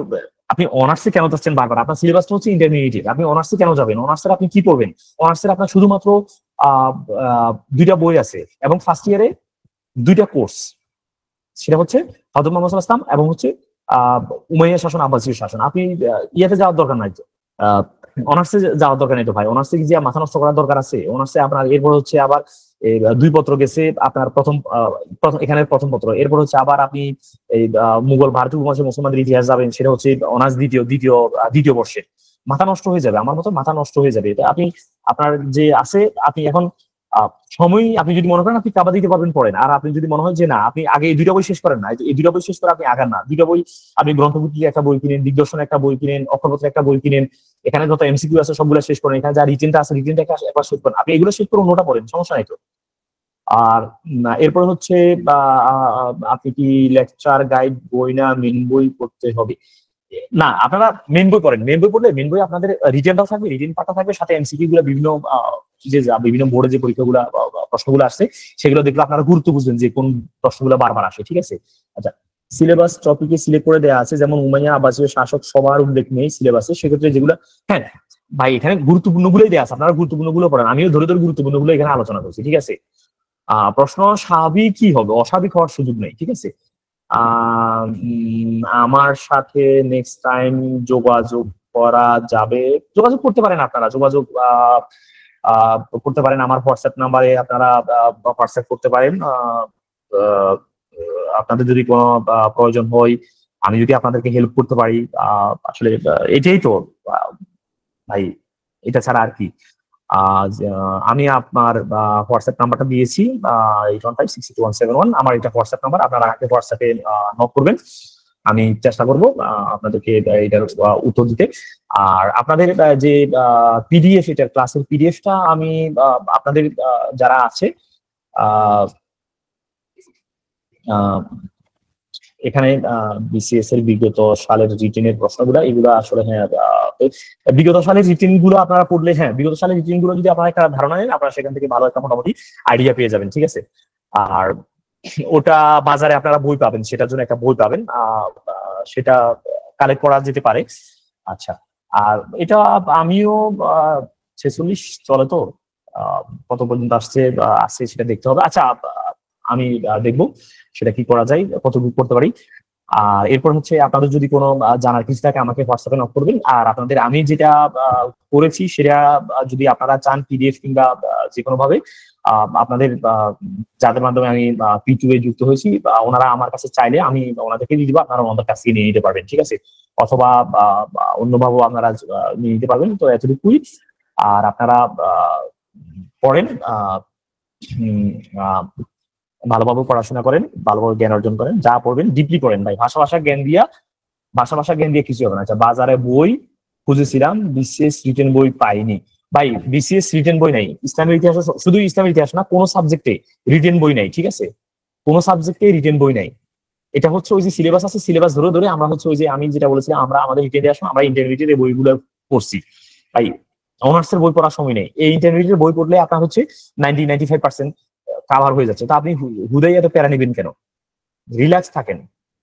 আপনি অনার্সে কেন যাচ্ছেন বারবার? আপনার সিলেবাসটা হচ্ছে ইন্টারমিডিয়েট, আপনি অনার্সে কেন যাবেন? অনার্সের আপনি কি পড়বেন? অনার্সের আপনার শুধুমাত্র দুইটা বই আছে, এবং ফার্স্ট ইয়ারে দুইটা কোর্স, সেটা হচ্ছে হযরত মুহাম্মদ সাল্লাল্লাহু আলাইহি ওয়াসাল্লাম এবং হচ্ছে উমাইয়া শাসন, আব্বাসীয় শাসন। আপনি ইয়াতে যাওয়ার দরকার নাই তো, অনার্সে যাওয়ার দরকার নেই তো ভাই। অনার্সে যে মাথা নষ্ট করার দরকার আছে? অনার্সে আপনার এরপর হচ্ছে আবার দুই পত্র গেছে আপনার, প্রথম এখানে প্রথম পত্র, এরপর হচ্ছে আবার আপনি এই মুঘল ভারতীয় উপমহাদেশের মুসলমানদের ইতিহাস যাবেন, সেটা হচ্ছে অনার্স দ্বিতীয় বর্ষে। মাথা নষ্ট হয়ে যাবে, আমার মতো মাথা নষ্ট হয়ে যাবে। এটা আপনি আপনার যে আছে, আপনি এখন সময়, আপনি যদি মনে করেন আপনি কাবা দিতে পারবেন পড়েন, আর আপনি যদি মনে হয় যে না, আপনি আগে এই দুইটা বই শেষ করেন না, এই দুইটা বই শেষ করে আপনি আগান না, দুইটা বই আপনি গ্রন্থপুত্রিকা একটা বই কিনেন, দিগদর্শন একটা বই কিনেন, অক্ষরপত্র একটা বই কিনেন, এখানে যত এমসিকিউ আছে সবগুলো শেষ করেন, এখানে যা রিটেনটা আছে রিটেনটা একবার শেষ করেন, আপনি এগুলো শেষ করে অন্যটা পড়েন, সমস্যা নাই তো। আর এরপর হচ্ছে আপনি কি লেকচার গাইড বই না মেন বই পড়তে হবে? না, আপনারা মেন বই পড়েন, মেন বই পড়লে মেন বই আপনাদের রিটেনটাও থাকবে, রিটেন পাতা থাকবে, সাথে এমসিকিউ গুলো বিভিন্ন বিভিন্ন বোর্ডে যে পরীক্ষাগুলো প্রশ্নগুলো আসছে সেগুলো দেখলে আপনারা গুরুত্ব বুঝবেন যে কোন প্রশ্নগুলো বারবার আসে, ঠিক আছে। আচ্ছা, সিলেবাস টপিকে সিলেক্ট করে দেওয়া আছে, যেমন উমাইয়া আব্বাসীয় শাসক সবার উল্লেখ নেই সিলেবাসে, সেক্ষেত্রে যেগুলো, হ্যাঁ ভাই, এখানে গুরুত্বপূর্ণ গুলোই দেওয়া আছে, আপনারা গুরুত্বপূর্ণ গুলো পড়েন, আমিও ধরে ধরে গুরুত্বপূর্ণ গুলো এখানে আলোচনা করছি, ঠিক আছে। প্রশ্ন স্বাভাবিক কি হবে, অস্বাভাবিক হওয়ার সুযোগ নেই, ঠিক আছে। আমার সাথে নেক্সট টাইম যোগাযোগ করা যাবে? যোগাযোগ করতে পারেন, আপনারা যোগাযোগ করতে পারেন আমার হোয়াটসঅ্যাপ নাম্বারে, আপনারা হোয়াটসঅ্যাপ করতে পারেন। আপনাদের যদি কোনো প্রয়োজন হয়, আমি যদি আপনাদেরকে হেল্প করতে পারি, আসলে এটাই তো ভাই, এটা ছাড়া আর কি। আমি আপনার হোয়াটসঅ্যাপ নাম্বারটা দিয়েছি, 81566171, আমার এটা হোয়াটসঅ্যাপ নাম্বার, আপনারা আমাকে হোয়াটসঅ্যাপে নক করবেন, আমি চেষ্টা করব আপনাদেরকে এটার উত্তর দিতে। আর আপনাদের যে পিডিএফ, এটার ক্লাসের পিডিএফটা আমি আপনাদের যারা আছে এখানে বিসিএস এর বিগত সালের রিটেনের প্রশ্নগুলো এগুলো আসলে হ্যাঁ বিগত সালের রিটেন গুলো আপনারা পড়লে হ্যাঁ বিগত সালের রিটেন গুলো যদি আপনারা একটা ধারণা নেন আপনারা সেখান থেকে ভালো একটা মোটামুটি আইডিয়া পেয়ে যাবেন, ঠিক আছে। আর ওটা বাজারে আপনারা বই পাবেন, সেটার জন্য একটা বই পাবেন, সেটা কালেক্ট করা যেতে পারে। আচ্ছা, আর এটা আমিও 46 চলে তো কত পর্যন্ত আসছে সেটা দেখতে হবে। আচ্ছা, আমি দেখবো সেটা কি করা যায়, কতটুকু করতে পারি। আর এরপর হচ্ছে আপনাদের যদি কোনো জানার কিছু থাকে আমাকে হোয়াটসঅ্যাপে নক করবেন। আর আপনাদের আমি যেটা করেছি সেটা যদি আপনারা চান পিডিএফ কিংবা যে কোনো ভাবে আপনাদের যাদের মাধ্যমে আমি P2 এ যুক্ত হয়েছি ওনারা আমার কাছে চাইলে আমি ওনাদেরকে দিয়ে দিব, আপনারা ওনাদের কাছ থেকে নিয়ে নিতে পারবেন, ঠিক আছে। অথবা অন্যভাবেও আপনারা নিয়ে নিতে পারবেন। তো এতটুকুই। আর আপনারা পড়েন, ভালোভাবে পড়াশোনা করেন, ভালোভাবে জ্ঞান অর্জন করেন, যা পড়বেন ডিপলি পড়েন ভাই। ভাষা জ্ঞান দিয়ে কিছু হবে না। আচ্ছা, বাজারে বই খুঁজেছিলাম, বিসিএস রিটেন বই পাইনি। ভাই বিসিএস রিটেন বই নাই, ইসলামের ইতিহাস, শুধু ইসলামের ইতিহাস না, কোনো সাবজেক্টে রিটেন বই নাই, ঠিক আছে। কোনো সাবজেক্টে রিটেন বই নাই। এটা হচ্ছে ওই যে সিলেবাস আছে, সিলেবাস ধরে ধরে আমরা হচ্ছে ওই যে আমি যেটা বলেছিলাম, আমরা আমাদের রিটেনে আসলাম, আমরা ইন্টারমিডিয়েট এর বইগুলো পড়ছি ভাই। অনার্স এর বই পড়ার সময় নেই। এই ইন্টারমিডিয়েট বই পড়লে আপনার হচ্ছে 95% কাভার হয়ে যাচ্ছে। তো আপনি হুদাই এত প্যারা নিবেন কেন? রিল্যাক্স থাকেন,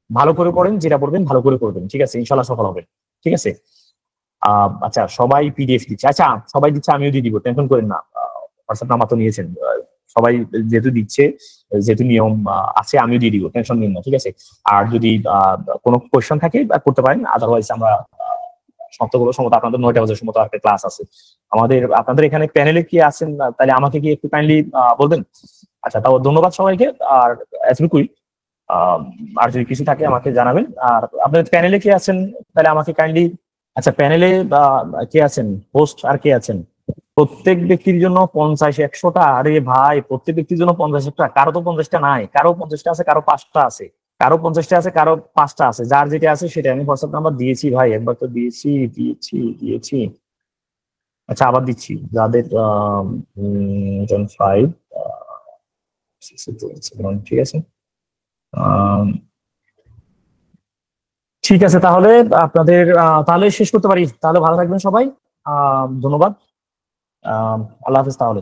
ভালো করে পড়েন, যেটা পড়বেন ভালো করে পড়বেন, ঠিক আছে, ইনশাল্লাহ সফল হবে, ঠিক আছে। আচ্ছা, সবাই পিডিএফ দিচ্ছে। আচ্ছা, সবাই দিচ্ছে, আমিও দিয়ে দিব, টেনশন করেন না। হোয়াটসঅ্যাপ নাম্বার তো নিয়েছেন, সবাই যেহেতু দিচ্ছে, যেহেতু নিয়ম আছে, আমিও দিয়ে দিব, টেনশন নিন না, ঠিক আছে। আর যদি কোনো কোয়েশ্চেন থাকে করতে পারেন, আদারওয়াইজ আমরা সমাপ্ত করবো। সম্ভবত আপনাদের 9টা বাজার সময় একটা ক্লাস আছে আমাদের। আপনাদের এখানে প্যানেলে কি আছেন, তাহলে আমাকে কি একটু কাইন্ডলি বলবেন? আচ্ছা, তাও ধন্যবাদ সবাইকে। আর এতটুকুই। আর যদি কিছু থাকে আমাকে জানাবেন। আর আপনাদের প্যানেলে কে আছেন তাহলে আমাকে কাইন্ডলি, আচ্ছা প্যানেলে কে আছেন, হোস্ট আর কে আছেন? প্রত্যেক ব্যক্তির জন্য 50 100টা? আরে ভাই, প্রত্যেক ব্যক্তির জন্য 50টা? কারো তো 50টা নাই, কারো 50টা আছে, কারো 5টা আছে, কারো 50টা আছে, কারো 5টা আছে। যার যেটা আছে সেটা আমি হোয়াটসঅ্যাপ নাম্বার দিয়েছি ভাই, একবার তো দিয়েছি। আচ্ছা, আবার দিচ্ছি। যাদের 5 ঠিক আছে। ঠিক আছে, তাহলে আপনাদের তাহলে শেষ করতে পারি। তাহলে ভালো থাকবেন সবাই। ধন্যবাদ। আল্লাহ হাফেজ তাহলে।